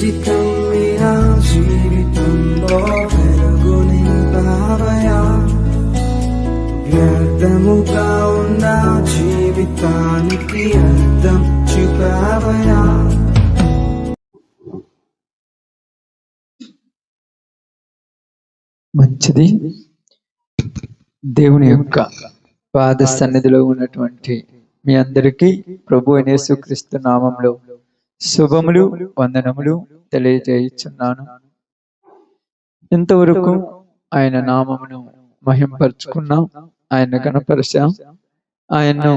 చిటికం నా జీవితంలో వెలుగు నింపావయా, వ్యర్థముగా ఉన్న జీవితానికి అర్థం చూపావయా. మంచిది. దేవుని యొక్క పాద సన్నిధిలో ఉన్నటువంటి మీ అందరికీ ప్రభు అయిన యేసుక్రీస్తు నామములో శుభములు వందనములు తెలియజేయుచున్నాను. ఇంతవరకు ఆయన నామమును మహింపరుచుకున్నాం, ఆయన గణపరిచాం, ఆయన్ను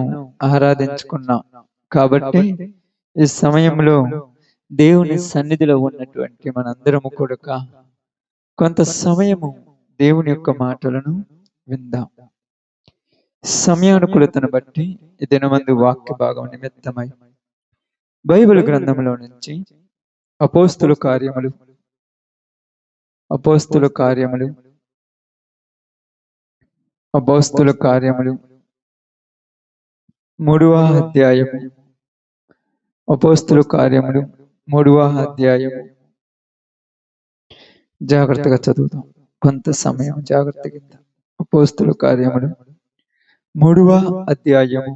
ఆరాధించుకున్నాం. కాబట్టి ఈ సమయంలో దేవుని సన్నిధిలో ఉన్నటువంటి మనందరము కూడా కొంత సమయము దేవుని యొక్క మాటలను విందాం. సమయానుకూలతను బట్టి ఈ దినమందు వాక్య భాగం నిమిత్తమై బైబిల్ గ్రంథంలో నుంచి అపోస్తుల కార్యములు 3వ అధ్యాయము, అపోస్తుల కార్యములు 3వ అధ్యాయము. జాగ్రత్తగా చదువుతాం, కొంత సమయం జాగ్రత్తగా. అపోస్తుల కార్యములు 3వ అధ్యాయము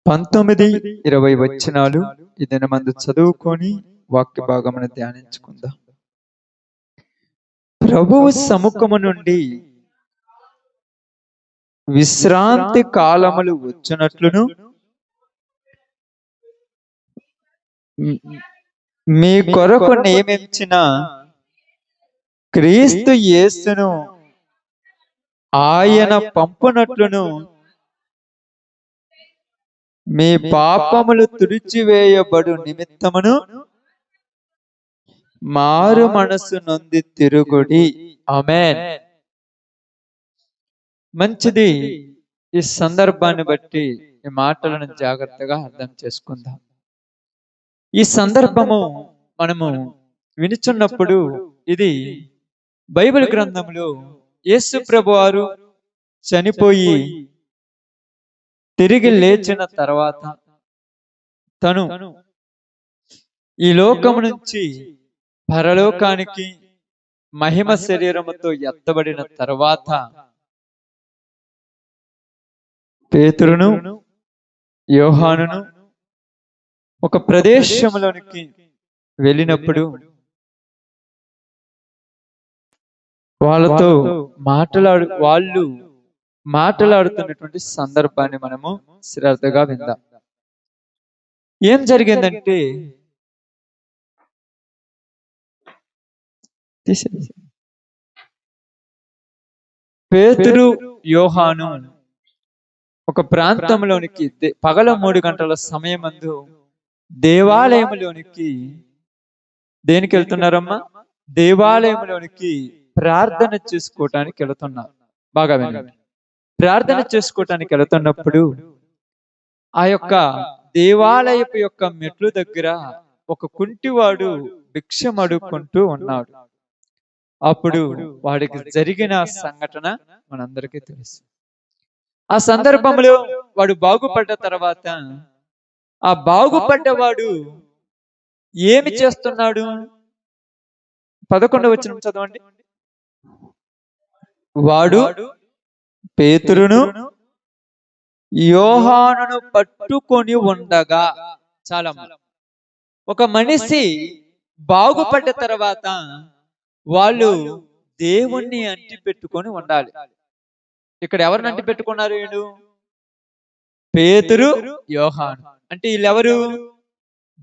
19-20 వచనాలు ఈ దినమందు చదువుకొని వాక్య భాగమును ధ్యానించుకుందాం. ప్రభువు సముఖము నుండి విశ్రాంతి కాలములు వచ్చినట్లును మీ కొరకు నియమించిన క్రీస్తు యేసును ఆయన పంపునట్లును మీ పాపములు తుడిచివేయబడు నిమిత్తమును మారు మనసు నొంది తిరుగుడి. ఆమేన్. మంచిది. ఈ సందర్భాన్ని బట్టి ఈ మాటలను జాగ్రత్తగా అర్థం చేసుకుందాం. ఈ సందర్భము మనము వినుచున్నప్పుడు ఇది బైబిల్ గ్రంథంలో యేసు ప్రభువారు చనిపోయి తిరిగి లేచిన తర్వాత తను ఈ లోకము నుంచి పరలోకానికి మహిమ శరీరముతో ఎత్తబడిన తర్వాత పేతురును యోహానును ఒక ప్రదేశంలోనికి వెళ్ళినప్పుడు వాళ్ళు మాట్లాడుతున్నటువంటి సందర్భాన్ని మనము శ్రద్ధగా విందాం. ఏం జరిగిందంటే, పేతురు యోహాను ఒక ప్రాంతంలోనికి పగల 3 గంటల సమయమందు దేవాలయంలోనికి దేనికి వెళ్తున్నారమ్మా? దేవాలయంలోనికి ప్రార్థన చేసుకోవటానికి వెళుతున్నారు. బాగా వినండి. ప్రార్థన చేసుకోవటానికి వెళుతున్నప్పుడు ఆ యొక్క దేవాలయపు యొక్క మెట్లు దగ్గర ఒక కుంటివాడు భిక్షం అడుక్కుంటూ ఉన్నాడు. అప్పుడు వాడికి జరిగిన సంఘటన మనందరికీ తెలుసు. ఆ సందర్భంలో వాడు బాగుపడ్డ తర్వాత ఆ బాగుపడ్డవాడు ఏమి చేస్తున్నాడు? 11వ వచనం చదవండి. వాడు పేతురును యోహానును పట్టుకొని ఉండగా. చాలా ఒక మనిషి బాగుపడ్డ తర్వాత వాళ్ళు దేవుణ్ణి అంటి పెట్టుకొని ఉండాలి. ఇక్కడ ఎవరిని అంటి పెట్టుకున్నారు? వీడు పేతురు యోహాను. అంటే వీళ్ళెవరు?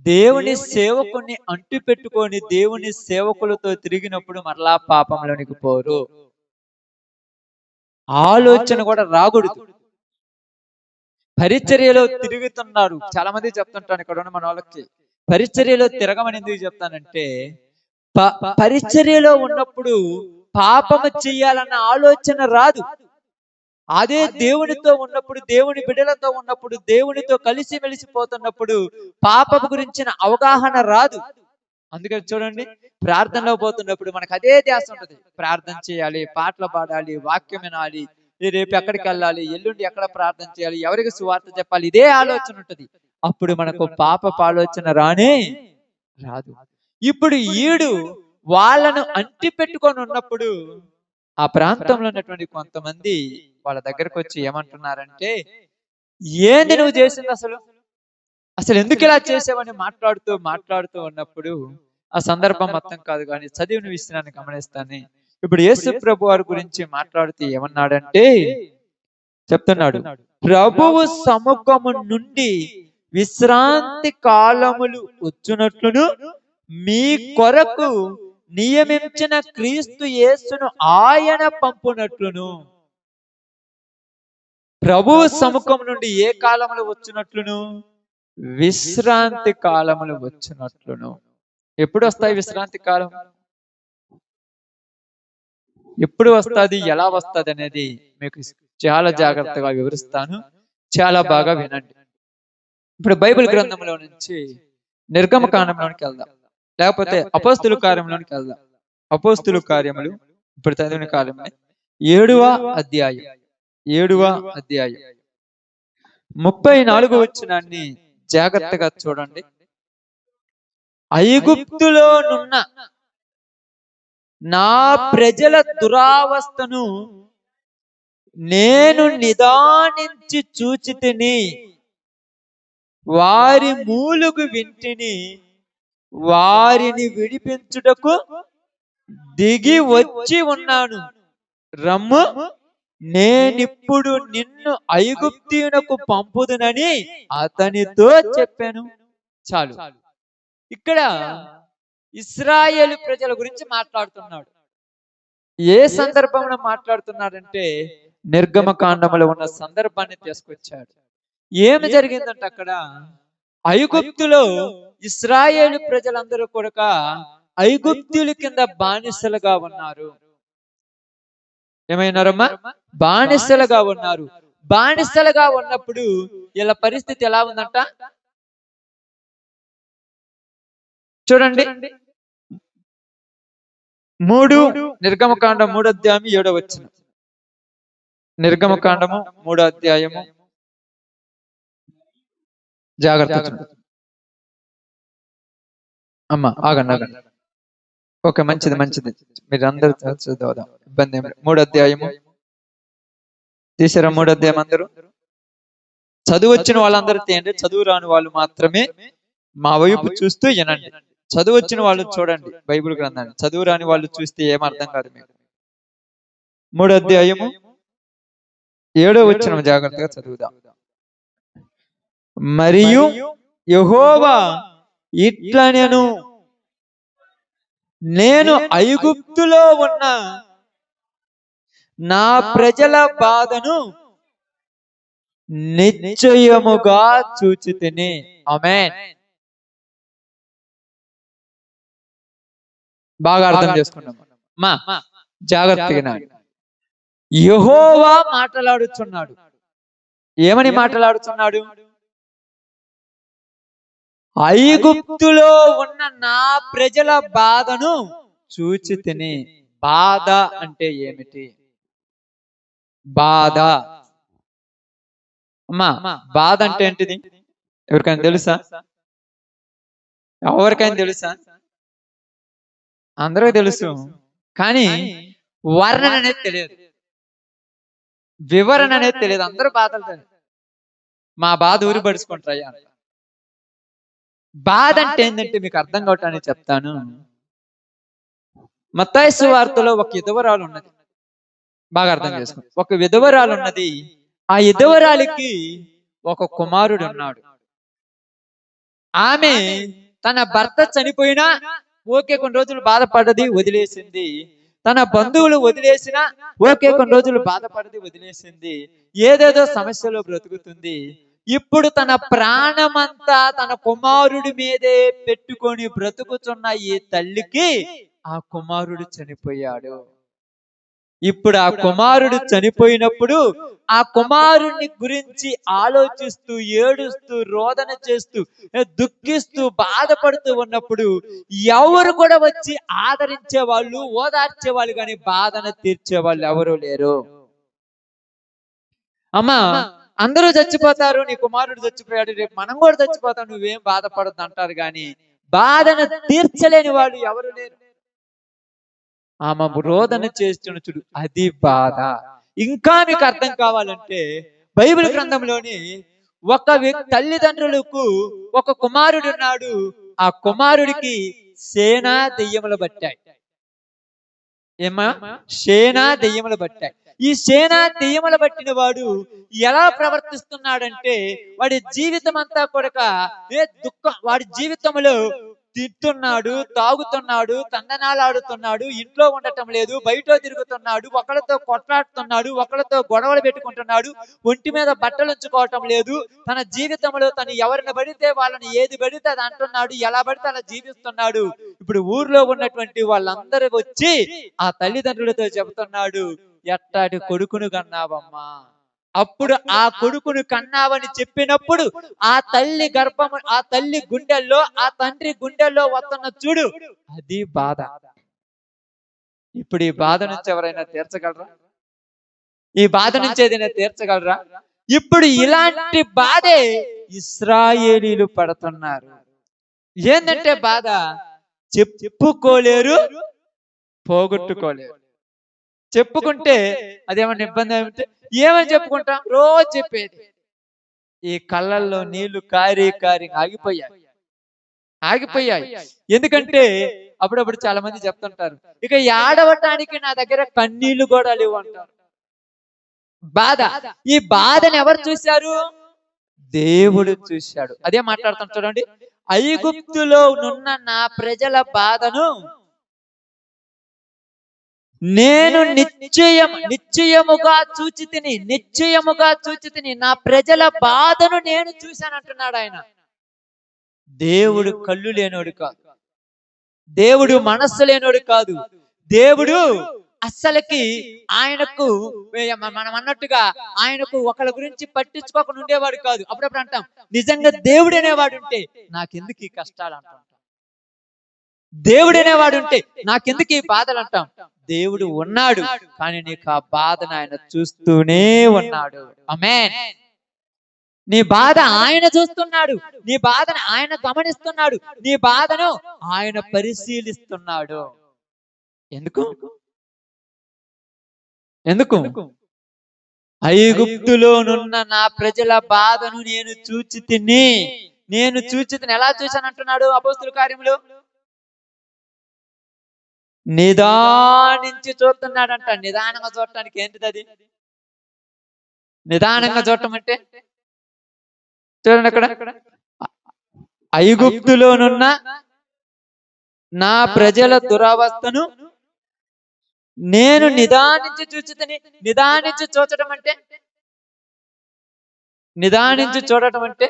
దేవుని సేవకుని అంటి పెట్టుకొని దేవుని సేవకులతో తిరిగినప్పుడు మరలా పాపంలోనికి పోరు. ఆలోచన కూడా రాకూడదు. పరిచర్యలో తిరుగుతున్నారు. చాలా మంది చెప్తుంటాను ఇక్కడ ఉన్న మన వాళ్ళకి, పరిచర్యలో తిరగమని ఎందుకు చెప్తానంటే, పరిచర్యలో ఉన్నప్పుడు పాపము చెయ్యాలన్న ఆలోచన రాదు. అదే దేవునితో ఉన్నప్పుడు, దేవుని బిడ్డలతో ఉన్నప్పుడు, దేవునితో కలిసి మెలిసిపోతున్నప్పుడు పాపము గురించిన అవగాహన రాదు. అందుకని చూడండి, ప్రార్థనలో పోతున్నప్పుడు మనకు అదే ధ్యాస ఉంటుంది. ప్రార్థన చేయాలి, పాటలు పాడాలి, వాక్యం వినాలి, రేపు ఎక్కడికి వెళ్ళాలి, ఎల్లుండి ఎక్కడ ప్రార్థన చేయాలి, ఎవరికి సువార్త చెప్పాలి, ఇదే ఆలోచన ఉంటుంది. అప్పుడు మనకు పాపపు ఆలోచన రానే రాదు. ఇప్పుడు ఈడు వాళ్ళను అంటి పెట్టుకొని ఉన్నప్పుడు ఆ ప్రాంతంలో ఉన్నటువంటి కొంతమంది వాళ్ళ దగ్గరకు వచ్చి ఏమంటున్నారంటే, ఏంది నువ్వు చేసింది అసలు, అసలు ఎందుకు ఇలా చేసావని మాట్లాడుతూ మాట్లాడుతూ ఉన్నప్పుడు ఆ సందర్భం మొత్తం కాదు కానీ చదివిన విషయాన్ని గమనిస్తాను. ఇప్పుడు యేసు ప్రభు వారి గురించి మాట్లాడుతూ ఏమన్నాడంటే చెప్తున్నాడు, ప్రభువు సముఖము నుండి విశ్రాంతి కాలములు వచ్చునట్లును మీ కొరకు నియమించిన క్రీస్తు యేసును ఆయన పంపునట్లును. ప్రభువు సముఖం నుండి ఏ కాలములు వచ్చినట్లును? విశ్రాంతి కాలములు వచ్చినట్లును. ఎప్పుడు వస్తాయి విశ్రాంతి కాలం? ఎప్పుడు వస్తుంది, ఎలా వస్తుంది అనేది మీకు చాలా జాగ్రత్తగా వివరిస్తాను, చాలా బాగా వినండి. ఇప్పుడు బైబిల్ గ్రంథంలో నుంచి నిర్గమకాండంలోనికి వెళ్దాం, లేకపోతే అపోస్తుల కార్యంలోనికి వెళ్దాం. అపోస్తుల కార్యములు ఇప్పుడు చదివిన కాలమే 7వ అధ్యాయం 34 వచనాన్ని జాగ్రత్తగా చూడండి. ఐగుప్తులో నున్న నా ప్రజల దురావస్థను నేను నిదానించి చూచితిని, వారి మూలుగు వింటిని, వారిని విడిపించుటకు దిగి వచ్చి ఉన్నాను. రమ్ము, నేనిప్పుడు నిన్ను ఐగుప్తీయునకు పంపుదునని అతనితో చెప్పాను. చాలు. ఇక్కడ ఇశ్రాయేలు ప్రజల గురించి మాట్లాడుతున్నాడు. ఏ సందర్భంలో మాట్లాడుతున్నాడంటే నిర్గమకాండములో ఉన్న సందర్భాన్ని తీసుకొచ్చాడు. ఏమి జరిగిందంటే అక్కడ ఐగుప్తులో ఇశ్రాయేలు ప్రజలందరూ కూడా ఐగుప్తుల కింద బానిసలుగా ఉన్నారు. ఏమైనారమ్మా? బానిసలుగా ఉన్నారు. బానిసలుగా ఉన్నప్పుడు వీళ్ళ పరిస్థితి ఎలా ఉందంట చూడండి. 3 నిర్గమకాండం 3వ అధ్యాయం 7వ వచనం. నిర్గమకాండము 3వ అధ్యాయము, జాగ్రత్త అమ్మా, ఆగండి. ఓకే, మంచిది మీరు అందరూ చదువుదాం, ఇబ్బంది ఏమి. 3వ అధ్యాయము తీసారా? 3వ అధ్యాయం అందరూ చదువు వచ్చిన వాళ్ళందరూ తీయండి, చదువు రాని వాళ్ళు మాత్రమే మా వైపు చూస్తూ వినండి. చదువు వచ్చిన వాళ్ళు చూడండి బైబిల్ గ్రంథాన్ని, చదువు రాని వాళ్ళు చూస్తే ఏమర్థం కాదు మీకు. 3వ అధ్యాయము 7వ వచనం జాగ్రత్తగా చదువుదాం. మరియు యెహోవా ఇట్లనెను, నేను ఐగుప్తులో ఉన్న నా ప్రజల బాధను నిశ్చయముగా చూచితిని. ఆమేన్. బాగా అర్థం చేసుకున్నాం మా, జాగ్రత్తగా. యెహోవా మాట్లాడుచున్నాడు. ఏమని మాట్లాడుతున్నాడు? ఐగుప్తులో ఉన్న నా ప్రజల బాధను చూచితిని. బాధ అంటే ఏమిటి? బాధ అమ్మా, బాధ అంటే ఏంటిది? ఎవరికైనా తెలుసా? ఎవరికైనా తెలుసా? అందరూ తెలుసు, కానీ వర్ణన అనేది తెలియదు, వివరణ అనేది తెలియదు. అందరూ బాధలు తెలియదు. మా బాధ ఊరి పడుచుకుంటారయ్యా. బాధ అంటే ఏంటంటే మీకు అర్థం కావటానికి చెప్తాను. మత్తయి సువార్తలో ఒక విధవరాలు ఉన్నది, బాగా అర్థం చేసుకోండి. ఒక విధవరాలు ఉన్నది. ఆ విధవరాలికి ఒక కుమారుడు ఉన్నాడు. ఆమె తన భర్త చనిపోయినా ఓకే, కొన్ని రోజులు బాధపడ్డది, వదిలేసింది. తన బంధువులు వదిలేసినా ఓకే, కొన్ని రోజులు బాధపడది, వదిలేసింది. ఏదేదో సమస్యలో బ్రతుకుతుంది. ఇప్పుడు తన ప్రాణమంతా తన కుమారుడి మీదే పెట్టుకొని బ్రతుకుతున్న ఈ తల్లికి ఆ కుమారుడు చనిపోయాడు. ఇప్పుడు ఆ కుమారుడు చనిపోయినప్పుడు ఆ కుమారుడిని గురించి ఆలోచిస్తూ, ఏడుస్తూ, రోదన చేస్తూ, దుఃఖిస్తూ, బాధపడుతూ ఉన్నప్పుడు ఎవరు కూడా వచ్చి ఆదరించే వాళ్ళు, ఓదార్చే వాళ్ళు, కానీ బాధను తీర్చే వాళ్ళు ఎవరు లేరు. అమ్మా, అందరూ చచ్చిపోతారు, నీ కుమారుడు చచ్చిపోయాడు, రేపు మనం కూడా చచ్చిపోతాం, నువ్వేం బాధపడద్దు అంటారు. కానీ బాధను తీర్చలేని వాడు ఎవరు లేరు. ఆమె రోదన చేస్తున్న చూడు, అది బాధ. ఇంకా మీకు అర్థం కావాలంటే బైబిల్ గ్రంథంలోని తల్లిదండ్రులకు ఒక కుమారుడు ఉన్నాడు. ఆ కుమారుడికి సేనా దెయ్యములు పట్టాయి. ఏమా? సేనా దెయ్యములు పట్టాయి. ఈ సేనా దెయ్యములు పట్టిన వాడు ఎలా ప్రవర్తిస్తున్నాడంటే వాడి జీవితం అంతా కూడా దుఃఖం. వాడి జీవితంలో తింటున్నాడు, తాగుతున్నాడు, తందనాలాడుతున్నాడు, ఇంట్లో ఉండటం లేదు, బయట తిరుగుతున్నాడు, ఒకళ్ళతో కొట్లాడుతున్నాడు, ఒకళ్ళతో గొడవలు పెట్టుకుంటున్నాడు, ఒంటి మీద బట్టలు ఉంచుకోవటం లేదు. తన జీవితంలో తను ఎవరిని పడితే వాళ్ళని ఏది పడితే అది అంటున్నాడు, ఎలా పడితే అలా జీవిస్తున్నాడు. ఇప్పుడు ఊర్లో ఉన్నటువంటి వాళ్ళందరూ వచ్చి ఆ తల్లిదండ్రులతో చెబుతున్నాడు, ఎట్టాటి కొడుకును కన్నావమ్మా. అప్పుడు ఆ కొడుకును కన్నావని చెప్పినప్పుడు ఆ తల్లి గుండెల్లో, ఆ తండ్రి గుండెల్లో వస్తున్న చూడు, అది బాధ. ఇప్పుడు ఈ బాధ నుంచి ఎవరైనా తీర్చగలరా? ఈ బాధ నుంచి ఏదైనా తీర్చగలరా? ఇప్పుడు ఇలాంటి బాధే ఇశ్రాయేలీలు పడుతున్నారు. ఏంటంటే బాధ చెప్పుకోలేరు, పోగొట్టుకోలేరు. చెప్పుకుంటే అదేమన్నా ఇబ్బంది ఏమిటి? ఏమని చెప్పుకుంటాం? రోజు చెప్పేది. ఈ కళ్ళల్లో నీళ్లు కారి కారి ఆగిపోయాయి. ఎందుకంటే అప్పుడప్పుడు చాలా మంది చెప్తుంటారు, ఇక ఏడవటానికి నా దగ్గర కన్నీళ్లు కూడా లేవు అంటారు. బాధ. ఈ బాధను ఎవరు చూశారు? దేవుడు చూశాడు. అదే మాట్లాడుతాం చూడండి. ఐగుప్తులో ఉన్న నా ప్రజల బాధను నేను నిశ్చయముగా చూచి తిని నా ప్రజల బాధను నేను చూశాను అంటున్నాడు ఆయన. దేవుడు కళ్ళు లేనోడు కాదు, దేవుడు మనస్సు లేనోడు కాదు. దేవుడు అస్సలకి ఆయనకు మనం అన్నట్టుగా ఆయనకు ఒకళ్ళ గురించి పట్టించుకోకుండా ఉండేవాడు కాదు. అప్పుడప్పుడు అంటాం, నిజంగా దేవుడు అనేవాడు ఉంటే నాకెందుకు ఈ కష్టాలు అంటాం, దేవుడు అనేవాడు ఉంటే నాకెందుకు ఈ బాధలు అంటాం. దేవుడు ఉన్నాడు, కానీ నీకు ఆ బాధను ఆయన చూస్తూనే ఉన్నాడు. ఆమేన్. నీ బాధ ఆయన చూస్తున్నాడు, నీ బాధను ఆయన గమనిస్తున్నాడు, నీ బాధను ఆయన పరిశీలిస్తున్నాడు. ఎందుకు? ఐగుప్తులోనున్న నా ప్రజల బాధను నేను చూచి తిని ఎలా చూశాను అంటున్నాడు అపోస్తుల కార్యములు. నిదానించి చూస్తున్నాడంట. నిదానంగా చూడటానికి ఏంటిది అది? నిదానంగా చూడటం అంటే చూడండి అక్కడ, ఐగుప్తులోనున్న నా ప్రజల దురవస్థను నేను నిదానించి చూచటం అంటే, నిదానించి చూడటం అంటే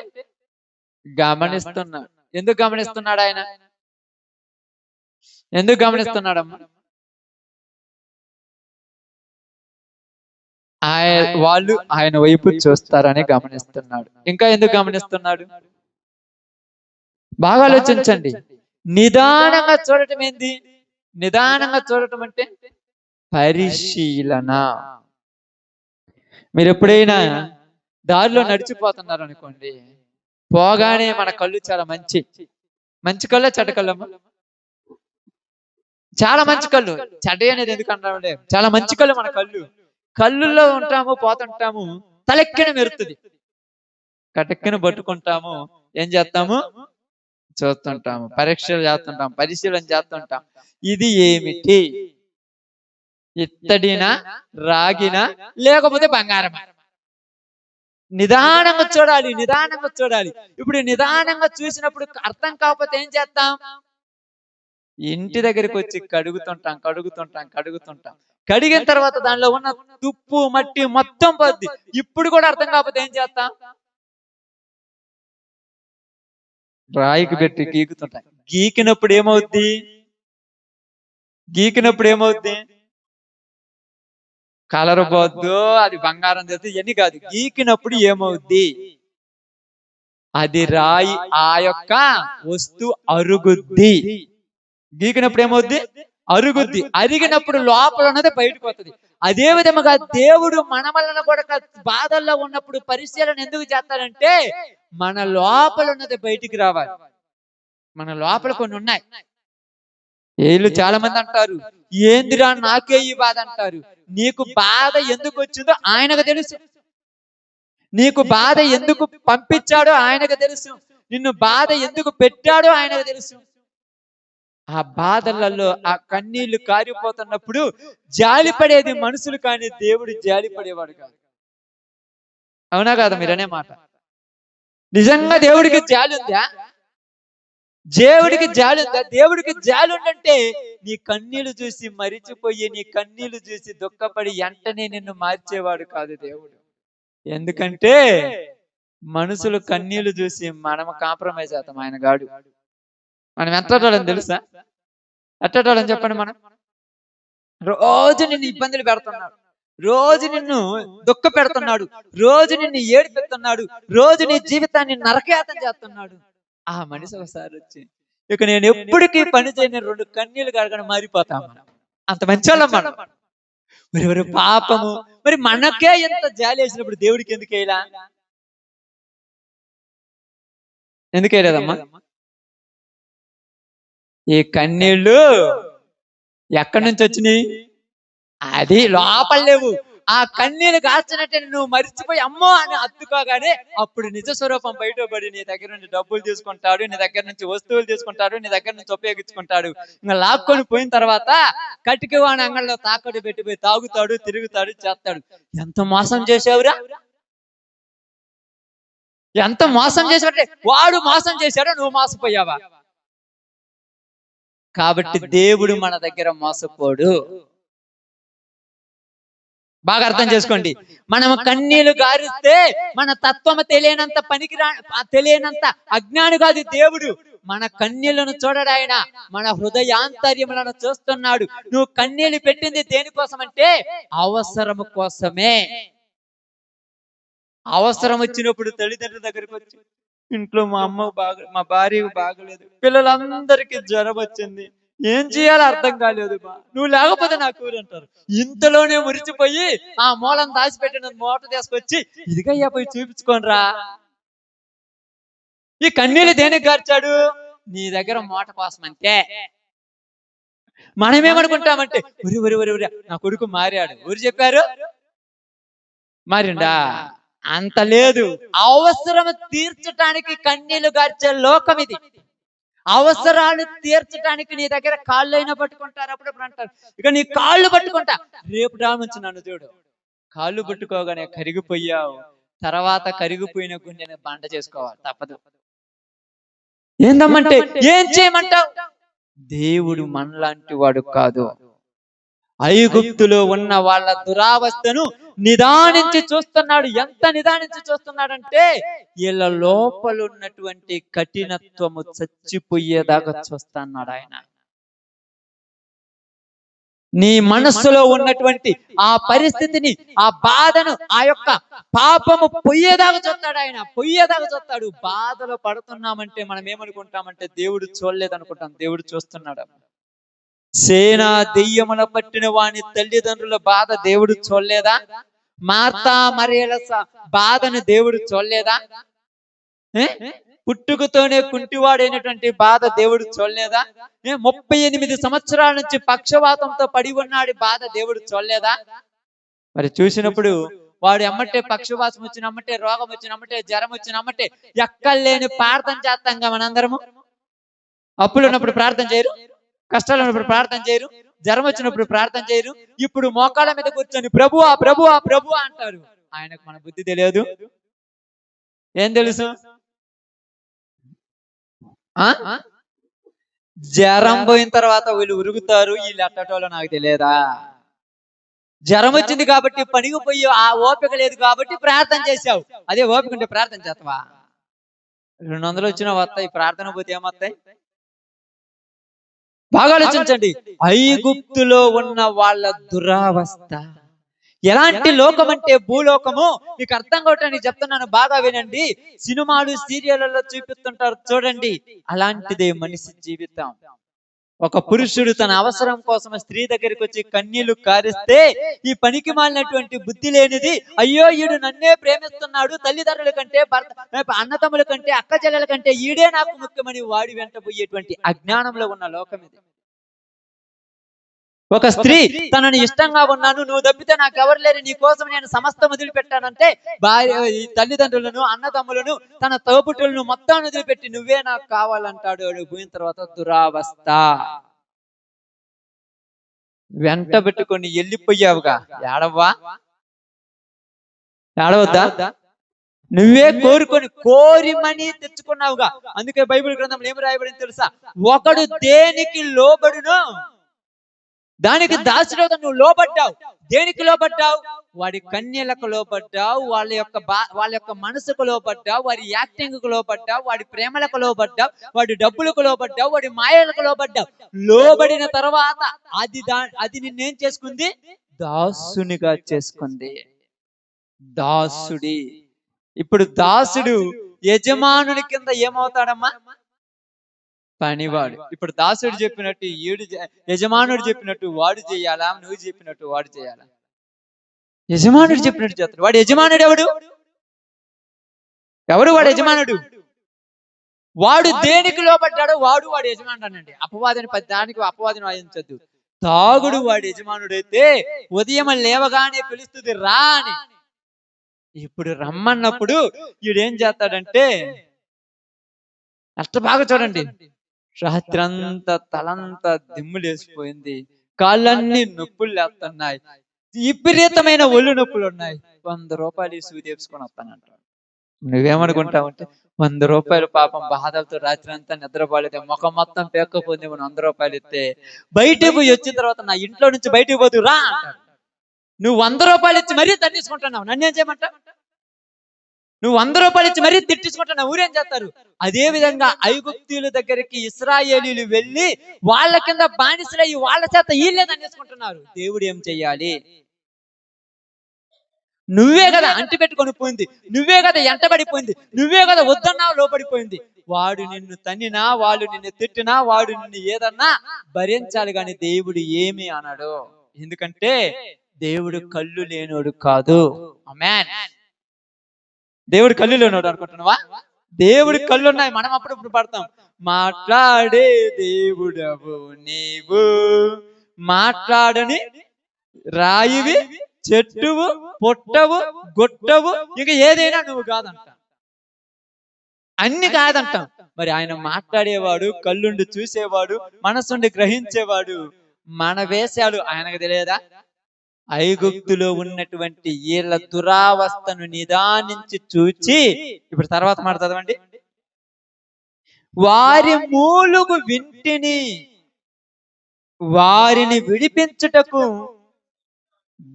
గమనిస్తున్నాడు. ఎందుకు గమనిస్తున్నాడు ఆయన? ఎందుకు గమనిస్తున్నాడమ్మా? వాళ్ళు ఆయన వైపు చూస్తారని గమనిస్తున్నాడు. ఇంకా ఎందుకు గమనిస్తున్నాడు? బాగా ఆలోచించండి. నిదానంగా చూడటం ఏంది? నిదానంగా చూడటం అంటే పరిశీలన. మీరు ఎప్పుడైనా దారిలో నడిచిపోతున్నారు అనుకోండి, పోగానే మన కళ్ళు చాలా మంచి కళ్ళ చెడ్డ కళ్ళమ్మా? చాలా మంచి కళ్ళు. చెడ్డ అనేది ఎందుకు అంటాం? చాలా మంచి కళ్ళు మన కళ్ళుల్లో ఉంటాము, పోతుంటాము, తలెక్కిన మెరుతుంది, కటెక్కిన పట్టుకుంటాము, ఏం చేస్తాము? చూస్తుంటాము, పరీక్షలు చేస్తుంటాం, పరిశీలన చేస్తుంటాం. ఇది ఏమిటి? ఇత్తడినా, రాగినా, లేకపోతే బంగారమా? నిదానంగా చూడాలి. ఇప్పుడు నిదానంగా చూసినప్పుడు అర్థం కాకపోతే ఏం చేస్తాం? ఇంటి దగ్గరికి వచ్చి కడుగుతుంటాం. కడిగిన తర్వాత దానిలో ఉన్న తుప్పు, మట్టి మొత్తం పోద్ది. ఇప్పుడు కూడా అర్థం కాకపోతే ఏం చేస్తాం? రాయికి పెట్టి గీకుతుంటాం. గీకినప్పుడు ఏమవుద్ది? కలర్ పోద్దు, అది బంగారం చేస్తే ఇవన్నీ కాదు. గీకినప్పుడు ఏమవుద్ది? అది రాయి, ఆ యొక్క వస్తువు అరుగుద్ది. గీకినప్పుడు ఏమవుద్ది? అరుగుద్ది. అరిగినప్పుడు లోపల ఉన్నది బయటకు వస్తుంది. అదే విధముగా దేవుడు మన వలన కూడా బాధల్లో ఉన్నప్పుడు పరిశీలన ఎందుకు చేస్తాడంటే మన లోపల ఉన్నది బయటికి రావాలి. మన లోపల కొన్ని ఉన్నాయి. వీళ్ళు చాలా మంది అంటారు, ఏందిరా నాకే ఈ బాధ అంటారు. నీకు బాధ ఎందుకు వచ్చిందో ఆయనకు తెలుసు. నీకు బాధ ఎందుకు పంపించాడో ఆయనకు తెలుసు. నిన్ను బాధ ఎందుకు పెట్టాడో ఆయనకు తెలుసు. ఆ బాధలలో ఆ కన్నీళ్లు కారిపోతున్నప్పుడు జాలి పడేది మనుషులు, కానీ దేవుడు జాలి పడేవాడు కాదు. అవునా కాదా మీరనే మాట? నిజంగా దేవుడికి జాలి ఉందా? దేవుడికి జాలి ఉందా? దేవుడికి జాలి ఉందంటే నీ కన్నీళ్లు చూసి మరిచిపోయి, నీ కన్నీళ్లు చూసి దుఃఖపడి వెంటనే నిన్ను మార్చేవాడు కాదు దేవుడు. ఎందుకంటే మనుషులు కన్నీళ్లు చూసి మనం కాంప్రమైజ్ అవుతాం, ఆయన గాడు. మనం ఎంతటోళ్ళని తెలుసా? ఎట్టటోళ్ళని చెప్పండి. మనం రోజు నిన్ను ఇబ్బందులు పెడుతున్నాడు, రోజు నిన్ను దుఃఖ పెడుతున్నాడు, రోజు నిన్ను ఏడిపెడుతున్నాడు, రోజు నీ జీవితాన్ని నరకయాతం చేస్తున్నాడు. ఆ మనిషి ఒకసారి వచ్చి, ఇక నేను ఎప్పటికీ పని చేయని 2 కన్నీళ్లు కడగని మారిపోతాం. అంత మంచి వాళ్ళం మనం. మరి పాపము, మరి మనకే ఎంత జాలి వేసినప్పుడు దేవుడికి ఎందుకు వేయలా? ఎందుకు వేయలేదమ్మా? ఈ కన్నీళ్ళు ఎక్కడి నుంచి వచ్చినాయి? అది లోపల లేవు. ఆ కన్నీళ్ళు కాచినట్టే నువ్వు మరిచిపోయి అమ్మో అని అత్తుకోగానే అప్పుడు నిజ స్వరూపం బయటపడి నీ దగ్గర నుంచి డబ్బులు తీసుకుంటాడు, నీ దగ్గర నుంచి వస్తువులు తీసుకుంటాడు, నీ దగ్గర నుంచి ఉపయోగించుకుంటాడు. ఇంకా లాక్కొని పోయిన తర్వాత కటికి వాని అంగళ్ళలో తాకట్టు పెట్టిపోయి తాగుతాడు, తిరుగుతాడు, చేస్తాడు. ఎంత మోసం చేసావురా! ఎంత మోసం చేసావంటే వాడు మోసం చేశాడో నువ్వు మోసపోయావా? కాబట్టి దేవుడు మన దగ్గర మోసపోడు. బాగా అర్థం చేసుకోండి. మనం కన్నీళ్లు గారిస్తే మన తత్వము తెలియనంత తెలియనంత అజ్ఞాని కాదు దేవుడు. మన కన్నీళ్లను చూడడు ఆయన, మన హృదయాంతర్యములను చూస్తున్నాడు. నువ్వు కన్నీళ్లు పెట్టింది దేనికోసం అంటే అవసరము కోసమే. అవసరం వచ్చినప్పుడు తల్లిదండ్రుల దగ్గరికి వచ్చి, ఇంట్లో మా భార్యకు బాగలేదు, పిల్లలందరికీ జ్వరం వచ్చింది, ఏం చేయాలో అర్థం కాలేదు బా, నువ్వు లేకపోతే నాకు ఊరు అంటారు. ఇంతలోనే మురిచిపోయి ఆ మూలం దాచిపెట్టిన మూట తీసుకొచ్చి, ఇదిగయ్యా పోయి చూపించుకోనరా. ఈ కన్నీళ్ళు దేనికి గార్చాడు? నీ దగ్గర మూట కోసం అంతే. మనమేమనుకుంటామంటే ఒరి నా కొడుకు మారాడు, ఊరు చెప్పారు మారిండా? అంత లేదు. అవసరం తీర్చడానికి కన్నీళ్లు గార్చే లోకం ఇది. అవసరాలు తీర్చడానికి నీ దగ్గర కాళ్ళు అయినా పట్టుకుంటారు, అప్పుడప్పుడు అంటారు, ఇక నీ కాళ్ళు పట్టుకుంటా, రేపు రానుంచి నన్ను చూడు. కాళ్ళు పట్టుకోగానే కరిగిపోయావు, తర్వాత కరిగిపోయిన గుండెని బండ చేసుకోవాలి, తప్పదు. ఏందమ్మంటే ఏం చేయమంటావు? దేవుడు మనలాంటి వాడు కాదు. ఐగుప్తులో ఉన్న వాళ్ళ దురావస్థను నిదానించి చూస్తున్నాడు. ఎంత నిదానించి చూస్తున్నాడంటే వీళ్ళ లోపల ఉన్నటువంటి కఠినత్వము చచ్చిపోయేదాకా చూస్తున్నాడు ఆయన. నీ మనస్సులో ఉన్నటువంటి ఆ పరిస్థితిని, ఆ బాధను, ఆ యొక్క పాపము పొయ్యేదాకా చూస్తాడు ఆయన, పొయ్యేదాకా చూస్తాడు. బాధలో పడుతున్నామంటే మనం ఏమనుకుంటామంటే దేవుడు చూడలేదనుకుంటాం. దేవుడు చూస్తున్నాడు. సేనా దెయ్యముల పట్టిన వాని తల్లిదండ్రుల బాధ దేవుడు చూడలేదా? మార్తా మరియల బాధను దేవుడు చూడలేదా? పుట్టుకతోనే కుంటివాడైనటువంటి బాధ దేవుడు చూడలేదా? 38 సంవత్సరాల నుంచి పక్షవాతంతో పడి ఉన్నాడు బాధ దేవుడు చూడలేదా? మరి చూసినప్పుడు వాడు ఎమ్మటే పక్షవాతం వచ్చినమ్మటే, రోగం వచ్చినమ్మటే, జ్వరం వచ్చినమ్మటే ఎక్కలేని ప్రార్థన చేస్తాంగా మనందరము. అప్పులు ఉన్నప్పుడు ప్రార్థన చేయరు, కష్టాలు ఉన్నప్పుడు ప్రార్థన చేయరు, జ్వరం వచ్చినప్పుడు ప్రార్థన చేయరు. ఇప్పుడు మోకాళ్ళ మీద కూర్చొని ప్రభువా ప్రభువా ప్రభువా అంటారు. ఆయనకు మన బుద్ధి తెలియదు. ఏం తెలుసు? జ్వరం పోయిన తర్వాత వీళ్ళు ఉరుగుతారు, వీళ్ళు అట్టటోళ్ళు నాకు తెలియదా? జ్వరం వచ్చింది కాబట్టి పనికి పోయి ఆ ఓపిక లేదు కాబట్టి ప్రార్థన చేసావు. అదే ఓపిక ఉంటే ప్రార్థన చేస్తావా? 200 వచ్చినా వస్తాయి, ప్రార్థన పోతే ఏమొస్తాయి? బాగా ఆలోచించండి. ఐగుప్తులో ఉన్న వాళ్ళ దురావస్థ ఎలాంటి లోకం అంటే భూలోకము. మీకు అర్థం కావటానికి చెప్తున్నాను, బాగా వినండి. సినిమాలు సీరియళ్లలో చూపిస్తుంటారు చూడండి, అలాంటిదే మనిషి జీవితం. ఒక పురుషుడు తన అవసరం కోసం స్త్రీ దగ్గరికి వచ్చి కన్నీళ్లు కారిస్తే, ఈ పనికి మాలినటువంటి బుద్ధి లేనిది, అయ్యో ఈడు నన్నే ప్రేమిస్తున్నాడు, తల్లిదండ్రుల కంటే, భర్త అన్నతమ్ముల కంటే, అక్క చెల్లెల కంటే ఈడే నాకు ముఖ్యమని వాడి వెంట పోయేటువంటి అజ్ఞానంలో ఉన్న లోకం ఇది. ఒక స్త్రీ తనని ఇష్టంగా ఉన్నాను, నువ్వు తప్పితే నాకు ఎవరు లేరు, నీ కోసం నేను సమస్తం వదిలిపెట్టానంటే, భార్య తల్లిదండ్రులను, అన్నదమ్ములను, తన తోబుట్టులను మొత్తం వదిలిపెట్టి నువ్వే నాకు కావాలంటాడు. అడుగు పోయిన తర్వాత దురావస్థ. వెంట పెట్టుకొని వెళ్ళిపోయావుగా, ఏడవ్వా? ఏడవద్దా? నువ్వే కోరిమని తెచ్చుకున్నావుగా. అందుకే బైబిల్ గ్రంథంలో ఏమి రాయబడింది తెలుసా? ఒకడు దేనికి లోబడును దానికి దాసుడు. నువ్వు లోబడ్డావు. దేనికి లోబడ్డావు? వాడి కన్యలకు లోబడ్డావు, వాళ్ళ యొక్క మనసుకు లోబడ్డావు, వాడి యాక్టింగ్ కు లోబడ్డావు, వాడి ప్రేమలకు లోబడ్డావు, వాడి డబ్బులకు లోబడ్డావు, వాడి మాయలకు లోబడ్డావు. లోబడిన తర్వాత అది నిన్నేం చేసుకుంది? దాసునిగా చేసుకుంది. దాసుడి. ఇప్పుడు దాసుడు యజమానుని కింద ఏమవుతాడమ్మా? పనివాడు. ఇప్పుడు దాసుడు చెప్పినట్టు యజమానుడు చెప్పినట్టు వాడు చేయాలా? నువ్వు చెప్పినట్టు వాడు చేయాలా? యజమానుడు చెప్పినట్టు చేస్తాడు. వాడు యజమానుడు ఎవరు వాడు యజమానుడు? వాడు దేనికి లోబడ్డాడో వాడు యజమానుడు అనండి. అపవాదిని దానికి అపవాదిని వాదించద్దు. తాగుడు వాడి యజమానుడైతే ఉదయం లేవగానే పిలుస్తుంది రా అని. ఇప్పుడు రమ్మన్నప్పుడు ఈడేం చేస్తాడంటే, అట్లా బాగా చూడండి, రాత్రంతా తలంతా దిమ్ములేసిపోయింది, కాళ్ళన్నీ నొప్పులు లేస్తున్నాయి, విపరీతమైన ఒళ్ళు నొప్పులు ఉన్నాయి. 100 రూపాయలు సూదేపుకొని వస్తానంటాడు. నువ్వేమనుకుంటావంటే 100 రూపాయలు పాపం బాధలతో రాత్రి అంతా నిద్రపోలేదే, ముఖం మొత్తం పేక్కపోయింది. 100 రూపాయలు ఇస్తే బయటకు పోయి వచ్చిన తర్వాత నా ఇంట్లో నుంచి బయటకు పోదు రా అంటాడు. నువ్వు 100 రూపాయలు ఇచ్చి మరీ తన్నిసుకుంటున్నావు, నన్నేం చేయమంటావు? నువ్వు 100 రూపాయలు ఇచ్చి మరీ తిట్టించుకుంటున్నావు, ఊరేం చేస్తారు? అదే విధంగా ఐగుప్తీయుల దగ్గరికి ఇశ్రాయేలీలు వెళ్ళి వాళ్ళ కింద బానిసలయ్యి వాళ్ళ చేత వీళ్ళే తన్నిసుకుంటున్నారు. దేవుడు ఏం చెయ్యాలి? నువ్వే కదా అంటి పెట్టుకొని పోయింది, నువ్వే కదా ఎంటబడిపోయింది, నువ్వే కదా వద్దన్నా లోపడిపోయింది. వాడు నిన్ను తన్నినా, వాళ్ళు నిన్ను తిట్టినా, వాడు నిన్ను ఏదన్నా భరించాలి గాని దేవుడు ఏమి అన్నాడు. ఎందుకంటే దేవుడు కళ్ళు లేనోడు కాదు. ఆమేన్. దేవుడు కళ్ళు లేనోడు అనుకుంటున్నావా? దేవుడి కళ్ళు ఉన్నాయి. మనం అప్పుడు పడతాం, మాట్లాడే దేవుడవు నీవు, మాట్లాడని రాయివి, చెట్టువు, పొట్టవు, గొట్టవు, ఇక ఏదైనా నువ్వు కాదంట. అన్ని కాదంటాం. మరి ఆయన మాట్లాడేవాడు, కళ్ళుండి చూసేవాడు, మనసుండి గ్రహించేవాడు. మన వేషాలు ఆయనకు తెలియదా? ఐగుప్తులో ఉన్నటువంటి వీళ్ళ దురావస్థను నిదానించి చూచి, ఇప్పుడు తర్వాత మాట చదవండి. వారి మూలుగు వింటిని వారిని విడిపించుటకు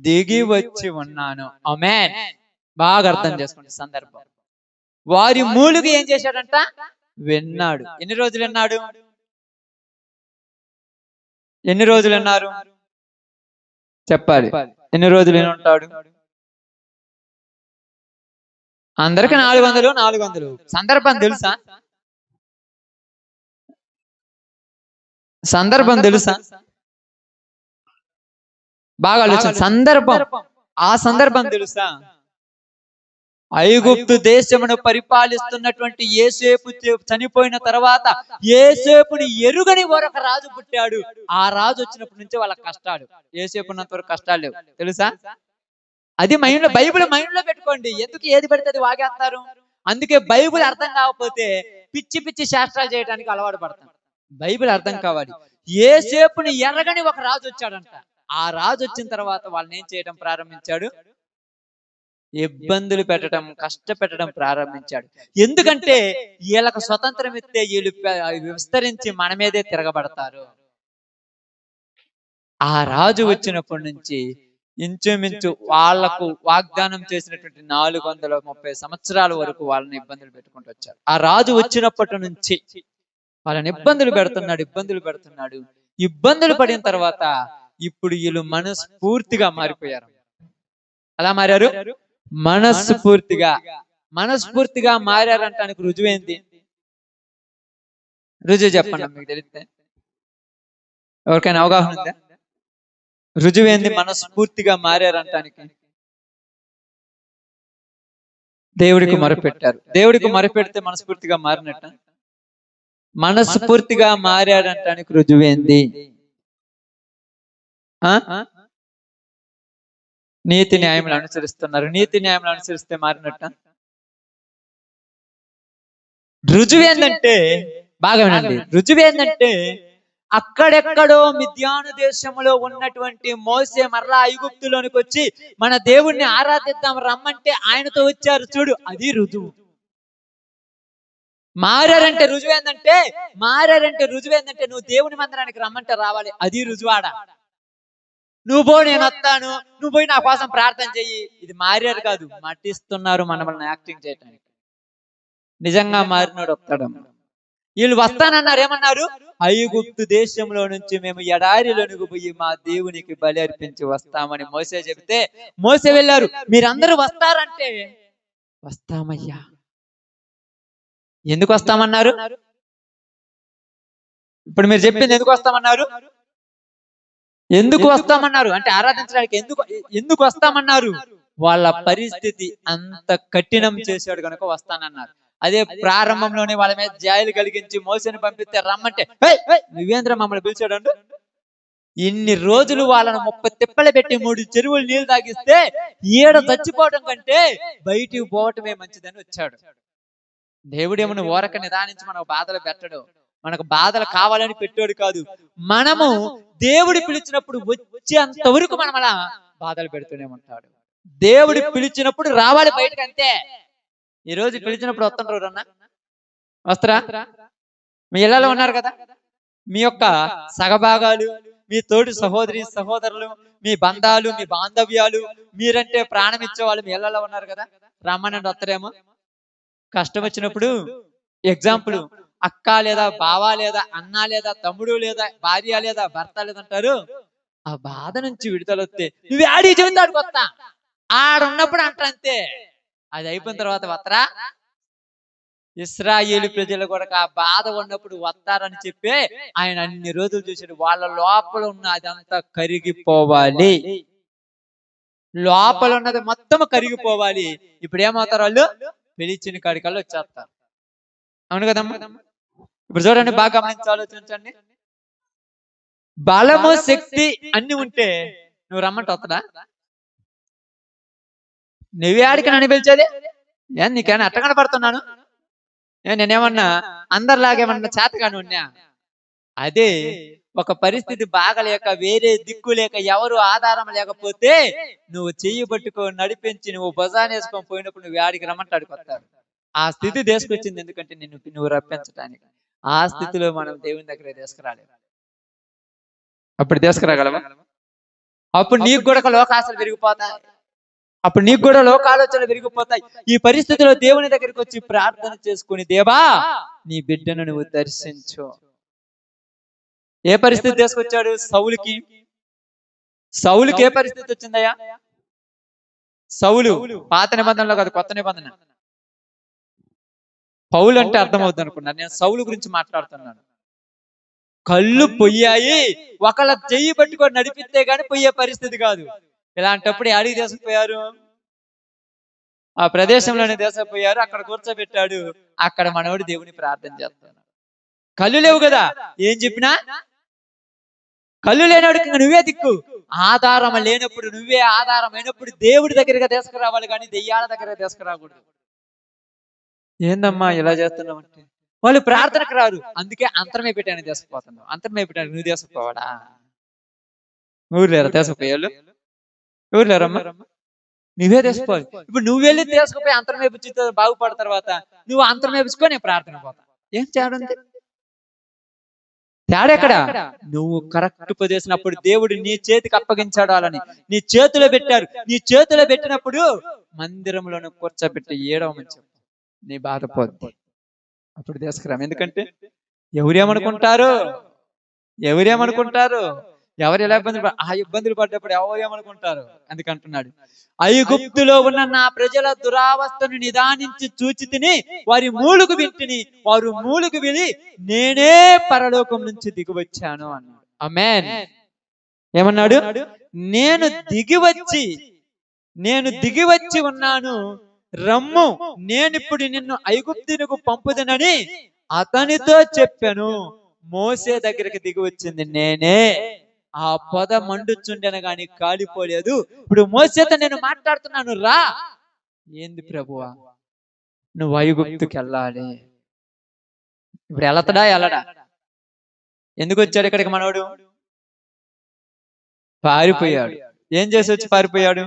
దిగి వచ్చి ఉన్నాను. ఆమేన్. బాగా అర్థం చేసుకోండి సందర్భం. వారి మూలుగు ఏం చేశాడంట? విన్నాడు. ఎన్ని రోజులు విన్నాడు? ఎన్ని రోజులు విన్నారు చెప్పాలి? ఎన్ని రోజులు విని ఉంటాడు? అందరికి 400. సందర్భం తెలుసా? సందర్భం తెలుసా? బాగా ఆలోచన. సందర్భం, ఆ సందర్భం తెలుసా? ఐగుప్తు దేశమును పరిపాలిస్తున్నటువంటి యోసేపు చనిపోయిన తర్వాత యోసేపుని ఎరుగని ఒక రాజు పుట్టాడు. ఆ రాజు వచ్చినప్పటి నుంచి వాళ్ళ కష్టాలు, యోసేపు ఉన్నంత వరకు కష్టాలు లేవు. తెలుసా? అది బైబిల్ మైండ్ లో పెట్టుకోండి. ఎందుకు ఏది పడితే అది వాగేస్తారు? అందుకే బైబిల్ అర్థం కాకపోతే పిచ్చి శాస్త్రాలు చేయడానికి అలవాటు పడతాం. బైబిల్ అర్థం కావాలి. యోసేపుని ఎరగని ఒక రాజు వచ్చాడంట. ఆ రాజు వచ్చిన తర్వాత వాళ్ళని ఏం చేయడం ప్రారంభించాడు? ఇబ్బందులు పెట్టడం, కష్టపెట్టడం ప్రారంభించాడు. ఎందుకంటే వీళ్ళకు స్వతంత్రం ఇస్తే వీళ్ళు విస్తరించి మన మీదే తిరగబడతారు. ఆ రాజు వచ్చినప్పటి నుంచి ఇంచుమించు వాళ్లకు వాగ్దానం చేసినటువంటి 430 సంవత్సరాల వరకు వాళ్ళని ఇబ్బందులు పెట్టుకుంటూ వచ్చారు. ఆ రాజు వచ్చినప్పటి నుంచి వాళ్ళని ఇబ్బందులు పెడుతున్నాడు. ఇబ్బందులు పడిన తర్వాత ఇప్పుడు వీళ్ళు మనస్ఫూర్తిగా మారిపోయారు. అలా మారారు. మనస్ఫూర్తిగా మారారంటానికి రుజువేంది? రుజువు చెప్పండి మీకు తెలిస్తే. ఎవరికైనా అవగాహన ఉందా? రుజువేంది? మనస్ఫూర్తిగా మారారంటానికి దేవుడికి మొరపెట్టారు. దేవుడికి మొరపెడితే మనస్ఫూర్తిగా మారినట్ట? మనస్ఫూర్తిగా మారాడంటానికి రుజువేంది? నీతి న్యాయములు అనుసరిస్తున్నారు. నీతి న్యాయములు అనుసరిస్తే మారినట్ట? రుజువేందంటే, బాగా వినండి, రుజువేందంటే అక్కడెక్కడో మిద్యాను దేశంలో ఉన్నటువంటి మోసే మరలా ఐగుప్తులోనికి వచ్చి మన దేవుణ్ణి ఆరాధిద్దాం రమ్మంటే ఆయనతో వచ్చారు చూడు, అది రుజువు. మారారంటే రుజువేందంటే నువ్వు దేవుని మందిరానికి రమ్మంటే రావాలి, అది రుజువాడ. నువ్వు పో, నేను వస్తాను, నువ్వు పోయి నా కోసం ప్రార్థన చెయ్యి, ఇది మారారు కాదు, మట్టిస్తున్నారు మనల్ని యాక్టింగ్ చేయడానికి. నిజంగా మారినోడు వస్తాడమ్మా. వీళ్ళు వస్తానన్నారు, ఏమన్నారు? ఐగుప్తు దేశంలో నుంచి మేము ఎడారిలోనికి పోయి మా దేవునికి బలి అర్పించి వస్తామని మోసే చెబితే మోసే వెళ్ళారు. మీరందరూ వస్తారంటే వస్తామయ్యా. ఎందుకు వస్తామన్నారు? ఇప్పుడు మీరు చెప్పింది ఎందుకు వస్తామన్నారు? ఎందుకు వస్తామన్నారు అంటే ఆరాధించడానికి. ఎందుకు వస్తామన్నారు? వాళ్ళ పరిస్థితి అంత కఠినం చేశాడు కనుక వస్తానన్నారు. అదే ప్రారంభంలోనే వాళ్ళ మీద జాయిలు కలిగించి మోసేని పంపిస్తే రమ్మంటే నువ్వేంద్ర మమ్మల్ని పిలిచాడు. ఇన్ని రోజులు వాళ్ళను 30 తిప్పలు పెట్టి 3 చెరువులు నీళ్లు తాగిస్తే ఈడ చచ్చిపోవడం కంటే బయటికి పోవటమే మంచిదని వచ్చాడు. దేవుడేమో నువ్వు ఓరక నిదానించి మనకు బాధలు పెట్టడు, మనకు బాధలు కావాలని పెట్టాడు కాదు. మనము దేవుడు పిలిచినప్పుడు వచ్చేంత వరకు మనం అలా బాధలు పెడుతూనే ఉంటాడు. దేవుడు పిలిచినప్పుడు రావాలి బయటకు, అంతే. ఈ రోజు పిలిచినప్పుడు వస్తుంటారు అన్న, వస్తారా? మీ ఇళ్లలో ఉన్నారు కదా, మీ యొక్క సగభాగాలు, మీ తోటి సహోదరి సహోదరులు, మీ బంధాలు, మీ బాంధవ్యాలు, మీరంటే ప్రాణం ఇచ్చేవాళ్ళు మీ ఇళ్లలో ఉన్నారు కదా, రమ్మనండి వస్తారేమో. కష్టం వచ్చినప్పుడు ఎగ్జాంపుల్ అక్క లేదా బావ లేదా అన్న లేదా తమ్ముడు లేదా భార్య లేదా భర్త లేదంటారు. ఆ బాధ నుంచి విడుదల వస్తే నువ్వు ఆడి చెబుతాడు కొత్త ఆడున్నప్పుడు అంతే. అది అయిపోయిన తర్వాత వస్తారా? ఇశ్రాయేలు ప్రజలు కూడా ఆ బాధ ఉన్నప్పుడు వస్తారని చెప్పి ఆయన అన్ని రోజులు చూసాడు. వాళ్ళ లోపల ఉన్న అదంతా కరిగిపోవాలి, లోపల ఉన్నది మొత్తం కరిగిపోవాలి. ఇప్పుడు ఏమవుతారు? వాళ్ళు పిలిచిన కాడికల్లా వచ్చేస్తారు. అవును కదమ్మా? ఇప్పుడు చూడండి, బాగా గమనించి ఆలోచించండి. బలము శక్తి అన్ని ఉంటే నువ్వు రమ్మంటే వస్తుందా? నువ్వే ఆడికి నన్ను పిలిచేది? నీకేనా అట్ట కనపడుతున్నాను? నేనేమన్నా అందరిలాగేమన్నా చేతగాని ఉన్నా? అదే ఒక పరిస్థితి బాగలేక, వేరే దిక్కు లేక, ఎవరు ఆధారం లేకపోతే నువ్వు చెయ్యి పట్టుకొని నడిపించి నువ్వు భుజాన్ని వేసుకొని పోయినప్పుడు నువ్వు ఆడికి రమ్మంటే ఆడికి వస్తాడు. ఆ స్థితి తీసుకొచ్చింది ఎందుకంటే నువ్వు రప్పించడానికి. ఆ స్థితిలో మనం దేవుని దగ్గర తీసుకురాలేదు. అప్పుడు తీసుకురాగలవా? అప్పుడు నీకు కూడా లోకాశలు పెరిగిపోతాయి, అప్పుడు నీకు కూడా లోకాలోచనలు పెరిగిపోతాయి. ఈ పరిస్థితిలో దేవుని దగ్గరికి వచ్చి ప్రార్థన చేసుకుని, దేవా నీ బిడ్డను నువ్వు దర్శించు. ఏ పరిస్థితి తీసుకొచ్చాడు? సౌలుకి ఏ పరిస్థితి వచ్చిందయ్యా? సౌలు పాత నిబంధనలో కాదు, కొత్త నిబంధన. పౌలు అంటే అర్థమవుతుంది అనుకున్నాను, నేను సౌలు గురించి మాట్లాడుతున్నాను. కళ్ళు పొయ్యాయి, ఒకళ్ళ చెయ్యి పట్టుకొని నడిపిస్తే గాని పొయ్యే పరిస్థితి కాదు. ఇలాంటప్పుడు అడిగి తీసుకుపోయారు, ఆ ప్రదేశంలోనే తీసుకుపోయారు, అక్కడ కూర్చోబెట్టాడు. అక్కడ మనోడు దేవుని ప్రార్థన చేస్తాడు. కళ్ళు లేవు కదా, ఏం చెప్పినా కళ్ళు లేనివాడికి నువ్వే దిక్కు. ఆధారం లేనప్పుడు నువ్వే ఆధారం అయినప్పుడు దేవుడి దగ్గరగా తీసుకురావాలి, కానీ దెయ్యాల దగ్గర తీసుకురాకూడదు. ఏందమ్మా ఇలా చేస్తున్నావు అంటే వాళ్ళు ప్రార్థనకు రారు, అందుకే అంతరమే పెట్టాను తీసుకుపోతున్నావు. అంతరమే పెట్టాను, నువ్వు తీసుకుపోవాడా? ఊరు లేరా తీసుకుపోయాళ్ళు? ఎవరు లేరమ్మా? నువ్వే తీసుకోవాలి. ఇప్పుడు నువ్వు వెళ్ళి తీసుకుపోయి అంతరం వేపించి బాగుపడిన తర్వాత నువ్వు అంతరం వేపించుకో, నేను ప్రార్థన పోతా. ఏం తేడా ఉంది? తేడా ఎక్కడ? నువ్వు కరెక్ట్ పొజిషనప్పుడు దేవుడు నీ చేతికి అప్పగించాడు, వాళ్ళని నీ చేతిలో పెట్టారు. నీ చేతిలో పెట్టినప్పుడు మందిరంలోనే కూర్చోబెట్టి ఏడవమని చెప్పు, నీ బాధపోద్ది. అప్పుడు తీసుకురాం. ఎందుకంటే ఎవరేమనుకుంటారు, ఎవరు ఎలా ఇబ్బందులు పడ్డప్పుడు ఎవరేమనుకుంటారు అందుకంటున్నాడు. ఐగుప్తులో ఉన్న నా ప్రజల దురావస్థను నిదానించి చూచి తిని వారి మూలుగు వింటిని, వారు మూలుగు విని నేనే పరలోకం నుంచి దిగివచ్చాను అన్నాడు. ఆమేన్. ఏమన్నాడు? నేను దిగి వచ్చి ఉన్నాను, రమ్ము, నేనిప్పుడు నిన్ను ఐగుప్తునకు పంపుదనని అతనితో చెప్పాను. మోసే దగ్గరికి దిగి వచ్చింది నేనే. ఆ పొద మండుచుండెను గాని కాలిపోలేదు. ఇప్పుడు మోసేతో నేను మాట్లాడుతున్నాను, రా. ఏంది ప్రభువా? నువ్వు ఐగుప్తుకి వెళ్ళాలి. ఇప్పుడు వెళతడా వెళ్ళడా? ఎందుకు వచ్చాడు ఇక్కడికి మనోడు? పారిపోయాడు. ఏం చేసి వచ్చి పారిపోయాడు?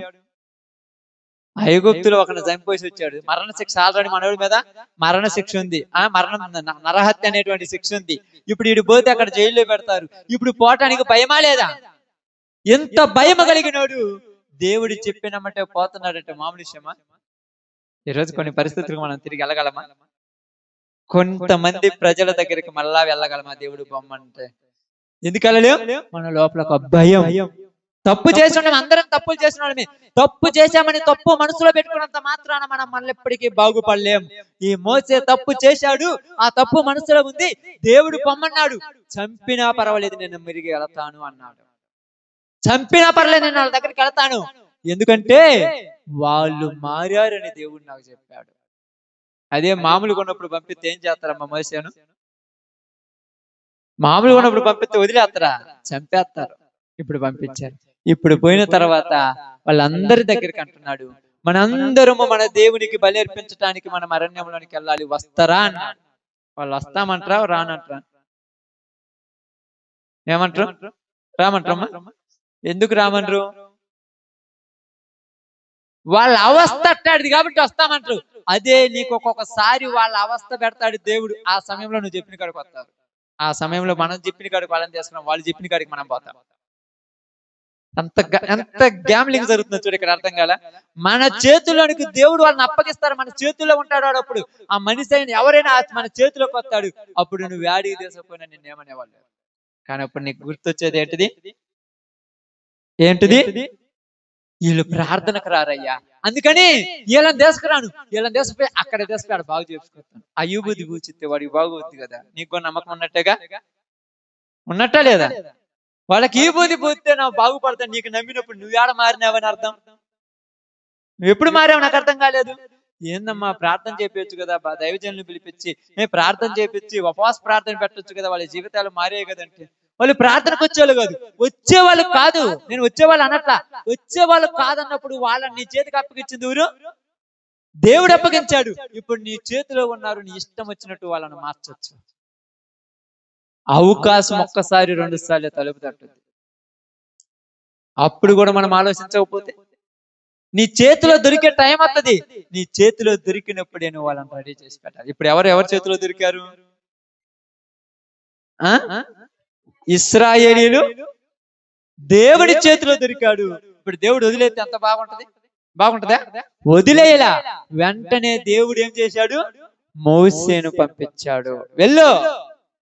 ఐగుప్తులో ఒకరిని చంపేసి వచ్చాడు. మరణ శిక్ష ఆల్రెడీ మనోడి మీద మరణ శిక్ష ఉంది. నరహత్య అనేటువంటి శిక్ష ఉంది. ఇప్పుడు వీడు పోతే అక్కడ జైల్లో పెడతారు. ఇప్పుడు పోవటానికి భయమా లేదా? ఎంత భయం కలిగినోడు దేవుడు చెప్పినమంటే పోతున్నాడంటే మామూలు విషయమా? ఈరోజు కొన్ని పరిస్థితులకు మనం తిరిగి వెళ్ళగలమా? కొంతమంది ప్రజల దగ్గరికి మళ్ళా వెళ్ళగలమా దేవుడు బొమ్మంటే? ఎందుకు వెళ్ళలేం? మన లోపల ఒక భయం. తప్పు చేసి ఉన్నాం, అందరం తప్పులు చేసిన వాళ్ళమే. తప్పు చేశామని తప్పు మనసులో పెట్టుకున్నంత మాత్రాన మనం మళ్ళీ ఎప్పటికీ బాగుపడలేం. ఈ మోసే తప్పు చేశాడు, ఆ తప్పు మనసులో ఉంది. దేవుడు పొమ్మన్నాడు, చంపినా పర్వాలేదు నేను మిరిగి వెళతాను అన్నాడు. చంపినా పర్లేదు నేను వాళ్ళ దగ్గరికి వెళతాను, ఎందుకంటే వాళ్ళు మారారని దేవుడు నాకు చెప్పాడు. అదే మామూలుగా ఉన్నప్పుడు పంపిస్తే ఏం చేస్తారమ్మా మోసేను? మామూలుగా ఉన్నప్పుడు పంపిస్తే వదిలేస్తారా? చంపేస్తారు. ఇప్పుడు పంపించారు. ఇప్పుడు పోయిన తర్వాత వాళ్ళందరి దగ్గరికి అంటున్నాడు, మనందరము మన దేవునికి బలి అర్పించడానికి మనం అరణ్యంలోనికి వెళ్ళాలి, వస్తారా అన్నాడు. వాళ్ళు వస్తామంటారా రానంటారా? ఏమంటారు? రామంటారమ్మా? ఎందుకు రామనరు? వాళ్ళ అవస్థ అట్టాడిది కాబట్టి వస్తామంటారు. అదే నీకు ఒక్కొక్కసారి వాళ్ళ అవస్థ పెడతాడు దేవుడు. ఆ సమయంలో నువ్వు చెప్పిన కాడికి వస్తారు. ఆ సమయంలో మనం చెప్పిన కాడికి వాళ్ళని చేసుకున్నాం, వాళ్ళు చెప్పిన కాడికి మనం పోతాం. ఎంత గ్యామ్లింగ్ జరుగుతుందో చూడు ఇక్కడ. అర్థం కాల? మన చేతుల్లోనికి దేవుడు వాళ్ళని అప్పగిస్తారు. మన చేతుల్లో ఉంటాడు వాడు. అప్పుడు ఆ మనిషి అయిన ఎవరైనా మన చేతిలోకి వస్తాడు. అప్పుడు నువ్వు యాడికి తీసుకుపోయినా నిన్నేమనేవాళ్ళు. కానీ అప్పుడు నీకు గుర్తొచ్చేది ఏంటిది? వీళ్ళు ప్రార్థనకు రారయ్యా, అందుకని వీళ్ళని తీసుకురాను. వీళ్ళని తీసుకుపోయి అక్కడ తీసుకురాడు, బాగు చేసుకుంటాను. అయ్యూబుద్ధి కూర్చితే వాడికి బాగోద్ది కదా. నీకు నమ్మకం ఉన్నట్టేగా? ఉన్నట్టా లేదా? వాళ్ళకి ఈ బుద్ధి పోతే నా బాగుపడతాను. నీకు నమ్మినప్పుడు నువ్వు ఏడ మారినావని అర్థం. నువ్వు ఎప్పుడు మారావు నాకు అర్థం కాలేదు. ఏందమ్మా ప్రార్థన చేపించు కదా, దైవజనులు పిలిపించి ప్రార్థన చేపించి ఉపవాస ప్రార్థన పెట్టొచ్చు కదా, వాళ్ళ జీవితాలు మారే కదంటే వాళ్ళు ప్రార్థనకు వచ్చేవాళ్ళు కాదు. వచ్చేవాళ్ళు కాదు, నేను వచ్చేవాళ్ళు అనట్లా. వచ్చేవాళ్ళు కాదన్నప్పుడు వాళ్ళని నీ చేతికి అప్పగించింది ఊరు దేవుడు అప్పగించాడు. ఇప్పుడు నీ చేతిలో ఉన్నారు, నీ ఇష్టం వచ్చినట్టు వాళ్ళని మార్చొచ్చు. అవకాశం ఒక్కసారి 2 సార్లు తలుపు తట్టుద్ది. అప్పుడు కూడా మనం ఆలోచించకపోతే నీ చేతిలో దొరికే టైం వస్తుంది. నీ చేతిలో దొరికినప్పుడే నువ్వు వాళ్ళని రెడీ చేసి పెట్టాలి. ఇప్పుడు ఎవరి చేతిలో దొరికారు? ఇశ్రాయేలీయులు దేవుడి చేతిలో దొరికాడు. ఇప్పుడు దేవుడు వదిలేస్తే ఎంత బాగుంటదా? వదిలేయలా. వెంటనే దేవుడు ఏం చేశాడు? మోసేను పంపించాడు. వెళ్ళు,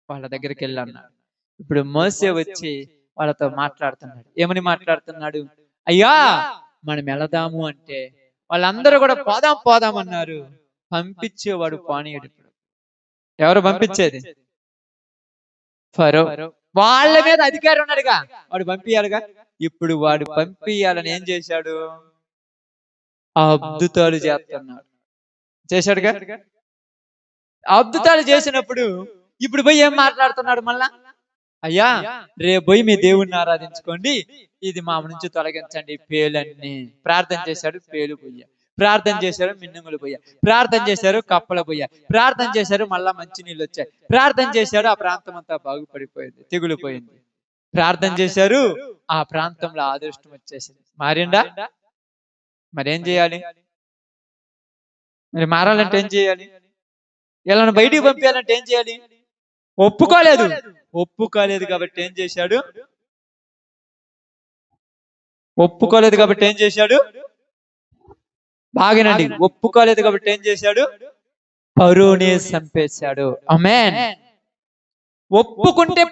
వాళ్ళ దగ్గరికి వెళ్ళి అన్నాడు. ఇప్పుడు మోసే వచ్చి వాళ్ళతో మాట్లాడుతున్నాడు. ఏమని మాట్లాడుతున్నాడు? అయ్యా మనం వెళదాము అంటే వాళ్ళందరూ కూడా పోదాం అన్నారు. పంపించేవాడు పోనీయుడు. ఇప్పుడు ఎవరు పంపించేది? ఫరో. వాళ్ళ మీద అధికారం ఉన్నాడుగా, వాడు పంపించాలిగా. ఇప్పుడు వాడు పంపించాలని ఏం చేశాడు? అద్భుతాలు చేశాడుగా. అద్భుతాలు చేసినప్పుడు ఇప్పుడు పోయి ఏం మాట్లాడుతున్నాడు మళ్ళా? అయ్యా రేపు పోయి మీ దేవుణ్ణి ఆరాధించుకోండి, ఇది మా నుంచి తొలగించండి పేలన్నీ. ప్రార్థన చేశాడు, పేలు పోయా. ప్రార్థన చేశారు, మిన్నుములు పోయా. ప్రార్థన చేశారు, కప్పలు పోయా. ప్రార్థన చేశారు, మళ్ళా మంచి నీళ్ళు వచ్చాయి. ప్రార్థన చేశాడు, ఆ ప్రాంతం అంతా బాగుపడిపోయింది, తెగులు పోయింది. ప్రార్థన చేశారు, ఆ ప్రాంతంలో అదృష్టం వచ్చేసింది. మారిండా? మరేం చేయాలి? మరి మారాలంటే ఏం చేయాలి? వీళ్ళని బయటికి పంపించాలంటే ఏం చేయాలి? ఒప్పుకోలేదు కాబట్టి ఏం చేశాడు? బాగినండి. ఒప్పుకోలేదు కాబట్టి ఏం చేశాడు? ఫరోనే చంపేశాడు. ఆమేన్. ఒప్పుకుంటే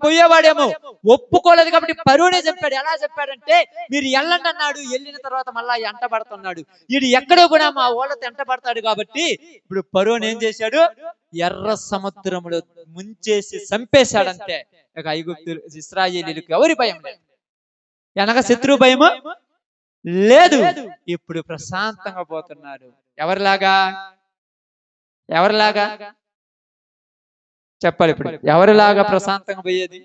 పోయేవాడేమో, ఒప్పుకోలేదు కాబట్టి పరువునే చెప్పాడు. ఎలా చెప్పాడంటే, మీరు వెళ్ళండి అన్నాడు. వెళ్ళిన తర్వాత మళ్ళా ఎంటబడుతున్నాడు. వీడు ఎక్కడో కూడా మా వాళ్ళతో ఎంటబడతాడు కాబట్టి ఇప్పుడు పరువుని ఏం చేశాడు, ఎర్ర సముద్రములో ముంచేసి చంపేశాడంతే. ఇక ఐగుప్తు ఇశ్రాయేలీయులకు ఎవరి భయం లేదు, వెనక శత్రు భయము లేదు. ఇప్పుడు ప్రశాంతంగా పోతున్నాడు. ఎవరిలాగా చెప్పాలి, ఇప్పుడు ఎవరిలాగా ప్రశాంతంగా పోయేది?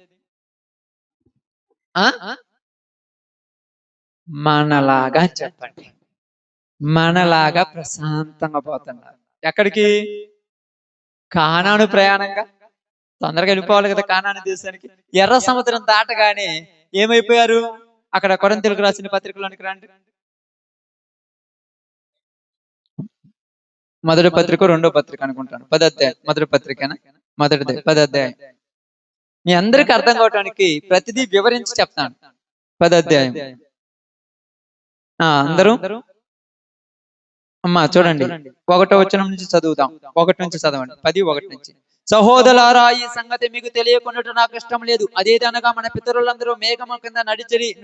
మనలాగా చెప్పండి. మనలాగా ప్రశాంతంగా పోతున్నారు. ఎక్కడికి? కానాను ప్రయాణంగా. తొందరగా వెళ్ళిపోవాలి కదా కానాను దేశానికి. ఎర్ర సముద్రం దాటగానే ఏమైపోయారు? అక్కడ కొరింథీయులకు రాసిన పత్రికలోనికి రండి. మొదటి పత్రిక రెండో పత్రిక అనుకుంటాను, 10వ అధ్యాయం. మొదటి పత్రికనా? మొదటిది 10వ అధ్యాయం. మీ అందరికి అర్థం కావటానికి ప్రతిదీ వివరించి చెప్తాను. 10వ అధ్యాయం. అందరూ అమ్మా చూడండి, 1వ వచనం నుంచి చదువుదాం. 1 నుంచి చదవండి. 10:1 నుంచి. సహోదరులారా, ఈ సంగతి మీకు తెలియకుండా నాకు ఇష్టం లేదు. అదేదనగా మన పితరులందరూ మేఘము కింద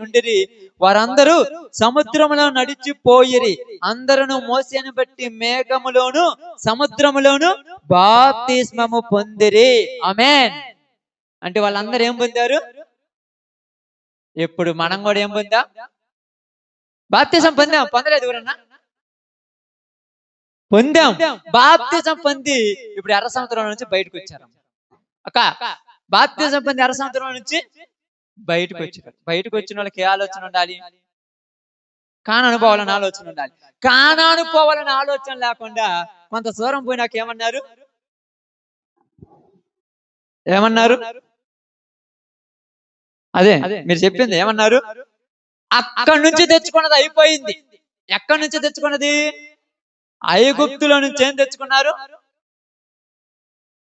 నుండిరి. వారందరూ సముద్రములో నడిచిపోయిరి. అందరూ మోసేను బట్టి మేఘములోను సముద్రములోను బాప్తిస్మము పొందిరి. ఆమేన్. అంటే వాళ్ళందరూ ఏం పొందారు? ఇప్పుడు మనం కూడా ఏం పొందాం? బాప్తిజం పొందాం. పొందలేదు ఎవరన్నా? పొందాం. బాప్తిజం పొంది ఇప్పుడు ఎర్ర సముద్రం నుంచి బయటకు వచ్చారు. బాప్తిజం పొంది ఎర్ర సముద్రం నుంచి బయటకు వచ్చారు. బయటకు వచ్చిన వాళ్ళకి ఏ ఆలోచన ఉండాలి? కానాను పోవాలని ఆలోచన ఉండాలి. కానాను పోవాలని ఆలోచన లేకుండా కొంత దూరం పోయినాక ఏమన్నారు? అదే మీరు చెప్పింది. ఏమన్నారు? అక్కడి నుంచి తెచ్చుకున్నది అయిపోయింది. ఎక్కడి నుంచి తెచ్చుకున్నది? ఐగుప్తులో నుంచి ఏం తెచ్చుకున్నారు?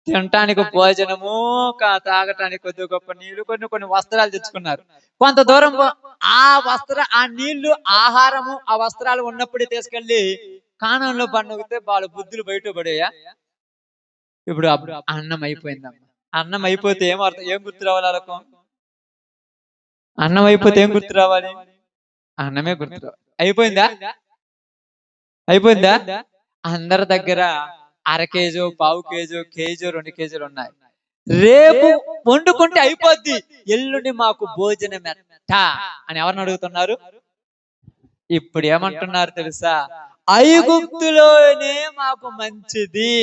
తినటానికి భోజనము, తాగటానికి కొద్ది గొప్ప నీళ్లు, కొన్ని వస్త్రాలు తెచ్చుకున్నారు. కొంత దూరం ఆ నీళ్లు, ఆహారము, ఆ వస్త్రాలు ఉన్నప్పుడే తీసుకెళ్లి కానానులో పండుగతే వాళ్ళ బుద్ధులు బయట పడేయా. ఇప్పుడు అన్నం అయిపోయిందమ్మా. అన్నం అయిపోతే ఏం గుర్తు రావాలి వాళ్ళకు? అన్నం అయిపోతే ఏం గుర్తు రావాలి? అన్నమే గుర్తు రావాలి. అయిపోయిందా? అందరి దగ్గర 1/2 కేజీ, 1/4 కేజీ, కేజీ, 2 కేజీలు ఉన్నాయి. రేపు వండుకుంటే అయిపోద్ది, ఎల్లుండి మాకు భోజనం ఎట్ట అని ఎవరిని అడుగుతున్నారు? ఇప్పుడు ఏమంటున్నారు తెలుసా? ఐగుప్తులోనే మాకు మంచిది.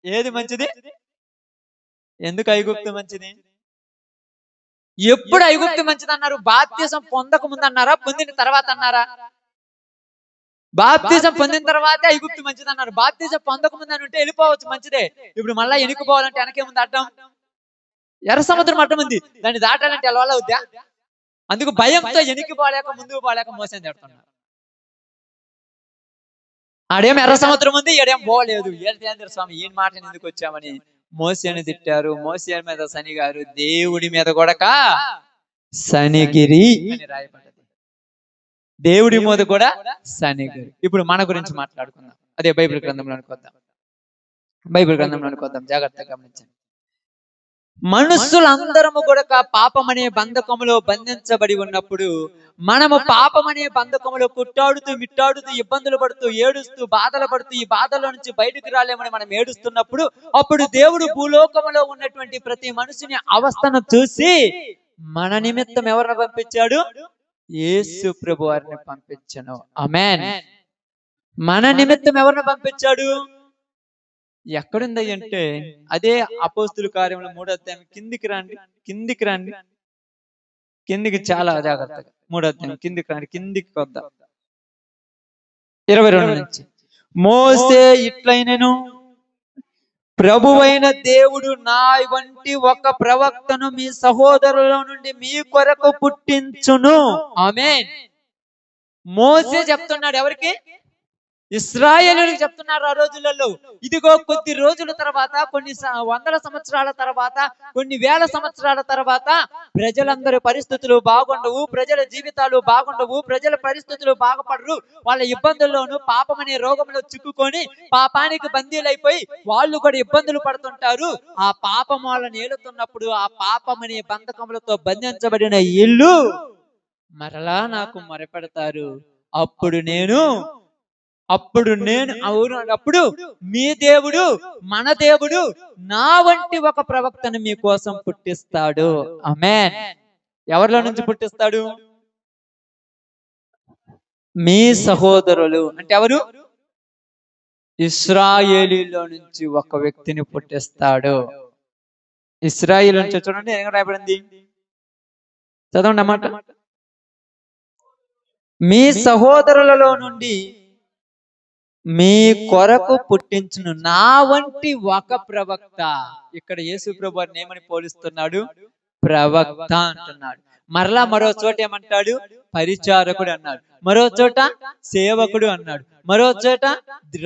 ఏది మంచిది? ఎందుకు ఐగుప్తు మంచిది? ఎప్పుడు ఐగుప్తు మంచిది అన్నారు? బాప్తిజం పొందక ముందు అన్నారా? పొందిన తర్వాత అన్నారా? బాప్తిజం పొందిన తర్వాత ఐగుప్తు మంచిది అన్నారు. బాప్తిజం పొందక ముందు అని ఉంటే వెళ్ళిపోవచ్చు, మంచిదే. ఇప్పుడు మళ్ళా ఎనుకుపోవాలంటే వెనకేముంది? అడ్డం ఎర్ర సముద్రం అడ్డం ఉంది. దాన్ని దాటాలంటే ఎలా అవుద్దా? అందుకు భయంతో ఎనికిపోలేక ముందుకు పోలేక మోసం చేస్తున్నారు. ఆడేం ఎర్ర సముద్రం ఉంది, ఈడేం పోలేదు. ఏంటి స్వామి ఈయన మాట ఎందుకు వచ్చామని మోసేని తిట్టారు. మోసే మీద శనిగారు, దేవుడి మీద కూడా శనిగిరి అని రాయబడ్డది. దేవుడి మీద కూడా శనిగిరి. ఇప్పుడు మన గురించి మాట్లాడుకుందాం. అదే బైబిల్ గ్రంథంలోనికి వద్దాం. జాగ్రత్తగా గమనించండి. మనుషులందరము కూడా పాపం అనే బంధకములో బంధించబడి ఉన్నప్పుడు, మనము పాపం అనే బంధకములో కుట్టాడుతూ మిట్టాడుతూ ఇబ్బందులు పడుతూ ఏడుస్తూ బాధలు పడుతూ ఈ బాధల నుంచి బయటకు రాలేమని మనం ఏడుస్తున్నప్పుడు, అప్పుడు దేవుడు భూలోకములో ఉన్నటువంటి ప్రతి మనుషుని అవస్థను చూసి మన నిమిత్తం ఎవరిని పంపించాడు? యేసు ప్రభు వారిని పంపించను. ఆమేన్. మన నిమిత్తం ఎవరిని పంపించాడు? ఎక్కడుంది అంటే అదే అపోస్తుల కార్యములు 3వ అధ్యాయం. కిందికి రండి. కిందికి చాలా జాగ్రత్తగా 3వ అధ్యాయం కిందికి వద్దాం. 22 నుంచి. మోసే ఇట్లైనను ప్రభువైన దేవుడు నా వంటి ఒక ప్రవక్తను మీ సహోదరుల నుండి మీ కొరకు పుట్టించును. ఆమేన్. మోసే చెప్తున్నాడు. ఎవరికి? ఇశ్రాయేలులకు చెప్తున్నారు ఆ రోజులలో. ఇదిగో కొద్ది రోజుల తర్వాత, కొన్ని వందల సంవత్సరాల తర్వాత, కొన్ని వేల సంవత్సరాల తర్వాత ప్రజలందరి పరిస్థితులు బాగుండవు, ప్రజల జీవితాలు బాగుండవు, ప్రజల పరిస్థితులు బాగుపడరు. వాళ్ళ ఇబ్బందుల్లోనూ పాపం అనే రోగంలో చిక్కుకొని పాపానికి బందీలైపోయి వాళ్ళు కూడా ఇబ్బందులు పడుతుంటారు. ఆ పాపం వాళ్ళని ఏలుతున్నప్పుడు ఆ పాపం అనే బంధకములతో బంధించబడిన ఇల్లు మరలా నాకు మొరపెడతారు. అప్పుడు నేను అప్పుడు మీ దేవుడు, మన దేవుడు నా వంటి ఒక ప్రవక్తను మీకోసం పుట్టిస్తాడు. ఆమేన్. ఎవరిలో నుంచి పుట్టిస్తాడు? మీ సహోదరులు అంటే ఎవరు? ఇశ్రాయేలీలో నుంచి ఒక వ్యక్తిని పుట్టిస్తాడు. ఇశ్రాయేలు నుంచి చూడండి ఏం రాయబడింది, చదవండి అన్నమాట. మీ సహోదరులలో నుండి మీ కొరకు పుట్టించును నా వంటి ఒక ప్రవక్త. ఇక్కడ యేసు ప్రభు వారిని ఏమని పోలిస్తున్నాడు? ప్రవక్త అంటున్నాడు. మరలా మరో చోట ఏమంటాడు? పరిచారకుడు అన్నాడు. మరో చోట సేవకుడు అన్నాడు. మరో చోట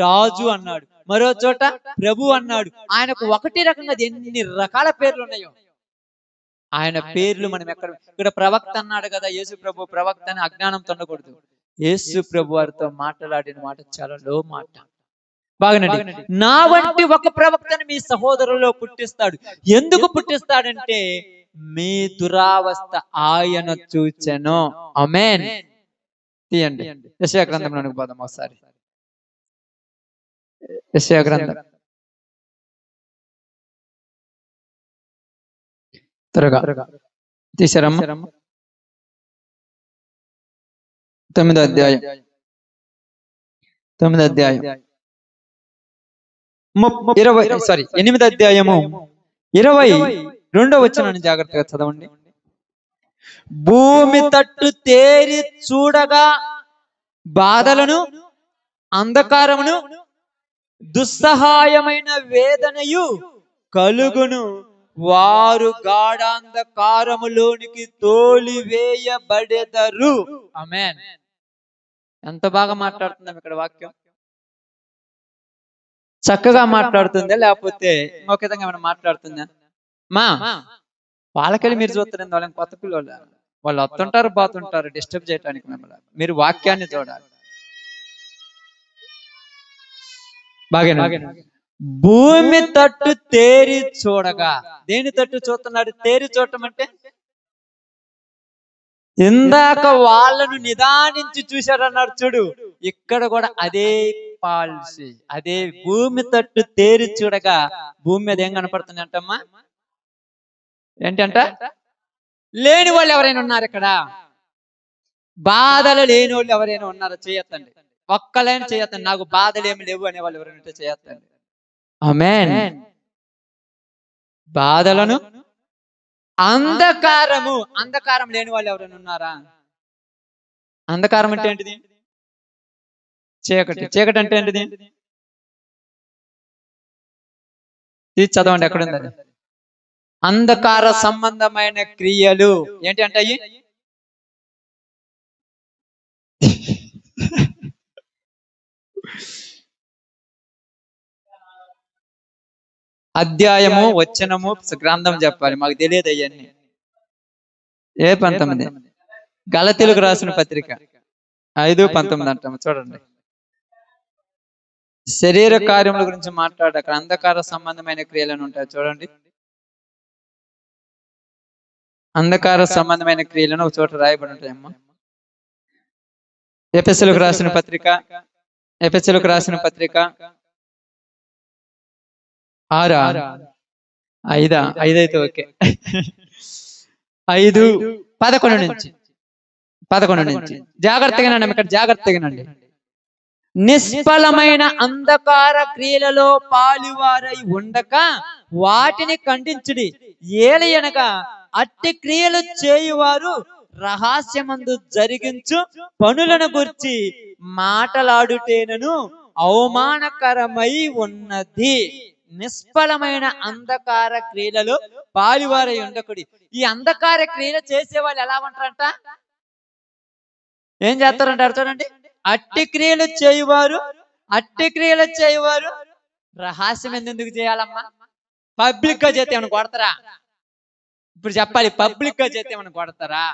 రాజు అన్నాడు. మరో చోట ప్రభు అన్నాడు. ఆయనకు ఒకటి రకంగా ఎన్ని రకాల పేర్లు ఉన్నాయో ఆయన పేర్లు మనం ఇక్కడ ప్రవక్త అన్నాడు కదా యేసు ప్రభు, ప్రవక్త అని అజ్ఞానంతో ఉండకూడదు. యేసు ప్రభు వారితో మాట్లాడిన మాట చాలా లో మాట. బాగానండి. నా వంటి ఒక ప్రవక్తను మీ సహోదరులో పుట్టిస్తాడు. ఎందుకు పుట్టిస్తాడంటే మీ దురావస్థ ఆయన చూచెను. ఆమేన్. తీయండి యెషయా గ్రంథంలోనికి పోదాం ఒకసారి. యెషయా గ్రంథం త్వరగా తీసారమ్మ. 9వ అధ్యాయం 8వ అధ్యాయము 22వ వచనాన్ని జాగ్రత్తగా చదవండి. భూమి తట్టు తేరి చూడగా బాధలను, అంధకారమును, దుస్సహాయమైన వేదనయు కలుగును. వారు గాఢాంధకారములోనికి తోలివేయబడెదరు. ఆమేన్. ఎంత బాగా మాట్లాడుతున్నాం ఇక్కడ వాక్యం. చక్కగా మాట్లాడుతుందా లేకపోతే ఇంకొక విధంగా ఏమైనా మాట్లాడుతుందా? వాళ్ళకెళ్ళి మీరు చూస్తారు, వాళ్ళని కొత్త పిల్లలు వాళ్ళు వస్తుంటారు పోతుంటారు డిస్టర్బ్ చేయడానికి. మిమ్మల్ని మీరు వాక్యాన్ని చూడాలి. బాగా భూమి తట్టు తేరి చూడగా, దేని తట్టు చూస్తున్నాడు? తేరి చూడటం అంటే ఇందాక వాళ్ళను నిదానించి చూశాడన్నాడు చూడు, ఇక్కడ కూడా అదే పాలసీ, అదే భూమి తట్టు తేరి చూడగా భూమి మీద ఏం కనపడుతుంది అంటమ్మా? ఏంటంట? లేని వాళ్ళు ఎవరైనా ఉన్నారు ఇక్కడ? బాధలు లేని వాళ్ళు ఎవరైనా ఉన్నారో చేయొద్దండి. ఒక్కలైనా చేయొద్దండి. నాకు బాధలు ఏమి లేవు అనే వాళ్ళు ఎవరైనా చేయొద్దండి. ఆమేన్. బాధలను, అంధకారం లేని వాళ్ళు ఎవరైనా ఉన్నారా? అంధకారం అంటే ఏంటిది? చీకటి అంటే ఏంటిది? చదవండి ఎక్కడ ఉంది అది. అంధకార సంబంధమైన క్రియలు ఏంటి అంటే అయ్యి అధ్యాయము, వచనము, గ్రంథం చెప్పాలి. మాకు తెలియదు అవన్నీ. ఏ 19 గలతీయులకు రాసిన పత్రిక 5:19 అంటాము. చూడండి, శరీర కార్యముల గురించి మాట్లాడక అంధకార సంబంధమైన క్రియలను ఉంటాయి. చూడండి, అంధకార సంబంధమైన క్రియలను ఒక చోట రాయబడి ఉంటాయమ్మా. ఎఫెసీయులకు రాసిన పత్రిక 6:5 అయితే ఓకే. 5:11 నుంచి జాగ్రత్తగానండి. ఇక్కడ జాగ్రత్తగానండి. నిష్ఫలమైన అంధకార క్రియలలో పాలువారై ఉండక వాటిని ఖండించుడి. ఏలయనగా అట్టి క్రియలు చేయువారు రహస్యమందు జరిగించు పనులను గురించి మాటలాడుటేనను అవమానకరమై ఉన్నది. నిష్ఫలమైన అంధకార క్రియలలో పాలువారై ఉండకుడి. ఈ అంధకార క్రియలు చేసే వాళ్ళు ఎలా ఉంటారంట? ఏం చేస్తారంటారు చూడండి. అట్టి క్రియలు చేయువారు రహస్యం ఎందుకు చేయాలమ్మా? పబ్లిక్ గా చేస్తే ఏమైనా కొడతారా? ఇప్పుడు చెప్పాలి, పబ్లిక్ గా చేస్తే మనం కొడతారా?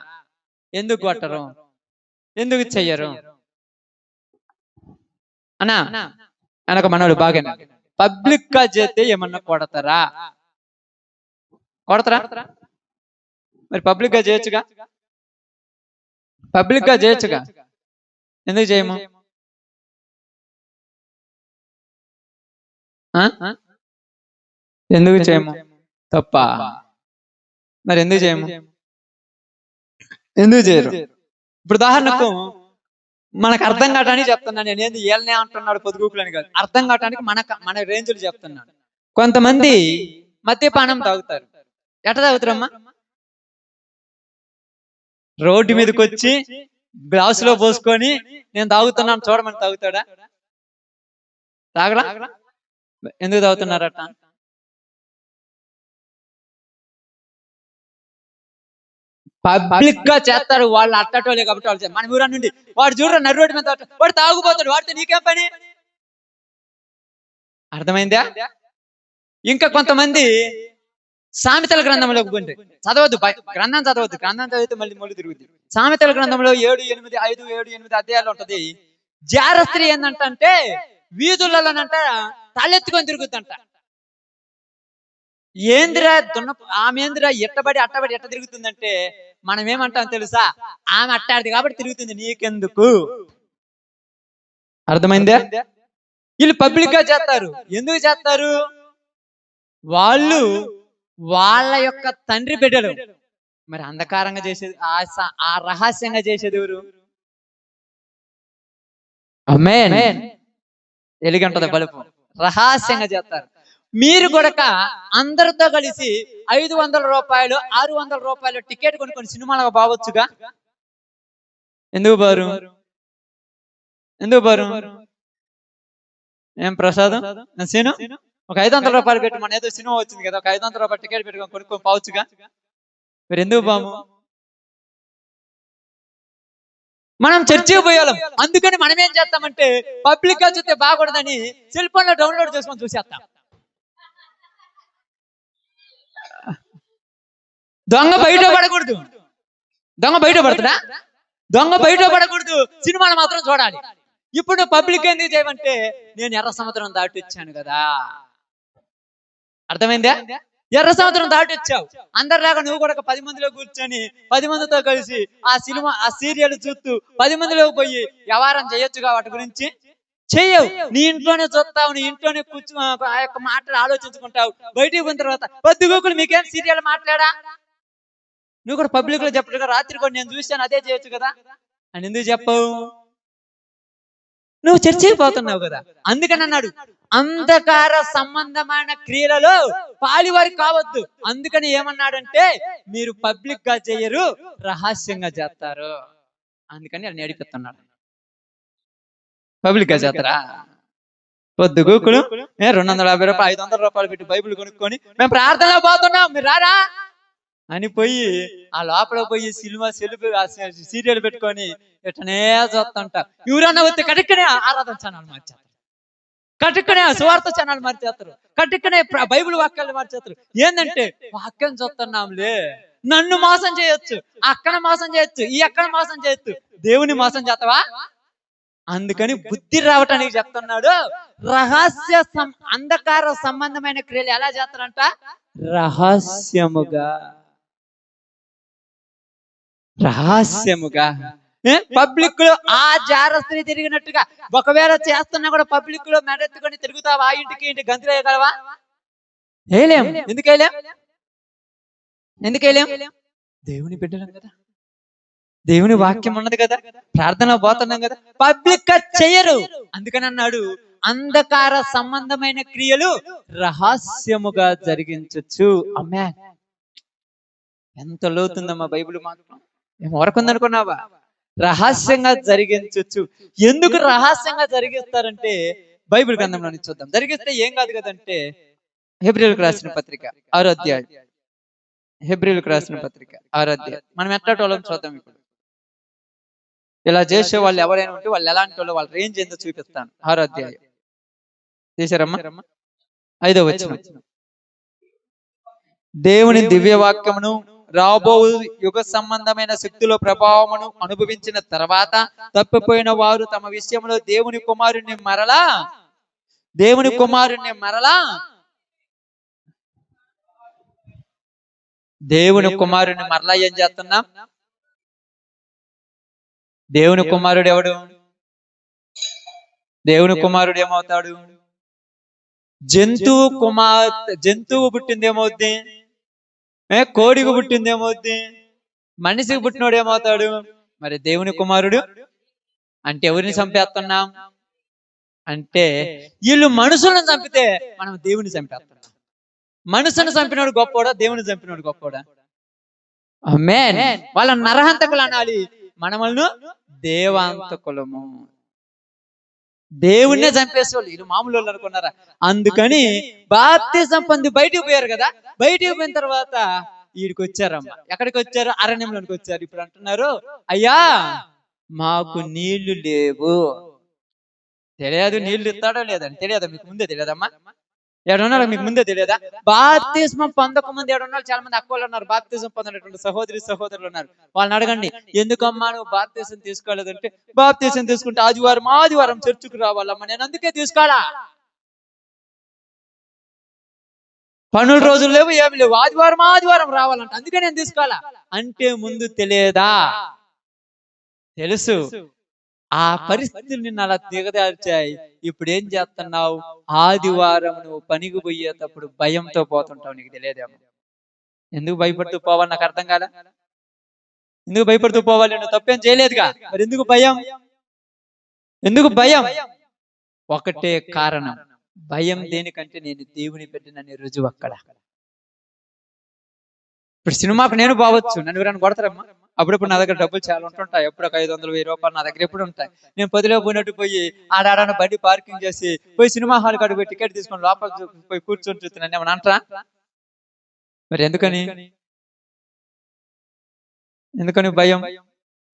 ఎందుకు కొట్టరు? ఎందుకు చెయ్యరు? అన్నా అనక మనోడు బాగా పబ్లిక్ గా చేస్తే ఏమన్నా కొడతారా? కొడతారా? మరి పబ్లిక్ గా చేయొచ్చుగా, పబ్లిక్ గా చేయొచ్చుగా, ఎందుకు చేయము? ఎందుకు చేయము? తప్ప. మరి ఎందుకు చేయము? ఎందుకు చేయరు? ఇప్పుడు ఉదాహరణకు మనకు అర్థం కావటానికి చెప్తున్నాను నేను, ఏంది ఏళ్ళనే అంటున్నాడు పొద్దుగూకులని కాదు, అర్థం కావటానికి మన రేంజులు చెప్తున్నాను. కొంతమంది మద్యపానం తాగుతారు. ఎట్లా తాగుతారమ్మా? రోడ్డు మీదకి వచ్చి గ్లాసులో పోసుకొని నేను తాగుతున్నాను చూడమని తాగుతాడా? తాగడా? ఎందుకు తాగుతున్నారట? పబ్లిక్ గా చేస్తారు వాళ్ళు, అట్టటోలే కాబట్టి వాళ్ళు. మన ఊరా నుండి వాడు చూడరా నర్రు రోడ్డు మీద వాడు తాగుపోతాడు, వాడితో నీకేం పని? అర్థమైందా? ఇంకా కొంతమంది సామెతల గ్రంథంలోకి పోండి, చదవద్దు, గ్రంథం చదవద్దు, గ్రంథం చదివితే మళ్ళీ మొళ్ళు తిరుగుద్ది. సామెతల గ్రంథంలో 7-8 అధ్యాయాలు ఉంటది. జార స్త్రీ ఏందంటే వీధులలోనంట తలెత్తుకొని తిరుగుతుందంట. ఏందిరా ఆమెందిరా ఎట్టబడి అట్టబడి ఎట్ట తిరుగుతుందంటే మనం ఏమంటాం తెలుసా? ఆమె అట్టాడిది కాబట్టి తిరుగుతుంది, నీకెందుకు? అర్థమైందా? వీళ్ళు పబ్లిక్ గా చేస్తారు. ఎందుకు చేస్తారు? వాళ్ళు వాళ్ళ యొక్క తండ్రి బిడ్డలు. మరి అంధకారంగా చేసేది, ఆ రహస్యంగా చేసేది ఎవరు? ఆమేన్. ఎలుగంటది బలుపు. రహస్యంగా చేస్తారు. మీరు కూడా అందరితో కలిసి 500 రూపాయలు 600 రూపాయలు టికెట్ కొనుక్కొని సినిమాలకు బావచ్చుగా. ఎందుకు బారు? ఎందుకు బారు? ఏం ప్రసాదం సీను, ఒక 500 రూపాయలు పెట్టి మన ఏదో సినిమా వచ్చింది కదా, ఒక 500 రూపాయలు టికెట్ పెట్టుకొని కొనుక్కొని పోవచ్చుగా. మీరు ఎందుకు బాము? మనం చర్చికి పోయాలం. అందుకని మనం ఏం చేస్తామంటే పబ్లిక్ గా చూస్తే బాగుండదని సెల్ ఫోన్ లో డౌన్లోడ్ చేసుకొని చూసేస్తాం. దొంగ బయట పడకూడదు. దొంగ బయట పడుతున్నా? దొంగ బయట పడకూడదు, సినిమాలు మాత్రం చూడాలి. ఇప్పుడు పబ్లిక్ ఎందుకు చేయమంటే నేను ఎర్ర సముద్రం దాటి వచ్చాను కదా. అర్థమైందా? ఎర్ర సముద్రం దాటి వచ్చావు, అందరిలాగా నువ్వు కూడా 10 మందిలో కూర్చొని 10 మందితో కలిసి ఆ సినిమా ఆ సీరియల్ చూస్తూ 10 మందిలో పోయి వ్యవహారం చేయొచ్చుగా. వాటి గురించి చెయ్యవు. నీ ఇంట్లోనే చూస్తావు, నీ ఇంట్లోనే కూర్చు ఆ యొక్క మాటలు ఆలోచించుకుంటావు. బయటికి పోయిన తర్వాత పొద్దుగూకులు మీకేం సీరియల్ మాట్లాడా? నువ్వు కూడా పబ్లిక్ లో చెప్పట్టుగా రాత్రి కూడా నేను చూశాను అదే చేయొచ్చు కదా అని ఎందుకు చెప్పవు? నువ్వు చర్చకి పోతున్నావు కదా. అందుకని అన్నాడు అంధకార సంబంధమైన క్రియలలో పాలివారి కావద్దు. అందుకని ఏమన్నాడంటే మీరు పబ్లిక్ గా చేయరు, రహస్యంగా చేస్తారు. అందుకని అది నడిపిస్తున్నాడు. పబ్లిక్ గా చేస్తారా? పొద్దుగూకులు 250 రూపాయలు 500 రూపాయలు పెట్టి బైబిల్ కొనుక్కొని మేము ప్రార్థనలో పోతున్నాం మీరు రారా అని పోయి ఆ లోపల పోయి సినిమా సీరియల్ పెట్టుకొని ఎట్టనే చూస్తుంట. ఎవరన్నా వస్తే కటుక్కనే ఆరాధన ఛానల్ మార్చేస్తారు, కటుక్కనే సువార్త ఛానల్ మార్చేస్తారు, కటుక్కనే బైబిల్ వాక్యాలు మార్చేస్తారు. ఏంటంటే వాక్యం చూస్తున్నాంలే, నన్ను మోసం చేయొచ్చు, అక్కన మోసం చేయొచ్చు, ఈ అక్కన మోసం చేయొచ్చు, దేవుని మోసం చేస్తావా? అందుకని బుద్ధి రావటానికి చెప్తున్నాడు. రహస్య అంధకార సంబంధమైన క్రియలు ఎలా చేస్తారంట? రహస్యముగా. రహస్యముగా పబ్లిక్ లో ఆ జార స్త్రీ తిరిగినట్టుగా ఒకవేళ చేస్తున్నా కూడా పబ్లిక్ లో మెడెత్తుకొని తిరుగుతావా? ఇంటికి ఇంటి గంతులు వేయగలవా? వేయలేం. ఎందుకు వేయలేం? ఎందుకు వేయలేం? దేవుని బిడ్డలం కదా, దేవుని వాక్యం ఉన్నది కదా, ప్రార్థన పోతున్నాం కదా, పబ్లిక్ గా చెయ్యరు. అందుకని అన్నాడు అంధకార సంబంధమైన క్రియలు రహస్యముగా జరిగించచ్చు. అమ్మే ఎంత లోతుందమ్మా బైబిల్ మాత్రం. ఏం వరకుందనుకున్నావా? రహస్యంగా జరిగించచ్చు. ఎందుకు రహస్యంగా జరిగిస్తారంటే బైబిల్ గ్రంథంలో చూద్దాం. జరిగిస్తే ఏం కాదు కదంటే హెబ్రీయులకు రాసిన పత్రిక 6వ అధ్యాయం. హెబ్రీయులకు రాసిన పత్రిక 6వ అధ్యాయం. మనం ఎట్లాంటి వాళ్ళని చూద్దాం. ఇప్పుడు ఇలా చేసే వాళ్ళు ఎవరైనా ఉంటే వాళ్ళు ఎలాంటి వాళ్ళు, వాళ్ళ రేంజ్ ఏందో చూపిస్తాను. 6వ అధ్యాయం చేశారమ్మా? 5వ వచనం. దేవుని దివ్య వాక్యమును రాబో యుగ సంబంధమైన శక్తుల ప్రభావమును అనుభవించిన తర్వాత తప్పిపోయిన వారు తమ విషయంలో దేవుని కుమారుని మరలా దేవుని కుమారుని మరలా ఏం చేస్తున్నాం? దేవుని కుమారుడు ఎవడు? దేవుని కుమారుడు ఏమవుతాడు? జంతువు పుట్టింది ఏమవుద్ది? కోడికి పుట్టింది ఏమవుద్ది? మనిషికి పుట్టినోడు ఏమవుతాడు? మరి దేవుని కుమారుడు అంటే ఎవరిని చంపేస్తున్నాం అంటే వీళ్ళు మనుషులను చంపితే మనం దేవుని చంపేస్తున్నాం. మనుషుని చంపినోడు గొప్పోడా, దేవుని చంపినోడు గొప్పోడా? ఆమేన్. వాళ్ళ నరహంతకులు అనాలి, మనమల్ని దేవాంతకులము. దేవుణ్ణే చంపేసేవాళ్ళు వీళ్ళు మామూలు వాళ్ళు అనుకున్నారా? అందుకని బాప్తిజం పొంది బయటికి పోయారు కదా, బయటికి పోయిన తర్వాత వీడికి వచ్చారమ్మా. ఎక్కడికి వచ్చారు? అరణ్యంలోనికి వచ్చారు. ఇప్పుడు అంటున్నారు, అయ్యా మాకు నీళ్లు లేవు. తెలియదు నీళ్లు ఇస్తాడో లేదని తెలియదా? మీకు ముందే తెలియదమ్మా? ఏడున్నాడు మీకు ముందే తెలియదా? బాప్తిస్మం పొందకముందు ఏడున్నారు చాలా మంది అక్కలు ఉన్నారు, బాప్తిజం పొందినటువంటి సహోదరులు ఉన్నారు. వాళ్ళని అడగండి, ఎందుకమ్మా నువ్వు బాప్తిజం తీసుకోలేదంటే, బాప్తిజం తీసుకుంటే ఆదివారం చర్చికి రావాలమ్మా, నేను అందుకే తీసుకోవాలా. పనుల రోజులు లేవు, ఏమి లేవు, ఆదివారం రావాలంట, అందుకే నేను తీసుకోవాలా అంటే ముందు తెలియదా? తెలుసు. ఆ పరిస్థితులు నిన్ను అలా దిగదార్చాయి. ఇప్పుడు ఏం చేస్తున్నావు? ఆదివారం నువ్వు పనికి పోయేటప్పుడు భయంతో పోతుంటావు. నీకు తెలియదేమో. ఎందుకు భయపడుతూ పోవాలి? నాకు అర్థం కాదా? ఎందుకు భయపడుతూ పోవాలి? నువ్వు తప్పేం చేయలేదుగా, మరి ఎందుకు భయం? ఎందుకు భయం? ఒకటే కారణం, భయం దేనికంటే నేను దేవుని పెట్టినని రుజువు అక్కడ. ఇప్పుడు సినిమాకు నేను పోవచ్చు, నన్ను ఎవరైనా కొడతారమ్మా? అప్పుడప్పుడు నా దగ్గర డబ్బులు చాలా ఉంటుంటాయి, ఎప్పుడు ఒక 500-1000 రూపాయలు నా దగ్గర ఎప్పుడు ఉంటాయి. నేను పొదిలో పోయినట్టు పోయి ఆడాడన బండి పార్కింగ్ చేసి పోయి సినిమా హాల్ కాడికి పోయి టికెట్ తీసుకొని లోపల పోయి కూర్చొని చూస్తున్నాను ఏమన్నా అంటారా? మరి ఎందుకని భయం?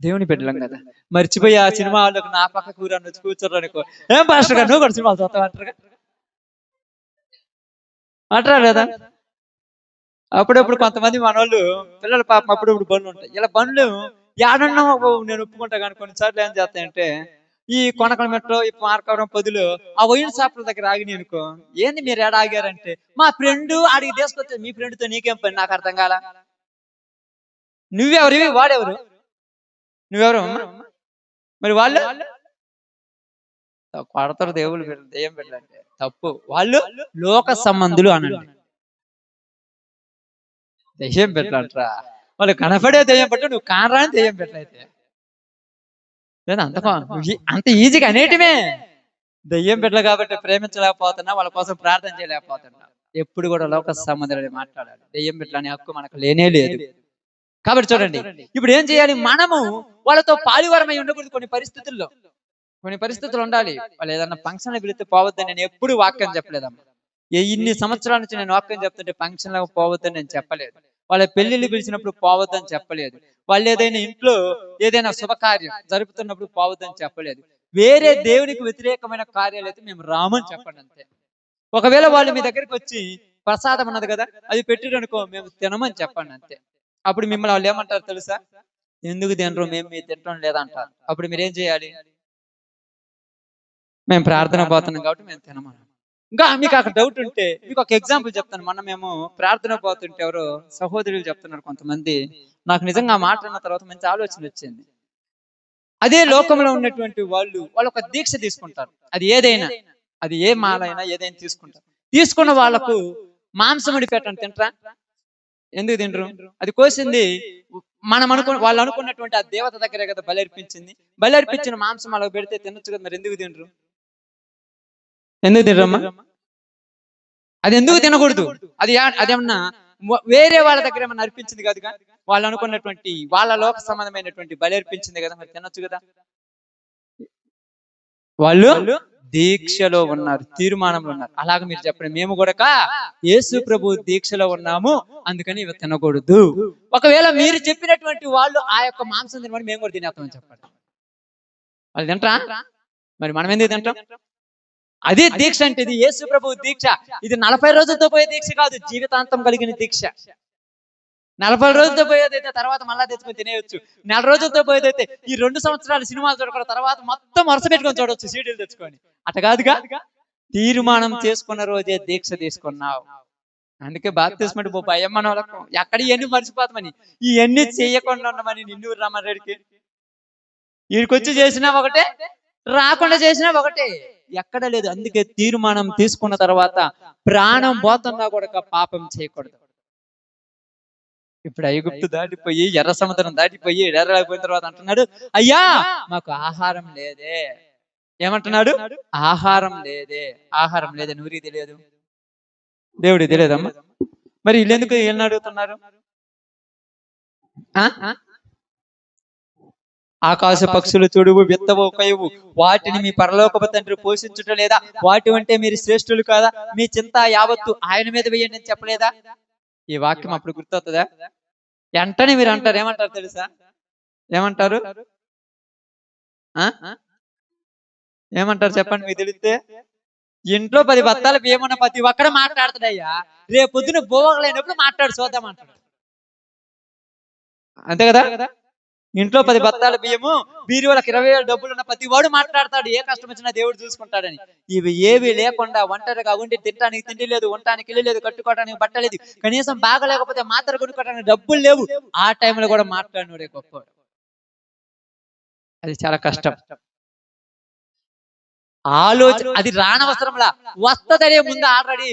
దేవుని పెట్టలేం కదా. మర్చిపోయి ఆ సినిమా హాల్లోకి నా పక్క కూరని వచ్చి కూర్చోరు అనుకో, ఏం పాస్టర్ గారు నువ్వు కూడా సినిమాలు చూస్తావు అంటారా లేదా? అప్పుడప్పుడు కొంతమంది మన వాళ్ళు పిల్లల పాపం అప్పుడప్పుడు బండ్లు ఉంటాయి. ఇలా బండ్లు ఏడన్నా నేను ఒప్పుకుంటా, కానీ కొన్నిసార్లు ఏం చేస్తాయంటే ఈ కొనకల మెట్లో ఈ మార్కవరం పొదిలో ఆ వైన్ షాపుల దగ్గర ఆగిని అనుకో, ఏంది మీరు ఏడ ఆగారంటే మా ఫ్రెండ్ ఆడికి తీసుకొచ్చే. మీ ఫ్రెండ్తో నీకేం పని? నాకు అర్థం కాల. నువ్వెవరు? వాడెవరు? నువ్వెవరు? మరి వాళ్ళు కొడతారు. దేవుళ్ళు దెయ్యం పెట్టాలంటే తప్పు. వాళ్ళు లోక సంబంధులు అనండి. దెయ్యం పెట్టాలంటరా? వాళ్ళు కనపడే దెయ్యం పెట్టు, నువ్వు కానరాని దెయ్యం పెట్టలైతే అంత ఈజీగా అనేటిమే. దెయ్యం పెట్టలు కాబట్టి ప్రేమించలేకపోతున్నా, వాళ్ళ కోసం ప్రార్థన చేయలేకపోతున్నా. ఎప్పుడు కూడా లోక సంబంధాలు మాట్లాడాలి. దెయ్యం పెట్టలు అనే హక్కు మనకు లేనే లేదు. కాబట్టి చూడండి, ఇప్పుడు ఏం చేయాలి? మనము వాళ్ళతో పాలువారమై ఉండకూడదు. కొన్ని పరిస్థితులు ఉండాలి. వాళ్ళు ఏదన్నా ఫంక్షన్ పిలిస్తే పోవద్దని నేను ఎప్పుడు వాక్యం చెప్పలేదమ్మా. ఇన్ని సంవత్సరాల నుంచి నేను వాక్యం చెప్తుంటే ఫంక్షన్లకు పోవద్దని నేను చెప్పలేదు. వాళ్ళ పెళ్లిళ్ళు పిలిచినప్పుడు పోవద్దని చెప్పలేదు. వాళ్ళు ఏదైనా ఇంట్లో ఏదైనా శుభకార్యం జరుపుతున్నప్పుడు పోవద్దని చెప్పలేదు. వేరే దేవునికి వ్యతిరేకమైన కార్యాలు అయితే మేము రామని చెప్పండి అంతే. ఒకవేళ వాళ్ళు మీ దగ్గరికి వచ్చి ప్రసాదం ఉన్నది కదా, అది పెట్టిరనుకో, మేము తినమని చెప్పండి అంతే. అప్పుడు మిమ్మల్ని వాళ్ళు ఏమంటారు తెలుసా? ఎందుకు తినరు, మేము మీ తినడం లేదంటారు. అప్పుడు మీరేం చేయాలి? మేము ప్రార్థన పోతున్నాం కాబట్టి మేము తినమని. ఇంకా మీకు అక్కడ డౌట్ ఉంటే మీకు ఒక ఎగ్జాంపుల్ చెప్తాను. మొన్న మేము ప్రార్థన పోతుంటే ఎవరో సహోదరులు చెప్తున్నారు కొంతమంది, నాకు నిజంగా ఆ మాట అన్న తర్వాత మంచి ఆలోచన వచ్చింది. అదే లోకంలో ఉన్నటువంటి వాళ్ళు ఒక దీక్ష తీసుకుంటారు. అది ఏ మాలైనా ఏదైనా తీసుకుంటారు. తీసుకున్న వాళ్ళకు మాంసం ఉడి పెట్టండి, తింటరా? ఎందుకు తింటారు? అది కోసింది వాళ్ళు అనుకున్నటువంటి ఆ దేవత దగ్గరే కదా బలర్పించింది. బలర్పించిన మాంసం అలా పెడితే తినొచ్చు కదా, మరి ఎందుకు తినరు? ఎందుకు తినరమ్మా? అది ఎందుకు తినకూడదు? అదేమన్నా వేరే వాళ్ళ దగ్గర ఏమన్నా అర్పించింది కాదుగా, వాళ్ళు అనుకున్నటువంటి వాళ్ళ లోక సంబంధమైనటువంటి బలి అర్పించింది కదా, మరి తినొచ్చు కదా. వాళ్ళు దీక్షలో ఉన్నారు, తీర్మానంలో ఉన్నారు. అలాగే మీరు చెప్పండి, మేము కూడా యేసు ప్రభు దీక్షలో ఉన్నాము, అందుకని ఇవి తినకూడదు. ఒకవేళ మీరు చెప్పినటువంటి వాళ్ళు ఆ యొక్క మాంసం తినమని మేము కూడా తినేస్తామని చెప్పండి. వాళ్ళు తింటారా? మరి మనం ఎందుకు తింటాం? అదే దీక్ష అంటే, ఇది యేసు ప్రభు దీక్ష. ఇది 40 రోజులతో పోయే దీక్ష కాదు, జీవితాంతం కలిగిన దీక్ష. 40 రోజులతో పోయేదైతే తర్వాత మళ్ళా తెచ్చుకొని తినేయొచ్చు. నెల రోజులతో పోయేదైతే ఈ 2 సంవత్సరాలు సినిమాలు చూడకుండా తర్వాత మొత్తం వరుస పెట్టుకొని చూడొచ్చు సీడీలు తెచ్చుకొని. అట కాదుగా, తీర్మానం చేసుకున్న రోజే దీక్ష తీసుకున్నావు. అందుకే బాప్తిస్మా అంటే భయం మన వాళ్ళకు. ఎక్కడ ఇవన్నీ మర్చిపోతామని, ఇవన్నీ చేయకుండా ఉండమని నిన్ను రమ్మరెడ్డికి. వీడికొచ్చి చేసినా ఒకటే, రాకుండా చేసినా ఒకటే, ఎక్కడ లేదు. అందుకే తీర్మానం తీసుకున్న తర్వాత ప్రాణం పోతున్నా కూడా పాపం చేయకూడదు. ఇప్పుడు ఐగుప్తు దాటిపోయి ఎర్ర సముద్రం దాటిపోయి ఎర్రపోయిన తర్వాత అంటున్నాడు, అయ్యా మాకు ఆహారం లేదే. ఏమంటున్నాడు? ఆహారం లేదే. ఆహారం లేదే. నూరికి తెలియదు, దేవుడికి తెలియదమ్మా. మరి వీళ్ళెందుకు వీళ్ళని అడుగుతున్నారు? ఆకాశ పక్షులు చూడువు, విత్తవు, కొయ్యవు, వాటిని మీ పరలోకపు తండ్రి పోషించుట లేదా? వాటి అంటే మీరు శ్రేష్ఠులు కాదా? మీ చింత యావత్తు ఆయన మీద వేయండి అని చెప్పలేదా? ఈ వాక్యం అప్పుడు గుర్తొస్తుందా? వెంటనే మీరు అంటారు, ఏమంటారు తెలుసా? ఏమంటారు? ఏమంటారు చెప్పండి, మీకు తెలిస్తే. ఇంట్లో 10 బత్తాల బియ్యం ఉన్న ప్రతి ఒక్కడ మాట్లాడుతున్నాయ్యా, రేపు పొద్దున బోవగలైనప్పుడు మాట్లాడు చూద్దామంటాడు. అంతే కదా? ఇంట్లో 10 బత్తాల బియ్యము, బీరువాళ్ళకి 20,000 డబ్బులు ఉన్న ప్రతి వాడు మాట్లాడతాడు, ఏ కష్టం వచ్చినా దేవుడు చూసుకుంటాడని. ఇవి ఏవి లేకుండా ఒంటరిగా ఉండి తినడానికి తిండి లేదు, ఉండటానికి ఇల్లు లేదు, కట్టుకోవడానికి బట్ట లేదు, కనీసం బాగా లేకపోతే మాత్ర కొనుక్కోవడానికి డబ్బులు లేవు, ఆ టైంలో కూడా మాట్లాడినోడే గొప్పవాడు. అది చాలా కష్టం. ఆలోచన అది రానవసరంలా వస్తదనే ముందు ఆల్రెడీ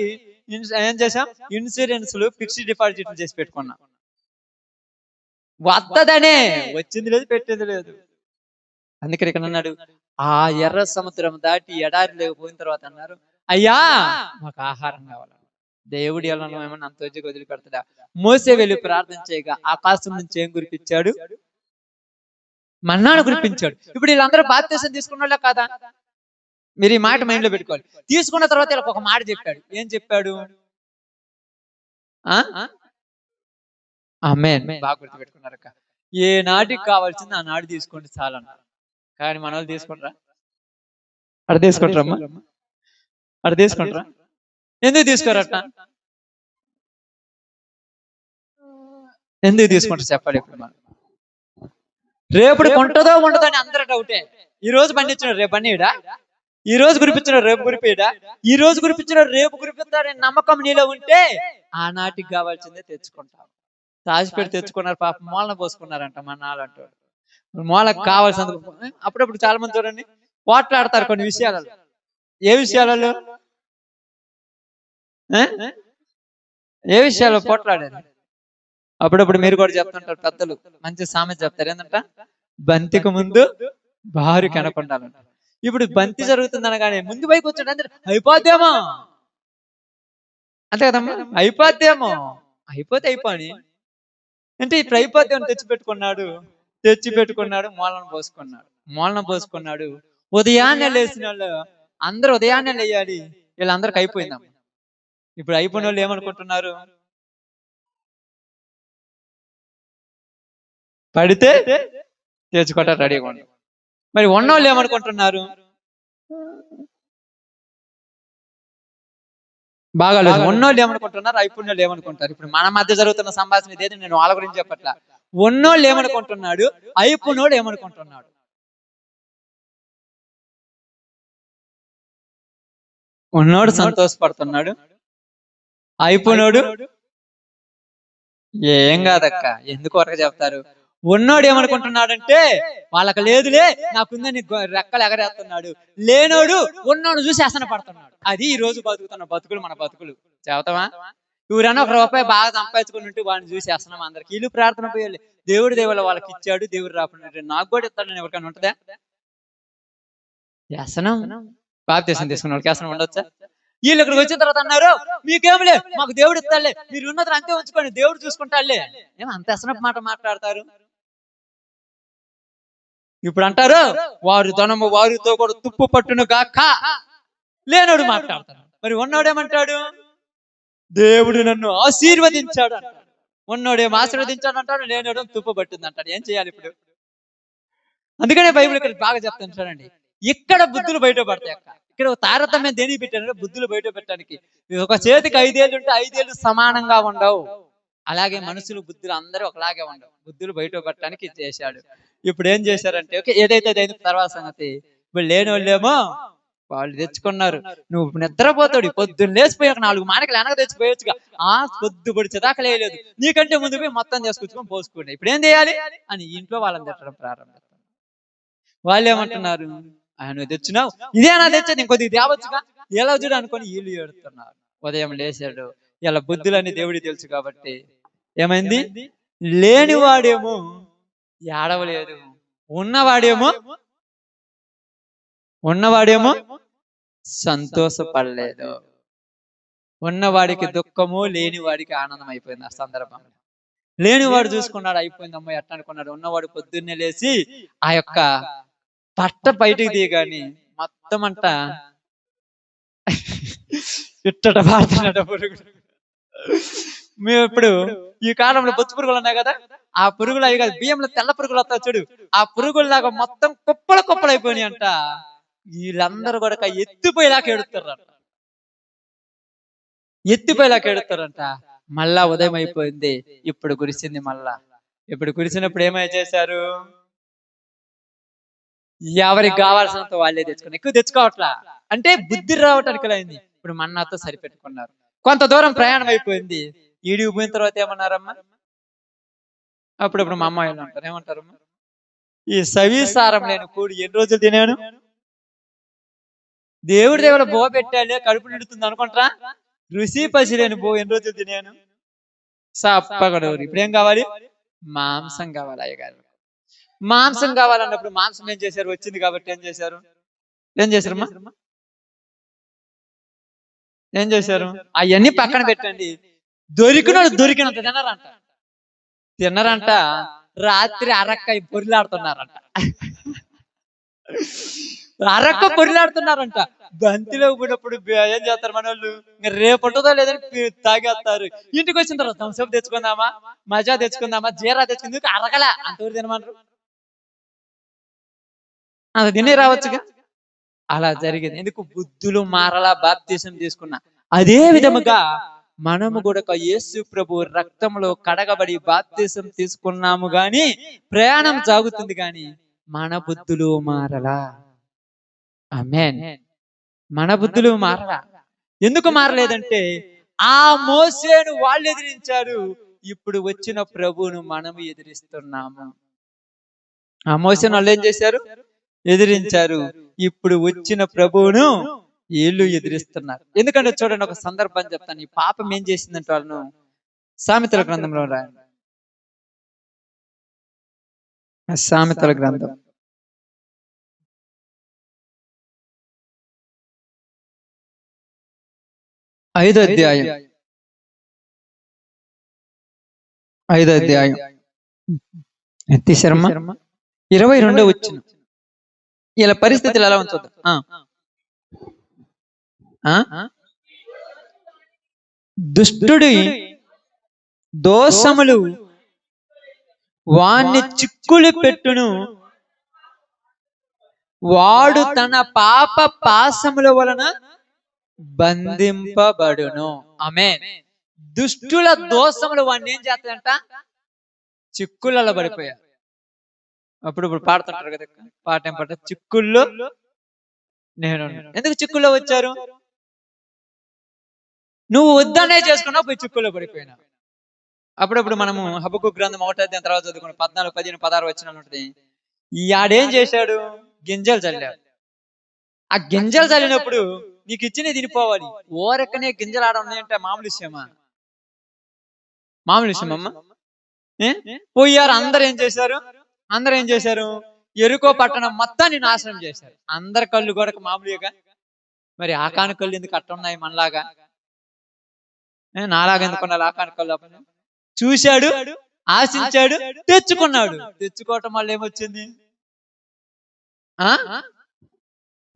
ఏం చేసాం? ఇన్సూరెన్స్లు, ఫిక్స్డ్ డిపాజిట్లు చేసి పెట్టుకున్నాం. వద్దదనే, వచ్చింది లేదు, పెట్టింది లేదు. అందుకని ఇక్కడ అన్నాడు, ఆ ఎర్ర సముద్రం దాటి ఎడారి లేకపోయిన తర్వాత అన్నారు, అయ్యా మాకు ఆహారం కావాలి. దేవుడి ఏమన్నా అంత వచ్చి వదిలిపెడతాడా? మోసే వెళ్ళి ప్రార్థన చేయగా ఆకాశం నుంచి ఏం కురిపించాడు? మన్నాను కురిపించాడు. ఇప్పుడు వీళ్ళందరూ బాప్తిసం తీసుకున్న కాదా? మీరు ఈ మాట మైండ్ లో పెట్టుకోవాలి. తీసుకున్న తర్వాత వీళ్ళకి ఒక మాట చెప్పాడు. ఏం చెప్పాడు? ఆమేన్. బాగా గుర్తుపెట్టుకున్నారక్క. ఏ నాటికి కావాల్సింది ఆ నాటి తీసుకోండి చాలన్నారు. కానీ మన వాళ్ళు తీసుకుంటారా? అక్కడ తీసుకుంటారమ్మా, అక్కడ తీసుకుంటారా? ఎందుకు తీసుకోరట? ఎందుకు తీసుకుంటారు చెప్పాలి. ఇప్పుడు మనం రేపు కొంటదో ఉండదో అని అందరూ డౌటే. ఈ రోజు పండించిన రేపు పండిడా? ఈ రోజు గురిపించిన రేపు గురిపేడా? ఈ రోజు గురిపించిన రేపు గురిపిస్తారని నమ్మకం నీలో ఉంటే ఆ నాటికి కావాల్సిందే తెచ్చుకుంటాం. తాజిపెట్టి తెచ్చుకున్నారు, పాప మూలన పోసుకున్నారంట మన నాలంటూ. మూలకు కావాల్సింది అప్పుడప్పుడు చాలా మంది చూడండి పోట్లాడతారు కొన్ని విషయాలలో. ఏ విషయాలలో? ఏ విషయాల్లో పోట్లాడారు? అప్పుడప్పుడు మీరు కూడా చెప్తుంటారు, పెద్దలు మంచి సామెత చెప్తారు, ఏంటంట, బంతికి ముందు బారు కనకుండాలంట. ఇప్పుడు బంతి జరుగుతుంది అనగానే ముందు పైకి వచ్చాడు అందరు, అయిపోద్దేమో, అంతే కదమ్మా, అయిపోద్దేమో. అయిపోతే అయిపోని అంటే ఇప్పుడు అయిపోద్దేమో తెచ్చి పెట్టుకున్నాడు, మూలన పోసుకున్నాడు. ఉదయాన్నే లేచిన వాళ్ళు అందరూ ఉదయాన్నే లేయాలి, వీళ్ళందరికి అయిపోయిందమ్మా. ఇప్పుడు అయిపోయిన వాళ్ళు ఏమనుకుంటున్నారు? పడితే తెచ్చుకోవటం రెడీగా ఉండు. మరి ఉన్నోళ్ళు ఏమనుకుంటున్నారు? బాగాలేదు. ఉన్నోళ్ళు ఏమనుకుంటున్నారు? అయిపోయిన వాళ్ళు ఏమనుకుంటారు? ఇప్పుడు మన మధ్య జరుగుతున్న సంభాషణ ఇదేది, నేను వాళ్ళ గురించి చెప్పట్లా. ఉన్నోళ్ళు ఏమనుకుంటున్నాడు, అయిపోయినోడు ఏమనుకుంటున్నాడు? ఉన్నోడు సంతోషపడుతున్నాడు, అయిపోయినోడు ఏం కాదక్క ఎందుకు వరకు చెప్తారు. ఉన్నోడు ఏమనుకుంటున్నాడంటే వాళ్ళకి లేదులే నాకుందని రెక్కలు ఎగరేస్తున్నాడు, లేనోడు ఉన్నోడు చూసి అసన పడుతున్నాడు. అది ఈ రోజు బతుకుతున్న బతుకులు, మన బతుకులు. చెబుతావా? ఎవరైనా ఒక రూపాయి బాగా సంపాదించుకుని ఉంటే వాడిని చూసి అసనం అందరికి. వీళ్ళు ప్రార్థన పోయాలి, దేవుడి దేవుళ్ళ వాళ్ళకి ఇచ్చాడు, దేవుడు రాకుండా నాకు కూడా ఇస్తాడని ఎవరికైనా ఉంటుందా? వ్యసనం. బాప్తిసం తీసుకున్న వాళ్ళకి వ్యసనం ఉండొచ్చా? వీళ్ళు ఇక్కడికి వచ్చిన తర్వాత అన్నారు, మీకేమిలే మాకు దేవుడు ఇస్తాడులే, మీరు ఉన్నది అంతే ఉంచుకోండి, దేవుడు చూసుకుంటాడులే. ఏమో అంత వ్యసనపు మాట మాట్లాడతారు. ఇప్పుడు అంటారు, వారు ధనము వారితో కూడా తుప్పు పట్టును గాక, లేనోడు మాట్లాడతాడు. మరి ఉన్నోడేమంటాడు? దేవుడు నన్ను ఆశీర్వదించాడు అంటాడు. ఉన్నోడేమో ఆశీర్వదించాడు అంటాడు, లేనోడు తుప్పు పట్టింది అంటాడు. ఏం చేయాలి ఇప్పుడు? అందుకనే బైబిల్ ఇక్కడ బాగా చెప్తాను చూడండి, ఇక్కడ బుద్ధులు బయటపడతాయి అక్క. ఇక్కడ తారతమ్యం దేనికి పెట్టారంటే బుద్ధులు బయట పెట్టడానికి. ఒక చేతికి 5 ఏళ్ళు ఉంటే 5 ఏళ్ళు సమానంగా ఉండవు. అలాగే మనుషులు బుద్ధులు అందరూ ఒకలాగే ఉండవు, బుద్ధులు బయట పెట్టడానికి చేశాడు. ఇప్పుడు ఏం చేశారంటే ఓకే ఏదైతే అదైంది తర్వాత సంగతి. ఇప్పుడు లేని వాళ్ళేమో వాళ్ళు తెచ్చుకున్నారు. నువ్వు నిద్రపోతాడు పొద్దున్న లేచిపోయాక 4 మానకలు వెనక తెచ్చిపోయొచ్చుగా. పొద్దు పొడిచేదాకా లేదు, నీకంటే ముందు పోయి మొత్తం చేసుకొచ్చుకొని పోసుకుంటే ఇప్పుడు ఏం చేయాలి అని ఇంట్లో వాళ్ళని తిట్టడం ప్రారంభిస్తారు. వాళ్ళు ఏమంటున్నారు, నువ్వు తెచ్చినావు, ఇదేనా తెచ్చేది, ఇంకొద్దిగా తేవచ్చుగా, ఎలా చూడు అనుకొని వీళ్ళు ఏడుతున్నారు. ఉదయం లేచాడు, ఇలా బుద్ధులని దేవుడికి తెలుసు కాబట్టి ఏమైంది, లేనివాడేమో ఏడవలేదు, ఉన్నవాడేమో సంతోషపడలేదు. ఉన్నవాడికి దుఃఖము, లేనివాడికి ఆనందం అయిపోయింది ఆ సందర్భంలో. లేనివాడు చూసుకున్నాడు, అయిపోయిందమ్మో ఎట్ట అనుకున్నాడు. ఉన్నవాడు పొద్దున్నే లేచి ఆ యొక్క పట్ట బయటికి దిగాని మొత్తం అంట ఇట్టట పాడుతున్నాడు పురుగులు. మేము ఇప్పుడు ఈ కాలంలో బొచ్చు పురుగులు ఉన్నాయి కదా, ఆ పురుగులు అవి కాదు, బియ్యంలో తెల్ల పురుగులు వస్తాయి చూడు, ఆ పురుగుల లాగా మొత్తం కుప్పలు అయిపోయినాయి అంట. వీళ్ళందరూ కూడా ఎత్తిపోయేలాగా ఎత్తిపోయేలాగా మళ్ళా ఉదయం అయిపోయింది, ఇప్పుడు కురిసింది. మళ్ళా ఇప్పుడు కురిసినప్పుడు ఏమై చేశారు, ఎవరికి కావాల్సినంత వాళ్ళే తెచ్చుకున్నారు, ఎక్కువ తెచ్చుకోవట్లా. అంటే బుద్ధి రావటానికి అయింది. ఇప్పుడు మన్నాతో సరిపెట్టుకున్నారు. కొంత దూరం ప్రయాణం అయిపోయింది, ఈడికి పోయిన తర్వాత ఏమన్నారమ్మా, అప్పుడప్పుడు మా అమ్మాయిలు అంటారు, ఏమంటారమ్మా, ఈ సవిసారం లేని కూడి ఎన్ని రోజులు తినాను, దేవుడి దేవుడు బో పెట్టాలి కడుపు నిండుతుంది అనుకుంటారా, రుచి పసి లేని బో ఎన్ని రోజులు తినాను, సప్పగడవరు. ఇప్పుడు ఏం కావాలి, మాంసం కావాలి. అయ్యగారు మాంసం కావాలన్నప్పుడు మాంసం ఏం చేశారు, వచ్చింది కాబట్టి ఏం చేశారు అవన్నీ పక్కన పెట్టండి. దొరికినంత తిన్నరంట. రాత్రి అరక్కాయ పొరిలాడుతున్నారంట, బంతిలో పోయినప్పుడు ఏం చేస్తారు మన వాళ్ళు, రేపటిదో లేదని తాగేస్తారు. ఇంటికి వచ్చిన తర్వాత థమ్స్అప్ తెచ్చుకుందామా, మజా తెచ్చుకుందామా, జీరా తెచ్చుకుంది, అరగల అంతవరకు తినమంటారు, అది తినే రావచ్చుగా. అలా జరిగింది. ఎందుకు, బుద్ధులు మారలా బాప్తీసం తీసుకున్నా. అదే విధముగా మనము కూడా యేసు ప్రభు రక్తంలో కడగబడి బాప్తీసం తీసుకున్నాము గాని ప్రయాణం సాగుతుంది గాని మన బుద్ధులు మారలా. ఆమేన్. మన బుద్ధులు మారలా. ఎందుకు మారలేదంటే ఆ మోసేను వాళ్ళు ఎదిరించారు, ఇప్పుడు వచ్చిన ప్రభువును మనము ఎదిరిస్తున్నాము. ఆ మోసేను వాళ్ళు ఏం చేశారు, ఎదిరించారు. ఇప్పుడు వచ్చిన ప్రభువును వీళ్ళు ఎదిరిస్తున్నారు. ఎందుకంటే చూడండి, ఒక సందర్భం చెప్తాను. ఈ పాపం ఏం చేసిందంటే వాళ్ళను సామెతల గ్రంథంలో రాయండి. సామెతల గ్రంథం 5వ అధ్యాయం 22వ వచనం. ఇలా పరిస్థితులు ఎలా ఉంచొద్దు. దుష్టుడి దోషములు వాణ్ణి చిక్కులు పెట్టును, వాడు తన పాప పాశముల వలన బంధింపబడును. ఆమేన్. దుష్టుల దోషములు వాడిని ఏం చేస్తాయంట, చిక్కులలో పడిపోయారు. అప్పుడు పాడుతుంటారు కదా పాట, ఏం పాట, చిక్కుల్లో నేను. ఎందుకు చిక్కుల్లో వచ్చారు, నువ్వు వద్దనే చేసుకున్నావు, పోయి చిక్కుల్లో పడిపోయినా. అప్పుడప్పుడు మనము హబక్కు గ్రంథం 1వ అధ్యాయం తర్వాత చదువుకున్నాం, 14, 15, 16 వచనాలు ఉంటుంది. ఈ ఆడేం చేశాడు, గింజలు చల్లాడు. ఆ గింజలు చల్లినప్పుడు నీకు ఇచ్చిన తినిపోవాలి, ఓరకనే గింజలు ఆడ ఉన్నాయంటే మామూలు విషయమా, పోయారు. అందరు ఏం చేశారు, ఎరుకో పట్టణం మొత్తాన్ని నాశనం చేశారు. అందరి కళ్ళు కూడా మామూలుగా. మరి ఆకాను కళ్ళు ఎందుకు అట్ట ఉన్నాయి మనలాగా, నాలాగా ఎందుకున్నారు ఆకాను కళ్ళు? చూశాడు, ఆశించాడు, తెచ్చుకున్నాడు. తెచ్చుకోవటం వల్ల ఏమొచ్చింది,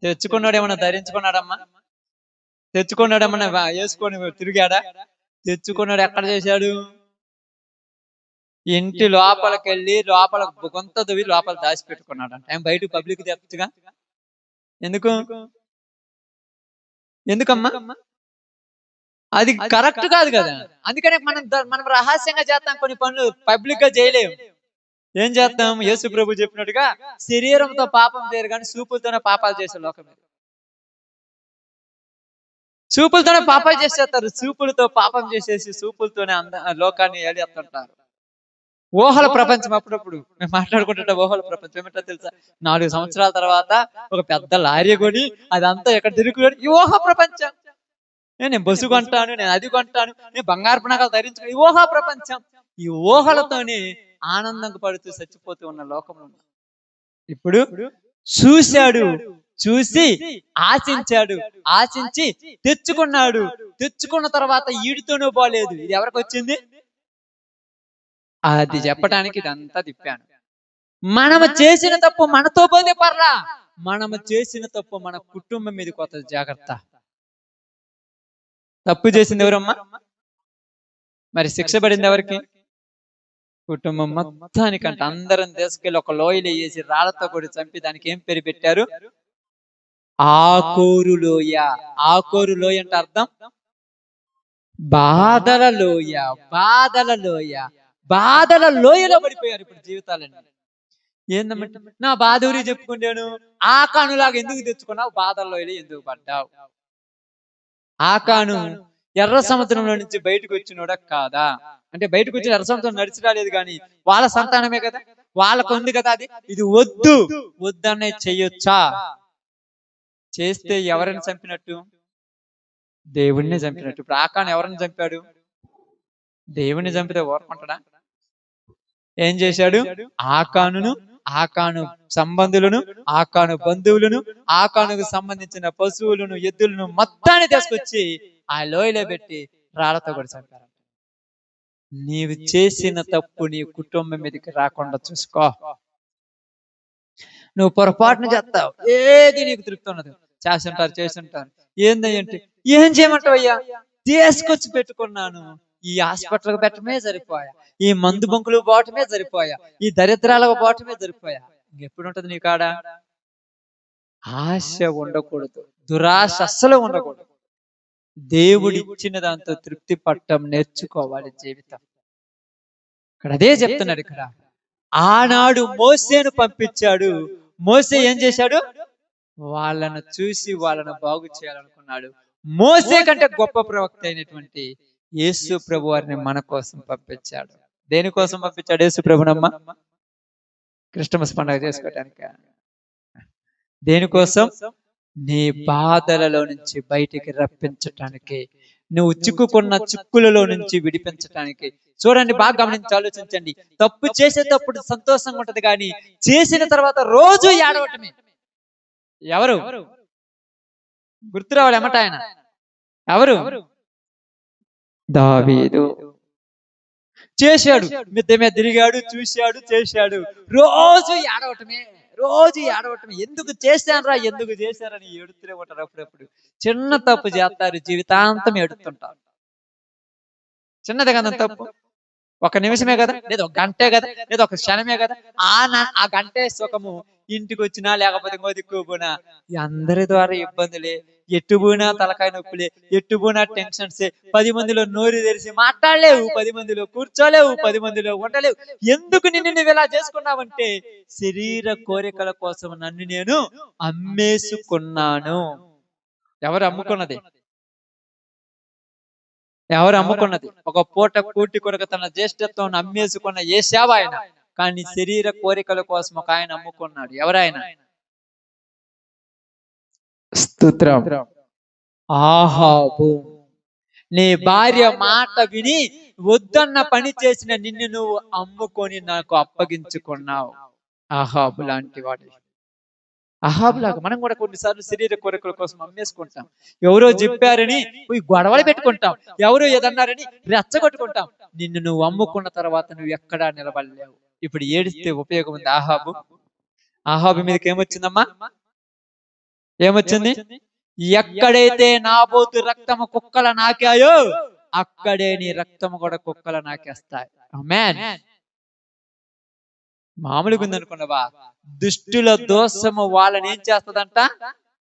తెచ్చుకున్నాడు ఏమన్నా ధరించుకున్నాడమ్మా, తెచ్చుకున్నాడేమన్నా వేసుకొని తిరిగాడా? తెచ్చుకున్నాడు ఎక్కడ చేశాడు, ఇంటి లోపలికి వెళ్ళి లోపల కొంత దువ్వి లోపల దాచిపెట్టుకున్నాడు అంట. ఆయన బయట పబ్లిక్ తెచ్చగా. ఎందుకమ్మా, అది కరెక్ట్ కాదు కదా. అందుకనే మనం రహస్యంగా చేస్తాం, కొన్ని పనులు పబ్లిక్ గా చేయలేము. ఏం చేస్తాం? యేసు ప్రభు చెప్పినట్టుగా శరీరంతో పాపం చేయరు కానీ చూపులతోనే పాపాలు చేసే లోకం ఇది. చూపులతోనే పాపాలు చేసేస్తారు. చూపులతో పాపం చేసేసి చూపులతోనే లోకాన్ని ఏలేస్తుంటారు. ఊహల ప్రపంచం. అప్పుడప్పుడు మేము మాట్లాడుకుంటుంటే ఊహల ప్రపంచం ఏమిటో తెలుసా? 4 సంవత్సరాల తర్వాత ఒక పెద్ద లారీ కొని అదంతా ఎక్కడ తిరుగుతాడు, ఈ ఊహ ప్రపంచం. నేను బస్సు కొంటాను, నేను అది కొంటాను, నేను బంగారు నగలు ధరించుకుని, ఈ ఊహా ప్రపంచం. ఈ ఊహలతోనే ఆనందంగా పడుతూ చచ్చిపోతూ ఉన్న లోకంలో ఉన్నాం. ఇప్పుడు చూశాడు, చూసి ఆశించాడు, ఆశించి తెచ్చుకున్నాడు. తెచ్చుకున్న తర్వాత ఈడితోనూ పోలేదు. ఇది ఎవరికి వచ్చింది? అది చెప్పటానికి ఇదంతా తిప్పాను. మనము చేసిన తప్పు మనతో పోతే పర్లా, మనము చేసిన తప్పు మన కుటుంబం మీద కొత్త జాగ్రత్త. తప్పు చేసింది ఎవరమ్మా? మరి శిక్ష పడింది ఎవరికి? కుటుంబం మొత్తానికంట. అందరం తీసుకెళ్ళి ఒక లోయలో వేసి రాళ్లతో కూడా చంపి దానికి ఏం పేరు పెట్టారు? ఆకోరు లోయ. ఆకోరు లోయ అంటే అర్థం బాధల లోయ. బాధల లోయ. బాధల లోయలో పడిపోయారు ఇప్పుడు జీవితాలన్నీ. ఏందమ్మంటే, నా బాధ ఊరి చెప్పుకుంటాను. ఆకానులాగా ఎందుకు తెచ్చుకున్నావు? బాధల లోయలో ఎందుకు పడ్డావు? ఆకాను ఎర్ర సముద్రంలో నుంచి బయటకు వచ్చినోడా కాదా? అంటే బయటకు వచ్చి ఎర్ర సముద్రం నడిచి రాలేదు కానీ వాళ్ళ సంతానమే కదా, వాళ్ళకు ఉంది కదా. అది ఇది వద్దు వద్దనే చెయ్యొచ్చా? చేస్తే ఎవరిని చంపినట్టు? దేవుణ్ణి చంపినట్టు. ఇప్పుడు ఆకాను ఎవరిని చంపాడు? దేవుణ్ణి చంపితే ఓర్కుంటాడా? ఏం చేశాడు? ఆకానును, ఆకాను సంబంధులను, ఆకాను బంధువులను, ఆకానుకు సంబంధించిన పశువులను, ఎద్దులను మొత్తాన్ని తీసుకొచ్చి ఆ లోయలో పెట్టి రాళ్లతో కూడా చంపారు. నీవు చేసిన తప్పు నీ కుటుంబం మీదకి రాకుండా చూసుకో. నువ్వు పొరపాటును చేస్తావు, ఏది నీకు తృప్తి ఉండదు. చేస్తుంటారు. ఏందంటే, ఏం చేయమంటావు అయ్యా? తీసుకొచ్చి పెట్టుకున్నాను, ఈ హాస్పిటల్కి పెట్టడమే సరిపోయా, ఈ మందు బంకులు పోవటమే సరిపోయా, ఈ దరిద్రాలకు పోవటమే సరిపోయా. ఇంకెప్పుడు ఉంటది నీ కాడ? ఆశ ఉండకూడదు, దురాశ అస్సలు ఉండకూడదు. దేవుడి ఇచ్చిన దాంతో తృప్తి పట్టం నేర్చుకోవాలి జీవితం. ఇక్కడ అదే చెప్తున్నాడు. ఇక్కడ ఆనాడు మోసేను పంపించాడు. మోసే ఏం చేశాడు? వాళ్ళను చూసి వాళ్ళను బాగు చేయాలనుకున్నాడు. మోసే కంటే గొప్ప ప్రవక్త అయినటువంటి యేసు ప్రభు వారిని మన కోసం పంపించాడు. దేనికోసం పంపించాడు యేసు ప్రభునమ్మ? క్రిస్టమస్ పండుగ చేసుకోవటానికి. దేనికోసం? నీ బాధలలో నుంచి బయటికి రప్పించటానికి, నువ్వు చిక్కుకున్న చిక్కులలో నుంచి విడిపించటానికి. చూడండి, బాగా గమనించి ఆలోచించండి. తప్పు చేసేటప్పుడు సంతోషంగా ఉంటది కానీ చేసిన తర్వాత రోజు ఏడవటమే. ఎవరు గుర్తు రావాలి ఎమ్మట? ఆయన ఎవరు? దావీదు. చేశాడు, మిద్దె మీద తిరిగాడు, చూశాడు, చేశాడు. రోజు ఏడవటమే, రోజు ఏడవటమే. ఎందుకు చేశానరా, ఎందుకు చేశారని ఏడుతూనే ఉంటారు. అప్పుడప్పుడు చిన్న తప్పు చేస్తారు, జీవితాంతం ఏడుతుంటారు. చిన్నది కదా తప్పు, ఒక నిమిషమే కదా, లేదా ఒక గంటే కదా, లేదా ఒక క్షణమే కదా. ఆ గంటే సుఖము. ఇంటికి వచ్చినా లేకపోతే ఇంకో దిక్కుపోయినా అందరి ద్వారా ఇబ్బందులే. ఎట్టుపోయినా తలకాయ నొప్పులే, ఎట్టుపోయినా టెన్షన్సే. 10 మందిలో నోరు తెరిచి మాట్లాడలేవు, 10 మందిలో కూర్చోలేవు, 10 మందిలో ఉండలేవు. ఎందుకు నిన్ను నువ్వు ఇలా చేసుకున్నావంటే, శరీర కోరికల కోసం నన్ను నేను అమ్మేసుకున్నాను. ఎవరు అమ్ముకున్నది? ఎవరు అమ్ముకున్నది? ఒక పూట కూటి కొరకు తన జ్యేష్ఠత్వం అమ్మేసుకున్న యేషావు ఆయన. కానీ శరీర కోరికల కోసం ఒక ఆయన అమ్ముకున్నాడు. ఎవరాయన? స్తోత్రం. ఆహాబు. నీ భార్య మాట విని వద్దన్న పని చేసిన నిన్ను నువ్వు అమ్ముకొని నాకు అప్పగించుకున్నావు. ఆహాబు లాంటి వాడు. అహాబులాగా మనం కూడా కొన్నిసార్లు శరీర కోరికల కోసం అమ్మేసుకుంటాం. ఎవరో చెప్పారని గొడవలు పెట్టుకుంటాం, ఎవరో ఏదన్నారని రెచ్చగొట్టుకుంటాం. నిన్ను నువ్వు అమ్ముకున్న తర్వాత నువ్వు ఎక్కడా నిలబడలేవు. ఇప్పుడు ఏడిస్తే ఉపయోగం ఉంది? ఆహాబు మీదకి ఏమొచ్చిందమ్మా? ఏమొచ్చింది? ఎక్కడైతే నాబోతు రక్తము కుక్కల నాకాయో అక్కడే నీ రక్తము కూడా కుక్కల నాకేస్తాయి. ఆమేన్. మామూలుగా ఉందనుకున్నావా? దుష్టుల దోషము వాళ్ళని ఏం చేస్తదంట?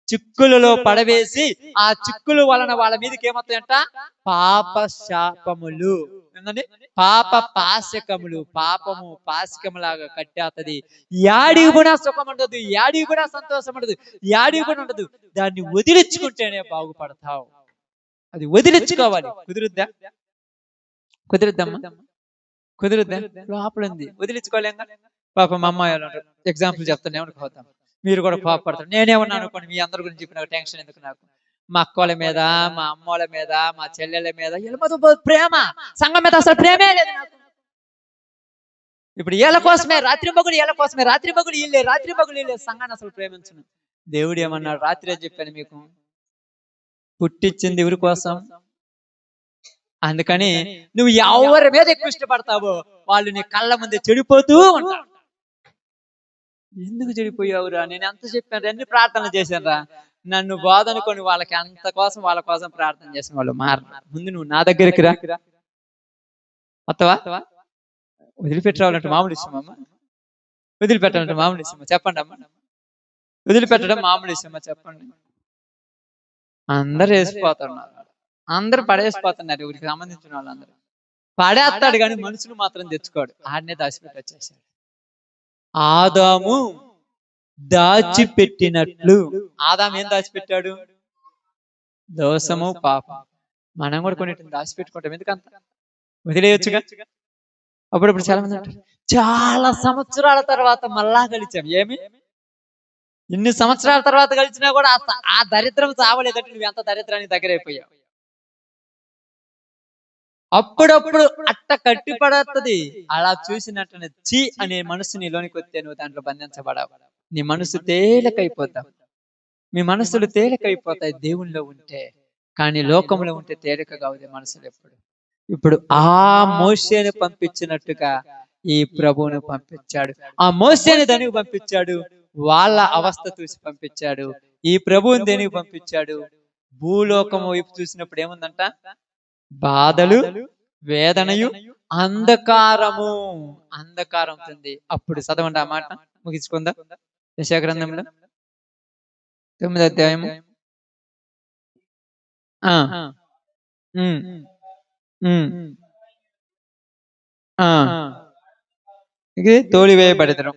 చిక్కులలో పడవేసి ఆ చిక్కుల వలన వాళ్ళ మీదకి ఏమవుతాయంట? పాప శాపములు. ఏంటండి? పాప పాశకములు. పాపము పాశకములాగా కట్టేస్తుంది. యాడికి కూడా సుఖం ఉండదు, యాడికి కూడా సంతోషం ఉండదు, యాడికి కూడా ఉండదు. దాన్ని వదిలించుకుంటేనే బాగుపడతావు. అది వదిలించుకోవాలి. కుదురుద్దా? కుదురుద్దమ్మా? కుదురుద్దా? లోపల ఉంది, వదిలించుకోలేం. పాప మా అమ్మాయి ఎగ్జాంపుల్ చెప్తాను, ఏమనుకోతాం, మీరు కూడా కోపడతారు. నేనేమన్నా అనుకోండి, మీ అందరి గురించి చెప్పిన టెన్షన్ ఎందుకు నాకు? మా అక్కల మీద, మా అమ్మోళ్ళ మీద, మా చెల్లెళ్ళ మీద ప్రేమ, సంఘం మీద అసలు ప్రేమే లేదు నాకు. ఇప్పుడు ఏళ్ళ కోసమే రాత్రి మగుడు, ఏళ్ళ కోసమే రాత్రి మగుడు ఇల్లే, రాత్రి మగుడు ఇల్లే, సంఘాన్ని అసలు ప్రేమించను. దేవుడు ఏమన్నాడు? రాత్రి అని చెప్పాను మీకు, పుట్టించింది ఎవరి కోసం? అందుకని నువ్వు ఎవరి మీద ఎక్కువ ఇష్టపడతావో వాళ్ళు నీ కళ్ళ ముందే చెడిపోతూ ఉంటారు. ఎందుకు చెడిపోయావురా? నేను ఎంత చెప్పాను, ఎన్ని ప్రార్థనలు చేశానురా. నన్ను బోధనుకొని వాళ్ళకి అంత కోసం, వాళ్ళ కోసం ప్రార్థన చేసిన వాళ్ళు మారరు. ముందు నువ్వు నా దగ్గరికి రా. వస్తావా? వదిలిపెట్టరావాలంటే మామూలు విషయమమ్మా? వదిలిపెట్టాలంటే మామూలు విషయమా? చెప్పండి అమ్మా. వదిలిపెట్టడం మామూలు విషయమా? చెప్పండి. అందరు వేసిపోతున్నారు, అందరు పడేసిపోతున్నారు. ఎవరికి సంబంధించిన వాళ్ళందరూ పడేస్తాడు, కానీ మనుషులు మాత్రం తెచ్చుకోడు. ఆడనే దాచిపెట్టి వచ్చేసాడు. ఆదాము దాచిపెట్టినట్లు. ఆదాము ఏం దాచిపెట్టాడు? దోషము, పాపం. మనం కూడా కొన్నిటిని దాచిపెట్టుకుంటాం. ఎందుకంత? వదిలేయొచ్చుగా. అప్పుడప్పుడు చాలా మంది అంటారు, చాలా సంవత్సరాల తర్వాత మళ్ళా కలిచాం. ఏమి? ఇన్ని సంవత్సరాల తర్వాత కలిసినా కూడా ఆ దరిద్రం చావలేదంటే నువ్వు ఎంత దరిద్రానికి దగ్గరైపోయావు. అప్పుడప్పుడు అట్ట కట్టిపడుతుంది. అలా చూసినట్టు చీ అనే మనసు నీలోనికి వస్తే నువ్వు దాంట్లో బంధించబడవు. నీ మనసు తేలికైపోతావు. మీ మనసులు తేలికైపోతాయి దేవునిలో ఉంటే. కానీ లోకంలో ఉంటే తేలికగా ఉంది మనసులు ఎప్పుడు. ఇప్పుడు ఆ మోషేని పంపించినట్టుగా ఈ ప్రభువును పంపించాడు. ఆ మోషేని దేనికి పంపించాడు? వాళ్ళ అవస్థ చూసి పంపించాడు. ఈ ప్రభువుని దేనికి పంపించాడు? భూలోకము వైపు చూసినప్పుడు ఏముందంట? బాధలు, వేదనయు, అంధకారము. అంధకారం ఉంది. అప్పుడు చదవండి ఆ మాట, ముగించుకుందా. యెషయా గ్రంథంలో 9వ అధ్యాయము. తోలివేయబడతారు.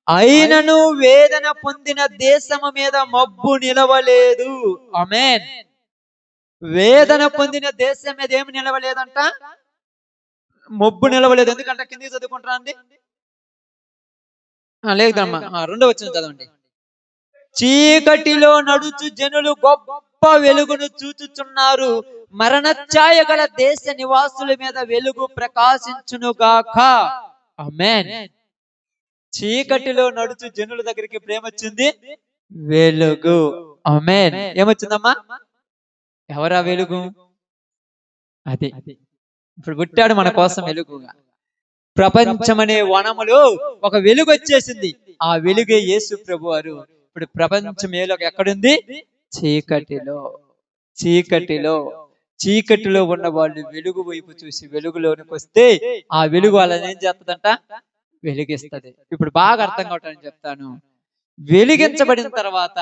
అయినను వేదన పొందిన దేశము మీద మబ్బు నిలవలేదు. ఆమేన్. వేదన పొందిన దేశం మీద ఏమి నిలవలేదంట? మబ్బు నిలవలేదు. ఎందుకంటే కిందికి చదువుకుంటారా అండి? లేదమ్మా, 2వ వచనం చదవండి. చీకటిలో నడుచు జనులు గొప్ప వెలుగును చూచుచున్నారు. మరణ ఛాయ గల దేశ నివాసుల మీద వెలుగు ప్రకాశించునుగాక. ఆమేన్. చీకటిలో నడుచు జనుల దగ్గరికి ప్రేమ వచ్చింది, వెలుగు. ఆమేన్. ఏమొచ్చిందమ్మా? ఎవరా వెలుగు? అది ఇప్పుడు పుట్టాడు మన కోసం వెలుగుగా. ప్రపంచమనే వనములో ఒక వెలుగు వచ్చేసింది. ఆ వెలుగే యేసు ప్రభువారు. ఇప్పుడు ప్రపంచం ఏలోకి ఎక్కడుంది? చీకటిలో. చీకటిలో చీకటిలో ఉన్న వాళ్ళు వెలుగు వైపు చూసి వెలుగులోనికి వస్తే ఆ వెలుగు వాళ్ళని ఏం చేస్తుందంట? వెలిగిస్తుంది. ఇప్పుడు బాగా అర్థం కావటానికి చెప్తాను. వెలిగించబడిన తర్వాత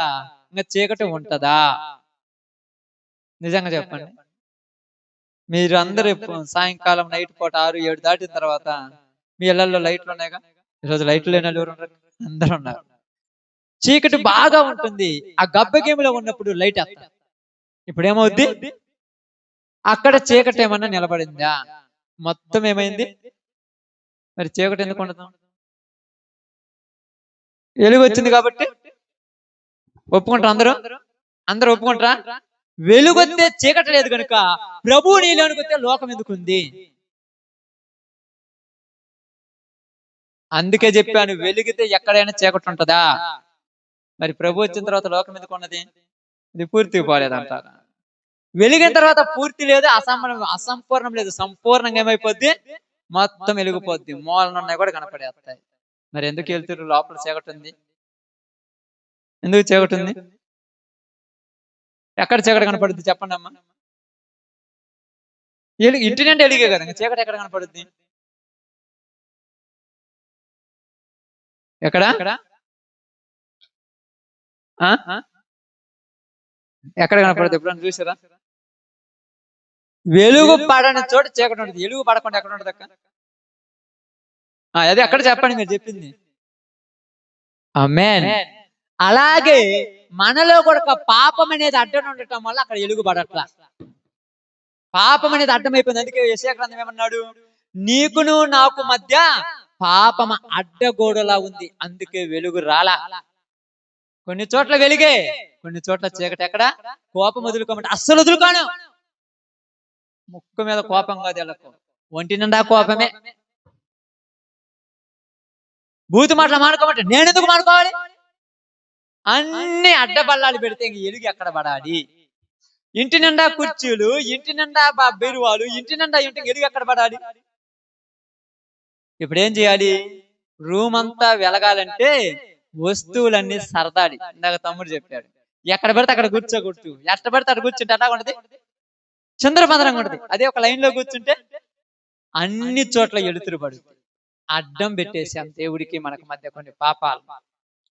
ఇంకా చీకటి ఉంటదా? నిజంగా చెప్పండి. మీరు అందరూ సాయంకాలం నైట్ పూట 6-7 దాటిన తర్వాత మీ ఇళ్లలో లైట్లు ఉన్నాయిగా. ఈరోజు లైట్లు లేని వాళ్ళు ఎవరు ఉన్నారు? అందరూ ఉన్నారు. చీకటి బాగా ఉంటుంది. ఆ గబ్బగేమిలో ఉన్నప్పుడు లైట్ వేస్తారు. ఇప్పుడు ఏమవుద్ది? అక్కడ చీకటి ఏమన్నా నిలబడిందా? మొత్తం ఏమైంది? మరి చీకటి ఎందుకు ఉండదు? వెలుగు వచ్చింది కాబట్టి ఒప్పుకుంటారా? అందరూ ఒప్పుకుంటారా? వెలుగొస్తే చీకటి లేదు కనుక ప్రభువు నీలోనికి వస్తే లోకం ఎందుకుంది? అందుకే చెప్పాను, వెలిగితే ఎక్కడైనా చీకటి ఉంటుందా? మరి ప్రభు వచ్చిన తర్వాత లోకం ఎందుకు ఉన్నది? ఇది పూర్తిగా పోలేదంటారా? వెలిగిన తర్వాత పూర్తి లేదు, అసంపూర్ణం లేదు, సంపూర్ణంగా ఏమైపోద్ది? మొత్తం వెలిగిపోద్ది. మూలనున్నాయి కూడా కనపడేస్తాయి. మరి ఎందుకు వెళ్తారు? లోపల చీకటి ఉంది. ఎందుకు చీకటి ఉంది? ఎక్కడ చీకటి కనపడుద్ది చెప్పండి అమ్మా? ఇంటి నుండి వెలిగే కదా, చీకటి ఎక్కడ కనపడుద్ది? ఎక్కడ? ఎక్కడ కనపడదు? ఎప్పుడైనా చూసారా? వెలుగు పడని చోట చీకటి ఉంటుంది. వెలుగు పడకుండా ఎక్కడ ఉంటుంది అక్క? అదే అక్కడ చెప్పండి మీరు చెప్పింది. ఆమేన్. అలాగే మనలో కూడా ఒక పాపం అనేది అడ్డం ఉండటం వల్ల అక్కడ వెలుగు పడట్లా. పాపం అనేది అడ్డమైపోయింది. అందుకే యెషయా గ్రంథం ఏమన్నాడు? నీకును నాకు మధ్య పాపం అడ్డగోడలా ఉంది, అందుకే వెలుగు రాలా. కొన్ని చోట్ల వెలుగే, కొన్ని చోట్ల చీకటి. ఎక్కడ? కోపం వదులుకోమంటే అస్సలు వదులుకోను. ముక్కు మీద కోపం కాదు, ఎళ్ళకు ఒంటి నిండా కోపమే. బూతు మాటలు మానుకోమంటే నేను ఎందుకు మానుకోవాలి? అన్ని అడ్డబల్లాలు పెడితే ఇంక ఎలుగు ఎక్కడ పడాలి? ఇంటి నిండా కుర్చీలు, ఇంటి నిండా బెరువాలు, ఇంటి నిండా ఇంటికి ఎలుగు ఎక్కడ పడాలి? ఇప్పుడు ఏం చేయాలి? రూమ్ అంతా వెలగాలంటే వస్తువులన్నీ సరదాడి. ఇందాక తమ్ముడు చెప్పాడు, ఎక్కడ పడితే అక్కడ కూర్చోకూడదు, ఎక్కడ పడితే అక్కడ కూర్చుంటే అట్లా ఉంటది, చిందరబందరంగా ఉంటది. అదే ఒక లైన్ లో కూర్చుంటే అన్ని చోట్ల ఎలుతురు పడుతుంది. అడ్డం పెట్టేసాం దేవుడికి మనకు మధ్య కొన్ని పాపాలు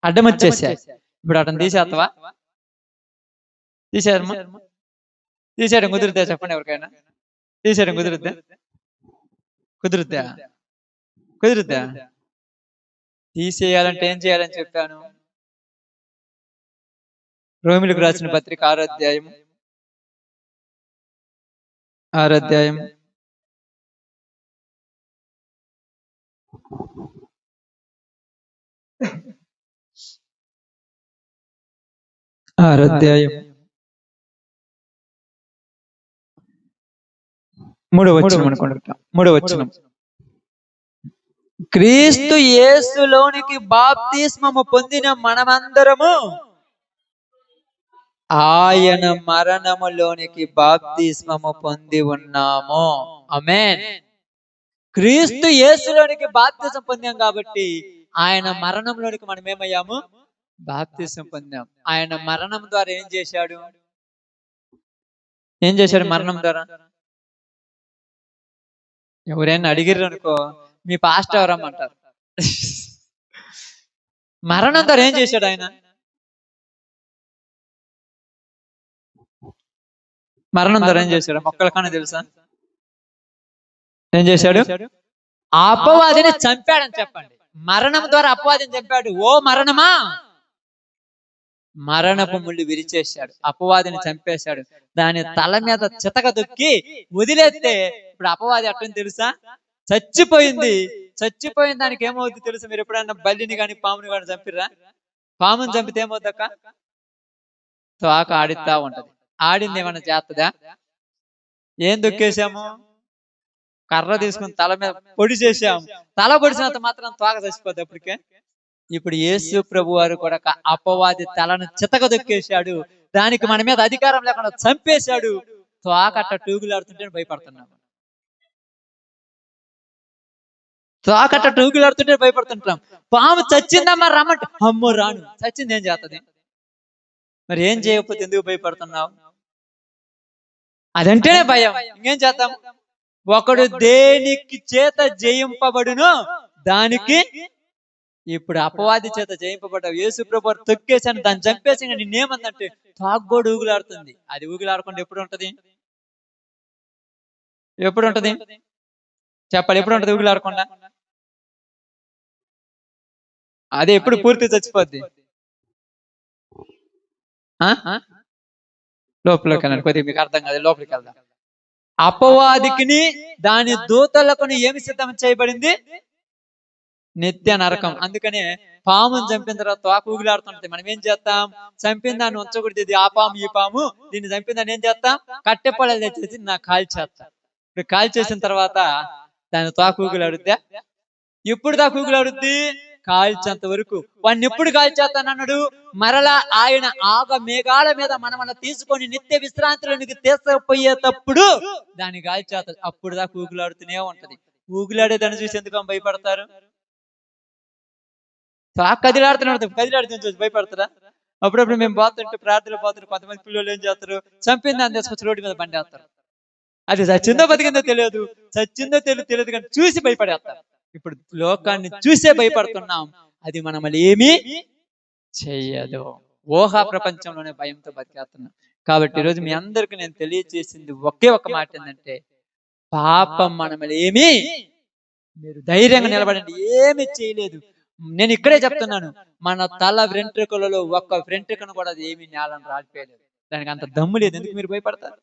అడ్డం వచ్చేసాయి. ఇప్పుడు అతను తీసేస్తావా? తీసేయడమా? తీసేయడం కుదురుద్దా? చెప్పండి ఎవరికైనా. తీసేయడం కుదురుద్దా? కుదురుద్దా? కుదురుద్దా? తీసేయాలంటే ఏం చేయాలని చెప్పాను? రోమిలకు రాసిన పత్రిక 6వ అధ్యాయం 6వ అధ్యాయం 6వ అధ్యాయం 3వ వచనం అనుకుంటా. 3వ వచనం, క్రీస్తు యేసులోనికి బాప్తిస్మము పొందిన మనమందరము ఆయన మరణములోనికి బాప్తిస్మము పొంది ఉన్నాము. ఆమేన్. క్రీస్తు యేసులోనికి బాప్తిసం పొందాం కాబట్టి ఆయన మరణంలోనికి మనం ఏమయ్యాము? బాప్తిసం పొందాం. ఆయన మరణం ద్వారా ఏం చేశాడు? ఏం చేశాడు మరణం ద్వారా? ఎవరైనా అడిగిర్రు అనుకో, మీ పాస్టర్ ఎవరమ్మంటారు. మరణం ద్వారా ఏం చేశాడు ఆయన? మరణం ద్వారా ఏం చేశాడు? మొక్కలకన్నా తెలుసా? ఏం చేశాడు? అపవాదిని చంపాడని చెప్పండి. మరణం ద్వారా అపవాదిని చంపాడు. ఓ మరణమా, మరణపు ముళ్ళు విరిచేశాడు, అపవాదిని చంపేశాడు. దాని తల మీద చితక దొక్కి వదిలేస్తే ఇప్పుడు అపవాది అట్టని తెలుసా? చచ్చిపోయింది. చచ్చిపోయిన దానికి ఏమవుతుంది తెలుసా? మీరు ఎప్పుడైనా బల్లిని కానీ పాముని కానీ చంపిర్రా? పాముని చంపితే ఏమవుద్దక్క? తోక ఆడిస్తా ఉంటది. ఆడింది ఏమన్నా చేస్తుందా? ఏం దొక్కేసాము? కర్ర తీసుకుని తల మీద పొడి చేసాము. తల పొడిచినంత మాత్రం తోక చచ్చిపోద్ది అప్పటికే. ఇప్పుడు యేసు ప్రభు వారు కూడా అపవాది తలను చితక దొక్కేశాడు. దానికి మన మీద అధికారం లేకుండా చంపేశాడు. తోకట్ట టూగులాడుతుంటే భయపడుతున్నాము. తోకట్ట టూగులాడుతుంటే భయపడుతుంటాం. పాము చచ్చిందమ్మా రమ్మంటే అమ్మో రాను. చచ్చింది ఏం చేస్తుంది? మరి ఏం చేయకపోతే ఎందుకు భయపడుతున్నావు? అదంటేనే భయం. ఇంకేం చేద్దాం? ఒకడు దేనికి చేత జయింపబడును దానికి, ఇప్పుడు అపవాది చేత జయింపబడ్డావు. యేసు ప్రభు తొక్కేసాను, దాన్ని చంపేసి నిన్నేమందంటే తాగ్గోడు ఊగులాడుతుంది. అది ఊగులాడకుండా ఎప్పుడు ఉంటది? ఎప్పుడు ఉంటది చెప్పాలి? ఎప్పుడు ఉంటది ఊగులాడకుండా? అదే ఎప్పుడు పూర్తి చచ్చిపోద్ది. లోపలికి వెళ్ళండి, కొద్దిగా మీకు అర్థం కాదు, లోపలికి వెళ్దాం. అపవాదికిని దాని దూతలకు ఏమి సిద్ధం చేయబడింది? నిత్య నరకం. అందుకనే పాముని చంపిన తర్వాత తోక ఊగిలాడుతుంటది. మనం ఏం చేస్తాం? చంపిన దాన్ని ఉంచకూడదు, ఇది ఆ పాము ఈ పాము, దీన్ని చంపిన దాన్ని ఏం చేస్తాం? కట్టెపొలాలు తెచ్చేసి నా కాల్ చేస్తాం. ఇప్పుడు కాల్ చేసిన తర్వాత దాని తోక ఊగిలాడుద్దా? ఎప్పుడు దాకా ఊగిలాడుద్ది? కాల్చేంత వరకు. వాడిని ఎప్పుడు కాల్చేస్తానన్నాడు? మరలా ఆయన ఆగ మేఘాల మీద మనమన్న తీసుకొని నిత్య విశ్రాంతిలోనికి తీసుకుపోయేటప్పుడు దాన్ని కాల్చేస్తాడు. అప్పుడు దాకా ఊగులాడుతూనే ఉంటది. ఊగులాడే దాన్ని చూసి ఎందుకు భయపడతారు? కదిలాడుతున్నాడు, కదిలాడుతున్న చూసి భయపడతారా? అప్పుడప్పుడు మేము పోతుంటే ప్రార్థనలు పోతుంటే కొంతమంది పిల్లలు ఏం చేస్తారు? చంపింది దాన్ని తీసుకొచ్చి రోడ్డు మీద బండి వేస్తారు. అది చచ్చిందో బతికిందో తెలియదు, చచ్చిందో తెలియదు కానీ చూసి భయపడేస్తారు. ఇప్పుడు లోకాన్ని చూసే భయపడుతున్నాం, అది మనమల్ని ఏమీ చెయ్యదు. ఊహా ప్రపంచంలోనే భయంతో బతికేస్తున్నాం. కాబట్టి ఈరోజు మీ అందరికి నేను తెలియజేసింది ఒకే ఒక మాట ఏంటంటే, పాపం మనల్ని ఏమీ, మీరు ధైర్యంగా నిలబడండి, ఏమి చేయలేదు. నేను ఇక్కడే చెప్తున్నాను, మన తల వెంట్రుకలలో ఒక్క వెంట్రుకను కూడా అది ఏమీ నేలను రాలిపోయలేదు. దానికి అంత దమ్ము లేదు. ఎందుకు మీరు భయపడతారు?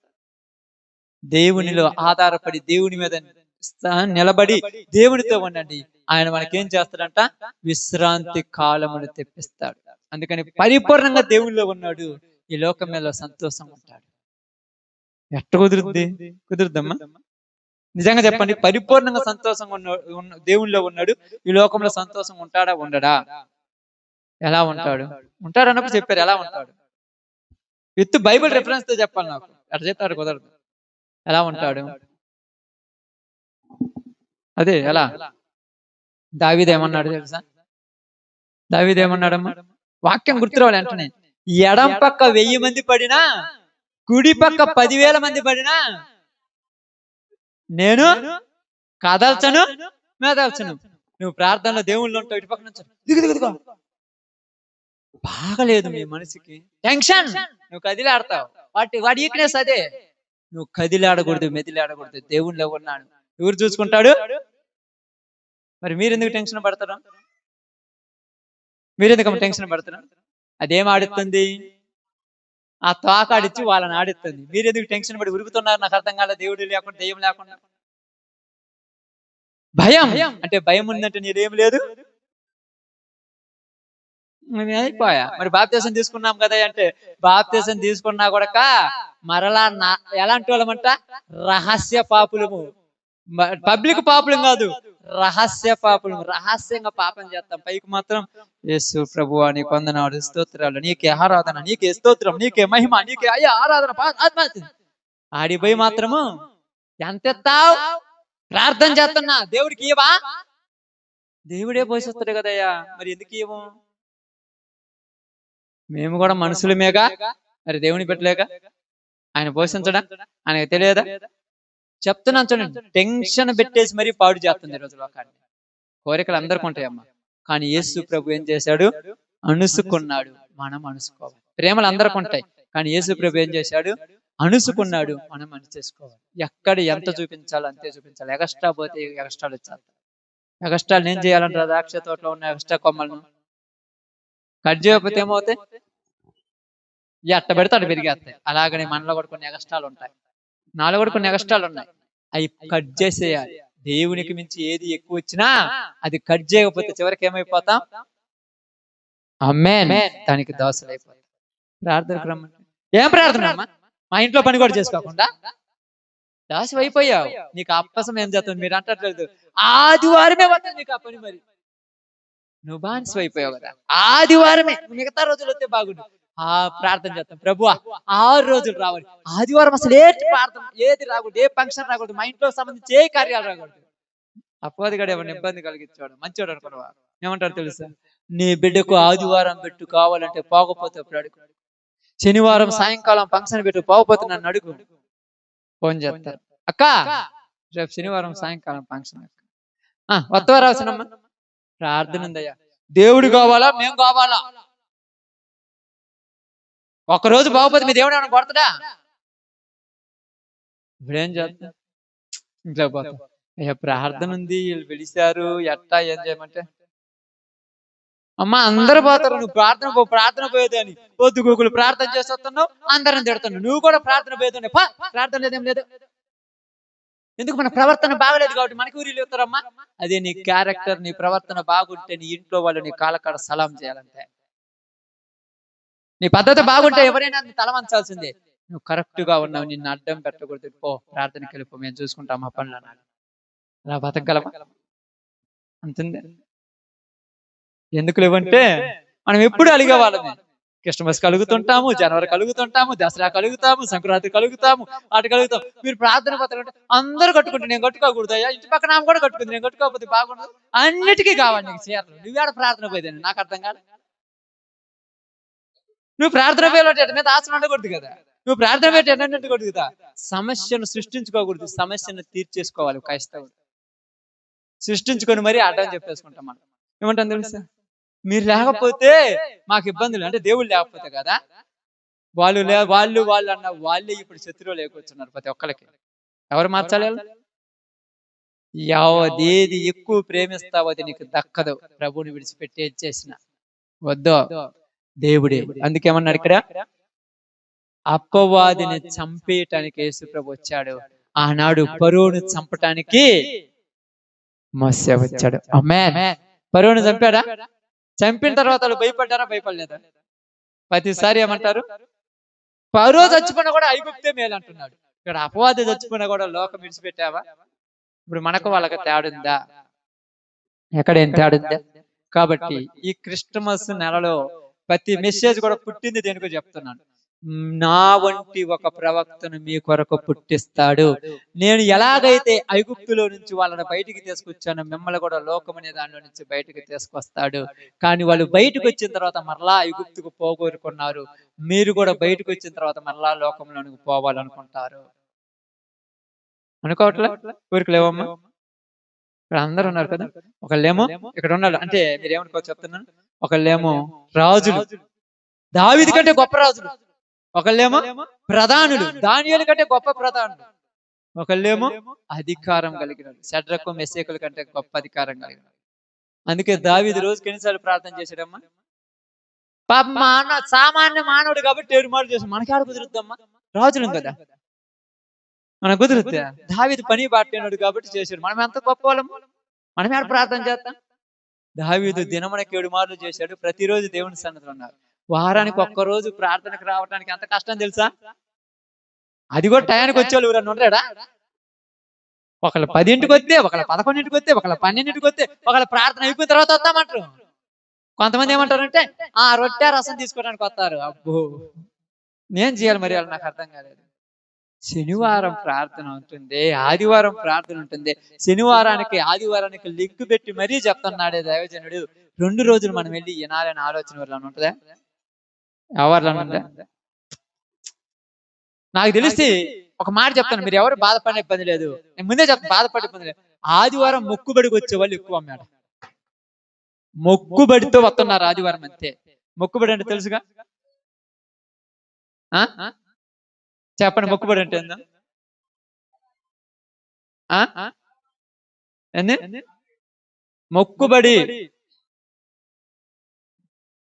దేవునిలో ఆధారపడి దేవుని మీద నిలబడి దేవునితో ఉండండి. ఆయన మనకేం చేస్తాడంట? విశ్రాంతి కాలమును తెప్పిస్తాడు. అందుకని పరిపూర్ణంగా దేవునిలో ఉన్నాడు, ఈ లోకం మీద సంతోషంగా ఉంటాడు. ఎట్ట కుదురుద్ది? కుదురుద్దమ్మా? నిజంగా చెప్పండి, పరిపూర్ణంగా సంతోషంగా దేవునిలో ఉన్నాడు, ఈ లోకంలో సంతోషంగా ఉంటాడా ఉండడా? ఎలా ఉంటాడు? ఉంటాడు అన్నప్పుడు చెప్పారు, ఎలా ఉంటాడు? విత్ బైబిల్ రెఫరెన్స్ తో చెప్పాలి నాకు. అట్లా చెప్తాడు కుదరదు. ఎలా ఉంటాడు? అదే ఎలా? దావీదు ఏమన్నాడు తెలుసా? దావీదు ఏమన్నాడమ్మా? వాక్యం గుర్తురావాలి వెంటనే. ఎడం పక్క 1000 మంది పడినా, కుడి పక్క 10,000 మంది పడినా నేను కదల్చను, మెదల్చను. నువ్వు ప్రార్థనలో దేవుళ్ళు ఉంటావు, ఇటు పక్క నుంచి దిగుదిగుదిగో. బాగలేదు మీ మనసుకి, టెన్షన్, నువ్వు కదిలాడతావు. వాడి వీక్నెస్ అదే. నువ్వు కదిలాడకూడదు, మెదిలాడకూడదు. దేవుళ్ళో ఉన్నాడు, ఎవరు చూసుకుంటాడు? మరి మీరెందుకు టెన్షన్ పడతారు? మీరెందుకు టెన్షన్ పడతారు? అదేం ఆడుతుంది? ఆ తోకాడిచ్చి వాళ్ళని ఆడిస్తుంది. మీరెందుకు టెన్షన్ పడి ఉరుగుతున్నారు? నాకు అర్థం కాలేదు. దేవుడు లేకుండా, దెయ్యం లేకుండా. భయం అంటే భయం ఉందంటే నీదేం లేదు, అయిపోయా. మరి బాప్తీసం తీసుకున్నాం కదా అంటే, బాప్తీసం తీసుకున్నా కూడా మరలా ఎలాంటి వాళ్ళమంట? రహస్య పాపులము. పబ్లిక్ పాపులం కాదు, రహస్య పాపులం. రహస్యంగా పాపం చేస్తాం, పైకి మాత్రం యేసు ప్రభువా నీకు వందనాలు, స్తోత్రాలు, నీకే ఆరాధన, నీకే స్తోత్రం, నీకే మహిమ, నీకే అయ్యా ఆరాధన. ఆడిపోయి మాత్రము ఎంత ఎత్తావు? ప్రార్థన చేస్తున్నా, దేవుడికి ఇవ్వవా? దేవుడే పోషిస్తాడు కదయ్యా, మరి ఎందుకు ఇవ్వము? మేము కూడా మనుషులమేగా, మరి దేవుని పెట్టలేక ఆయన పోషించడా? ఆయనకు తెలియదా? చెప్తున్నాను చూడండి, టెన్షన్ పెట్టేసి మరీ పాడు చేస్తుంది ఈరోజు లోకాన్ని. కోరికలు అందరికీ ఉంటాయమ్మా, కానీ యేసు ప్రభు ఏం చేశాడు? అణుసుకున్నాడు. మనం అణుసుకోవాలి. ప్రేమలు అందరికీ ఉంటాయి, కానీ యేసు ప్రభు ఏం చేశాడు? అణుసుకున్నాడు. మనం అణుచేసుకోవాలి. ఎక్కడ ఎంత చూపించాలో అంతే చూపించాలి. ఎగస్ట్రా పోతే ఎగస్ట్రాలు వచ్చాలి. ఎగస్ట్రాలు ఏం చేయాలంటారు? ద్రాక్ష తోటలో ఉన్న ఎగస్ట్రా కొమ్మలను కట్ చేయకపోతే ఏమవుతాయి? ఎట్ట పెడితే అటు పెరిగేస్తాయి. అలాగనే మనలో కూడా కొన్ని ఎగస్ట్రాలు ఉంటాయి, నాలో కూడా కొన్ని ఎగస్ట్రాలు ఉన్నాయి. అవి కట్ చేసేయాలి. దేవునికి మించి ఏది ఎక్కువ వచ్చినా అది కట్ చేయకపోతే చివరికి ఏమైపోతాం? ఆమేన్. దానికి దాసులు అయిపోతాం. ప్రార్థనకు రమ్మంటే ఏం ప్రార్థన అమ్మా? మా ఇంట్లో పని కూడా చేసుకోకుండా దాసు అయిపోయావు. నీకు అప్పసం ఏం చేస్తుంది? మీరు అంటట్లేదు, ఆదివారమే వస్తుంది నీకు ఆ పని. మరి నువ్వు బానిస అయిపోయావు కదా, ఆదివారమే. మిగతా రోజులు వస్తే బాగుండు. ప్రార్థన చేస్తాం, ప్రభువా 6 రోజులు రావాలి, ఆదివారం అసలు ఏది ప్రార్థన ఏది రాకూడదు, ఏ ఫంక్షన్ రాకూడదు, మా ఇంట్లో సంబంధించి ఏ కార్యాలు రాకూడదు. అపోది గడ ఏమన్నా ఇబ్బంది కలిగించాడు, మంచివాడు అనుకున్నావా? ఏమంటారు తెలుసా? నీ బిడ్డకు ఆదివారం పెట్టు, కావాలంటే పోకపోతే అప్పుడు అడుగు. శనివారం సాయంకాలం ఫంక్షన్ పెట్టు, పోకపోతే నన్ను అడుగు. ఫోన్ చేస్తారు, అక్క రేపు శనివారం సాయంకాలం ఫంక్షన్, వత్తవా రాసినమ్మా? ప్రార్థన ఉందయ్యా. దేవుడు కావాలా, మేము కావాలా? ఒక్కరోజు బాగుపోతే మీ దేవుడు ఏమైనా కొడతాడా? ఇప్పుడేం చేస్తా? ఇంట్లో పోతా, అయ్యా ప్రార్థన ఉంది, వీళ్ళు పిలిచారు, ఎట్టా ఏం చేయమంటే, అమ్మ అందరు పోతారు, నువ్వు ప్రార్థన పోయేదని పొద్దు గూగులు ప్రార్థన చేస్తున్నావు, అందరం తిడుతున్నావు, నువ్వు కూడా ప్రార్థన పోయేదని. ప్రార్థన లేదేం లేదు. ఎందుకు? మన ప్రవర్తన బాగలేదు కాబట్టి మనకి ఊరిలో చెప్తారమ్మా. అదే నీ క్యారెక్టర్, నీ ప్రవర్తన బాగుంటే నీ ఇంట్లో వాళ్ళు నీ కాళ్ళకాడ సలాం చేయాలంటే, నీ పద్ధతి బాగుంటే ఎవరైనా తల వంచాల్సిందే. నువ్వు కరెక్ట్ గా ఉన్నావు, నిన్ను అడ్డం పెట్టకూడదు, పో ప్రార్థనకి వెళ్ళిపో, మేము చూసుకుంటాం మా పనులు అన్నాడు. అలా బతకగలమా? అంతుంది. ఎందుకు లేవంటే మనం ఎప్పుడు అలిగే వాళ్ళమే. క్రిస్మస్ కలుగుతుంటాము, జనవరి కలుగుతుంటాము, దసరా కలుగుతాము, సంక్రాంతి కలుగుతాము, వాటి కలుగుతాం. మీరు ప్రార్థన పత్రాలు అంటే అందరూ కట్టుకుంటే నేను కట్టుకోకూడదు అయ్యా, ఇంటి పక్కన ఆమె కూడా కట్టుకుంది, నేను కట్టుకోకపోతే బాగుండదు. అన్నిటికీ కావాలి నీకు చీరలు, నువ్వేడ ప్రార్థన పోయేదాన్ని నాకు అర్థం కాదు. నువ్వు ప్రార్థన పోయేట మీద ఆశలు ఉండకూడదు కదా, నువ్వు ప్రార్థన పెట్టి ఎన్నట్టు కదా. సమస్యను సృష్టించుకోకూడదు, సమస్యను తీర్చేసుకోవాలి. క్రైస్తవుడు సృష్టించుకొని మరీ అడ్డం చెప్పేసుకుంటాం. మనం ఏమంటాం తెలుసా? మీరు లేకపోతే మాకు ఇబ్బందులు, అంటే దేవుడు లేకపోతే కదా. వాళ్ళు అన్న వాళ్ళే ఇప్పుడు శత్రువులు లేకొచ్చున్నారు ప్రతి ఒక్కరికి. ఎవరు మార్చాలి వాళ్ళు? ఏది ఎక్కువ ప్రేమిస్తావో అది నీకు దక్కదు. ప్రభువుని విడిచిపెట్టి ఏది చేసిన వద్దో దేవుడే. అందుకేమన్నాడు ఇక్కడ, అపవాదిని చంపేయటానికి యేసు ప్రభు వచ్చాడు. ఆనాడు ఫరోను చంపటానికి మోసే వచ్చాడు. ఆమేన్. ఫరోను చంపాడా? చంపిన తర్వాత వాళ్ళు భయపడ్డారా? భయపడలేదా? ప్రతిసారి ఏమంటారు, ఫరో చచ్చిపోయినా కూడా ఐగుప్తే మేలు అంటున్నాడు. ఇక్కడ అపవాది చచ్చిపోయినా కూడా లోకం విడిచిపెట్టావా? ఇప్పుడు మనకు వాళ్ళకి తేడుందా? ఎక్కడేం తేడుందా? కాబట్టి ఈ క్రిస్టమస్ నెలలో ప్రతి మెసేజ్ కూడా పుట్టింది దేనికో చెప్తున్నాను. నా వంటి ఒక ప్రవక్తను మీ కొరకు పుట్టిస్తాడు. నేను ఎలాగైతే ఐగుప్తులో నుంచి వాళ్ళని బయటికి తీసుకొచ్చానో మిమ్మల్ని కూడా లోకం అనే దానిలో నుంచి బయటికి తీసుకొస్తాడు. కానీ వాళ్ళు బయటకు వచ్చిన తర్వాత మరలా ఐగుప్తుకు పోగొరుకున్నారు. మీరు కూడా బయటకు వచ్చిన తర్వాత మరలా లోకంలోనికి పోవాలనుకుంటారు. అనుకోవట్లే? ఊరికలేవమ్మా? ఇక్కడ అందరు ఉన్నారు కదా. ఒకళ్ళేమో ఇక్కడ ఉన్నారు, అంటే మీరేమనుకో చెప్తున్నాను. ఒకళ్ళేమో రాజులు, దావీదు కంటే గొప్ప రాజులు. ఒకళ్ళేమో ప్రధానులు, దానియేలు కంటే గొప్ప ప్రధానులు. ఒకళ్ళేమో అధికారం కలిగిన షడ్రకు మెస్సేకుల కంటే గొప్ప అధికారం కలిగిన. అందుకే దావీదు రోజుకి ఎన్నిసార్లు ప్రార్థన చేశాడమ్మా? సామాన్య మానవుడు కాబట్టి 7 మార్లు చేశాడు. మనకి ఆడ కుదురుద్దమ్మా? రాజులం కదా, మనకు కుదురుద్దా? దావీదు పని బాటేనాడు కాబట్టి చేశాడు. మనం ఎంత గొప్ప వాళ్ళం? మనం ఏడ ప్రార్థన చేస్తాం? దావీదు దినమునకి 7 మార్లు చేశాడు. ప్రతిరోజు దేవుని సన్నిధిలో ఉన్నారు. వారానికి ఒక్కరోజు ప్రార్థనకు రావడానికి ఎంత కష్టం తెలుసా? అది కూడా టయానికి వచ్చేవాళ్ళు ఎవరన్నా ఉంటాడా? ఒకళ్ళు 10ంటికి వస్తే, ఒకళ్ళు 11ంటికి వస్తే, ఒకళ్ళు 12ంటికి వస్తే, ఒకళ్ళు ప్రార్థన అయిపోయిన తర్వాత వస్తామంటారు. కొంతమంది ఏమంటారంటే రొట్టె రసం తీసుకోవడానికి వస్తారు. అబ్బో, నేను చేయాలి మరి వాళ్ళు, నాకు అర్థం కాలేదు. శనివారం ప్రార్థన ఉంటుంది, ఆదివారం ప్రార్థన ఉంటుంది. శనివారానికి ఆదివారానికి లింక్ పెట్టి మరీ చెప్తున్నాడే దైవజనుడు. 2 రోజులు మనం వెళ్ళి వినాలని ఆలోచన ఎవరిలో ఉంటుందా? ఎవరిలో ఉంటుందా? నాకు తెలిసి ఒక మాట చెప్తాను, మీరు ఎవరు బాధపడే ఇబ్బంది లేదు. నేను ముందే చెప్తాను, బాధపడే ఇబ్బంది లేదు. ఆదివారం మొక్కుబడికి వచ్చే వాళ్ళు ఎక్కువ అన్నాడు. మొక్కుబడితో వస్తున్నారు ఆదివారం అంతే. మొక్కుబడి అంటే తెలుసుగా? చెప్పండి, మొక్కుబడి అంటే ఏందో? మొక్కుబడి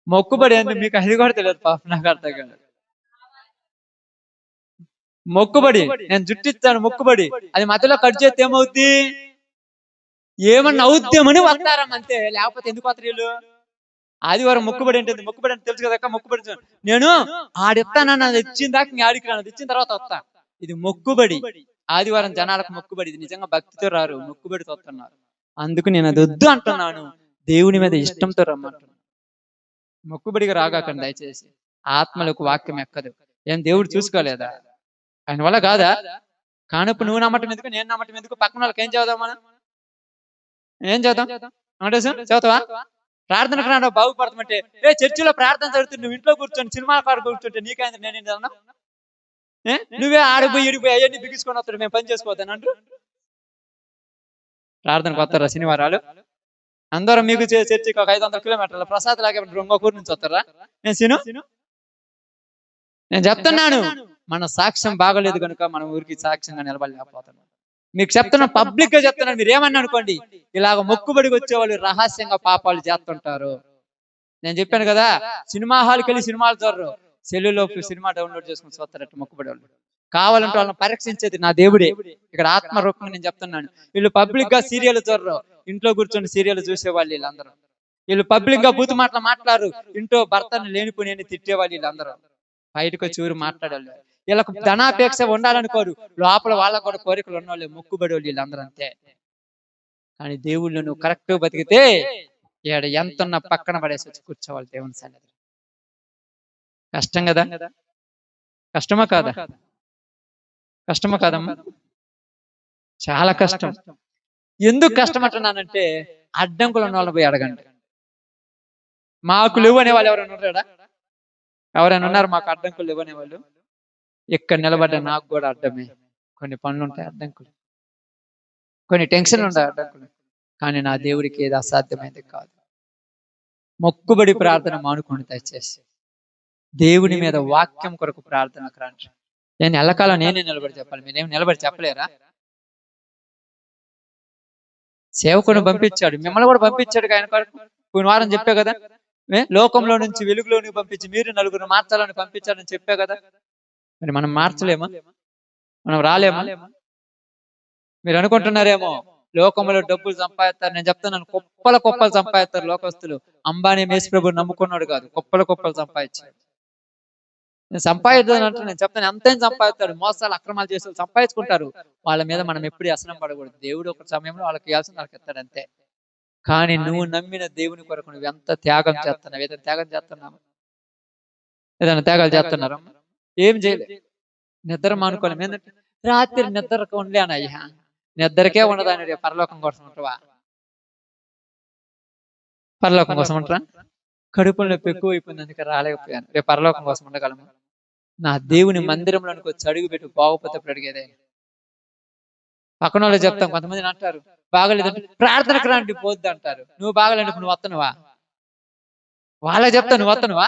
మొక్కుబడి అంటే మీకు అది కూడా తెలియదు పాప, నాకు అర్థం కాదు. మొక్కుబడి, నేను జుట్టిస్తాను మొక్కుబడి, అది మధ్యలో కట్ చేస్తే ఏమవుద్ది? ఏమన్నా అవుద్దేమని వస్తారం అంతే, లేకపోతే ఎందుకు వస్తారు వీళ్ళు? ఆదివారం మొక్కుబడి అంటే, మొక్కుబడి అంటే తెలుసు కదా. మొక్కుబడి నేను ఆడిస్తానన్నా తెచ్చిన దాకా ఆడికి రాను, తెచ్చిన తర్వాత వస్తా. ఇది మొక్కుబడి. ఆదివారం జనాలకు మొక్కుబడి. ఇది నిజంగా భక్తితో రారు, మొక్కుబడితో వస్తున్నారు. అందుకు నేను అది వద్దు అంటున్నాను. దేవుని మీద ఇష్టంతో రమ్మంటున్నాను. మొక్కుబడిగా రాగాకండి దయచేసి. ఆత్మలకు వాక్యం ఎక్కదు. ఏం దేవుడు చూసుకోలేదా? ఆయన వల్ల కాదా? కానప్పుడు నువ్వు నమ్మటం ఎందుకు, నేను నమ్మటం ఎందుకు? పక్కన వాళ్ళకి ఏం చదువుదాం మనం? ఏం చదువుతాం? చదువుతావా? ప్రార్థనకు రాను బాగుపడతామంటే, చర్చిలో ప్రార్థన జరుగుతుంది, నువ్వు ఇంట్లో కూర్చొని సినిమా కాడ కూర్చుంటే నీకైంది, నేనేం చదవనా? నువ్వే ఆడిపోయి ఇడిపోయి అవన్నీ బిగించుకొని వస్తాడు, మేము పని చేసుకోవద్దని అంటారు. ప్రార్థనకు వస్తారా శనివారాలు? అందరూ మీకు చర్చికి ఒక 500 కిలోమీటర్ల ప్రసాద్ లాగే రంగకూరు నుంచి వస్తారా? నేను చెప్తున్నాను, మన సాక్ష్యం బాగలేదు కనుక మనం ఊరికి సాక్ష్యంగా నిలబడలేకపోతున్నాం. మీకు చెప్తున్నా, పబ్లిక్ గా చెప్తున్నాను. మీరు ఏమన్నా అనుకోండి, ఇలాగ మొక్కుబడికి వచ్చే వాళ్ళు రహస్యంగా పాపాలు చేస్తుంటారు. నేను చెప్పాను కదా, సినిమా హాల్కి వెళ్ళి సినిమాలు చూడరు, సెల్లులో సినిమా డౌన్లోడ్ చేసుకుని చూస్తారట మొక్కుబడి వాళ్ళు. కావాలంటే వాళ్ళని పరీక్షించేది నా దేవుడే. ఇక్కడ ఆత్మ రూపంగా నేను చెప్తున్నాను. వీళ్ళు పబ్లిక్ గా సీరియల్ చూడరు, ఇంట్లో కూర్చొని సీరియల్ చూసేవాళ్ళు వీళ్ళందరూ. వీళ్ళు పబ్లిక్ గా బూతు మాటలు మాట్లాడరు, ఇంట్లో భర్తను లేనిపోయి తిట్టేవాళ్ళు వీళ్ళందరూ. బయటకు వచ్చి ఊరు మాట్లాడాలి. వీళ్ళకు ధనాపేక్ష ఉండాలనుకోరు, లోపల వాళ్ళకు కూడా కోరికలు ఉన్నవాళ్ళు, మొక్కుబడి వాళ్ళు వీళ్ళందరూ అంతే. కానీ దేవుళ్ళు నువ్వు కరెక్ట్ బతికితే ఈడ ఎంతున్న పక్కన పడేసి వచ్చి కూర్చోవాలి దేవుని సన్నిధి. కష్టం కదా? కష్టమా కాదా? కష్టమా కాదమ్మా? చాలా కష్టం. ఎందుకు కష్టం అంటున్నానంటే, అడ్డంకులు ఉన్న వాళ్ళని పోయి అడగండి. మాకు లేవు అనేవాళ్ళు ఎవరైనా ఉన్నారా? ఎవరైనా ఉన్నారు మాకు అడ్డంకులు లేవనే వాళ్ళు? ఇక్కడ నిలబడ్డ నాకు కూడా అడ్డమే. కొన్ని పనులు ఉంటాయి అడ్డంకులు, కొన్ని టెన్షన్లు ఉంటాయి అడ్డంకులు. కానీ నా దేవుడికి ఏది అసాధ్యమైనది కాదు. మొక్కుబడి ప్రార్థన మానుకోండి దయచేసి. దేవుని మీద వాక్యం కొరకు ప్రార్థనకు రండి. నేను ఎల్లకాలం నేనే నిలబడి చెప్పాలి, మీరేం నిలబడి చెప్పలేరా? సేవకుని పంపించాడు, మిమ్మల్ని కూడా పంపించాడు ఆయన కొరకు. పోయిన వారం చెప్పా కదా, లోకంలో నుంచి వెలుగులోనికి పంపించి మీరు నలుగురు మార్చాలని పంపించాలని చెప్పా కదా. మరి మనం మార్చలేమా? మనం రాలేమా? మీరు అనుకుంటున్నారేమో లోకంలో డబ్బులు సంపాదిస్తారు. నేను చెప్తున్నాను, కుప్పలు సంపాదిస్తారు లోకస్తులు. అంబానీ మేస్ ప్రభు నమ్ముకున్నాడు కాదు, కుప్పలు సంపాదించాడు. నేను సంపాదిద్దాను అంటే నేను చెప్తాను, ఎంతైనా సంపాదిస్తాడు. మోసాలు అక్రమాలు చేసి సంపాదించుకుంటారు. వాళ్ళ మీద మనం ఎప్పుడు వ్యసనం పడకూడదు. దేవుడు ఒక సమయంలో వాళ్ళకి ఇవ్వాల్సింది వాళ్ళకి ఇస్తాడు అంతే. కానీ నువ్వు నమ్మిన దేవుని కొరకు నువ్వు ఎంత త్యాగం చేస్తున్నావు? ఏదైనా త్యాగం చేస్తున్నావు? ఏదైనా త్యాగాలు చేస్తున్నారా? ఏం చేయలేదు. నిద్ర మానుకోలేం. ఏంటంటే రాత్రి నిద్రకు ఉండలేనయ్యా, నిద్రకే ఉండదాని. రేపు పరలోకం కోసం ఉంటావా? పరలోకం కోసం ఉంటారా? కడుపులో నొప్పి ఎక్కువ అయిపోయింది, అందుకే రాలేకపోయాను. రేపు పరలోకం కోసం ఉండగలము? నా దేవుని మందిరంలోనికి వచ్చి అడుగు పెట్టి బాగుపోతే అడిగేదే. పక్కన వాళ్ళు చెప్తాం, కొంతమంది అంటారు బాగలేదంటే ప్రార్థనకు రాండి పోద్ది అంటారు. నువ్వు బాగలేండి, నువ్వు వస్తున్నావా? వాళ్ళకి చెప్తా, నువ్వు వస్తున్నావా?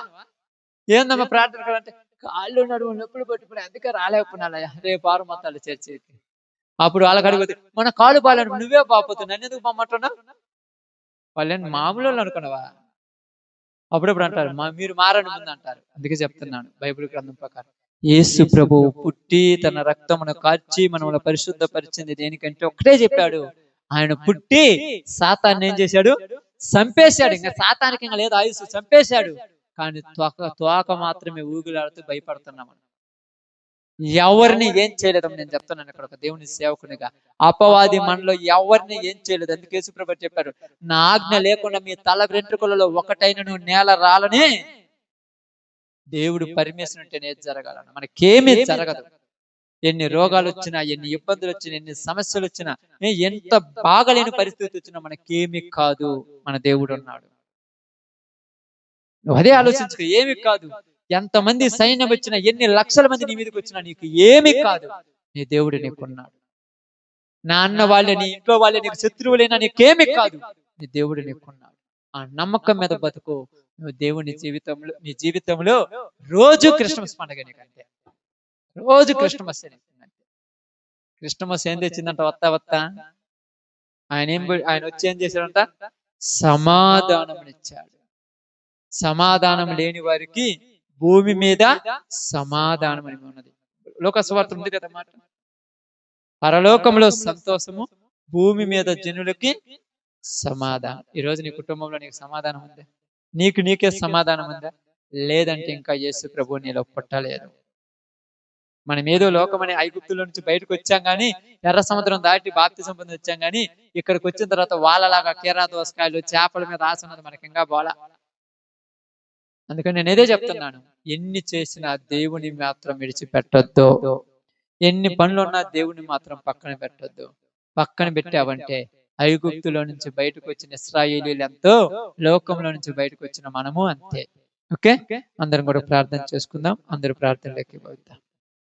ఏందమ్మా ప్రార్థనకు అంటే కాళ్ళు నడుము నొప్పులు పట్టిపోయి అందుకే రాలేకపోయినా రేపు 6 మొత్తాలు చర్చికి. అప్పుడు వాళ్ళకి అడిగితే మన కాళ్ళు బాగాలని నువ్వే బాపోతే నన్ను ఎందుకు పొమ్మంటున్నావు? వాళ్ళని మామూలు అనుకున్నావా? అప్పుడప్పుడు అంటారు మీరు మారని ముందు అంటారు. అందుకే చెప్తున్నాను, బైబిల్ గ్రంథం ప్రకారం యేసు ప్రభువు పుట్టి తన రక్తమును కార్చి మనల్ని పరిశుద్ధపరిచింది దేనికంటే ఒకటే చెప్పాడు. ఆయన పుట్టి సాతాన్ని ఏం చేశాడు? చంపేశాడు. ఇంకా సాతానికి ఇంకా లేదు ఆయుస్సు, చంపేశాడు. కానీ తోక మాత్రమే ఊగులాడుతూ భయపడుతున్నాం. ఎవరిని ఏం చేయలేదని నేను చెప్తున్నాను ఇక్కడ ఒక దేవుని సేవకునిగా. అపవాది మనలో ఎవరిని ఏం చేయలేదు. అందుకే యేసుప్రభు చెప్పారు, నా ఆజ్ఞ లేకుండా మీ తల వెంట్రుకలలో ఒకటైనను నేల రాలని దేవుడు పర్మిషన్ ఉంటేనే జరగాలని. మనకేమీ జరగదు. ఎన్ని రోగాలు వచ్చినా, ఎన్ని ఇబ్బందులు వచ్చినా, ఎన్ని సమస్యలు వచ్చినా, ఎంత బాగలేని పరిస్థితి వచ్చినా మనకేమీ కాదు. మన దేవుడు ఉన్నాడు. అదే ఆలోచించుకో, ఏమి కాదు. ఎంతమంది సైన్యం వచ్చినా, ఎన్ని లక్షల మంది నీ మీదకి వచ్చినా నీకు ఏమి కాదు. నీ దేవుడు నీకున్నాడు. నా అన్న వాళ్ళే, నీ ఇంట్లో వాళ్ళే నీకు శత్రువులైనా నీకేమి కాదు. నీ దేవుడు నీకున్నాడు. ఆ నమ్మకం మీద బతుకు. నువ్వు దేవుని జీవితంలో, నీ జీవితంలో రోజు క్రిస్మస్ పండుగ నీకంటే, రోజు క్రిస్మస్ నీకంటే. క్రిస్మస్ ఏం తెచ్చిందంట? వత్తా ఆయన వచ్చి ఏం చేశాడంట? సమాధానం ఇచ్చాడు. సమాధానం లేని వారికి భూమి మీద సమాధానం అని ఉన్నది. లోక సువార్త ఉంది కదా మాట. పరలోకంలో సంతోషము, భూమి మీద జనులకి సమాధానం. ఈరోజు నీ కుటుంబంలో నీకు సమాధానం ఉందా? నీకే సమాధానం ఉందా? లేదంటే ఇంకా యేసు ప్రభు నీలో పుట్టలేదు. మనం ఏదో లోకమనే ఐగుప్తుల నుంచి బయటకు వచ్చాం కానీ, ఎర్ర సముద్రం దాటి బాప్తిసం పొంది వచ్చాం కానీ, ఇక్కడికి వచ్చిన తర్వాత వాళ్ళలాగా కీరా దోసకాయలు చేపల మీద ఆశ ఉన్నది మనకి ఇంకా బోలా. అందుకని నేను ఏదే చెప్తున్నాను, ఎన్ని చేసినా దేవుని మాత్రం విడిచిపెట్టొద్దు. ఎన్ని పనులున్నా దేవుని మాత్రం పక్కన పెట్టొద్దు. పక్కన పెట్టావంటే ఐగుప్తులో నుంచి బయటకు వచ్చిన ఇశ్రాయేలీయులు ఎంతో, లోకంలో నుంచి బయటకు వచ్చిన మనము అంతే. ఓకే, అందరం కూడా ప్రార్థన చేసుకుందాం. అందరూ ప్రార్థనలోకి పోతాం.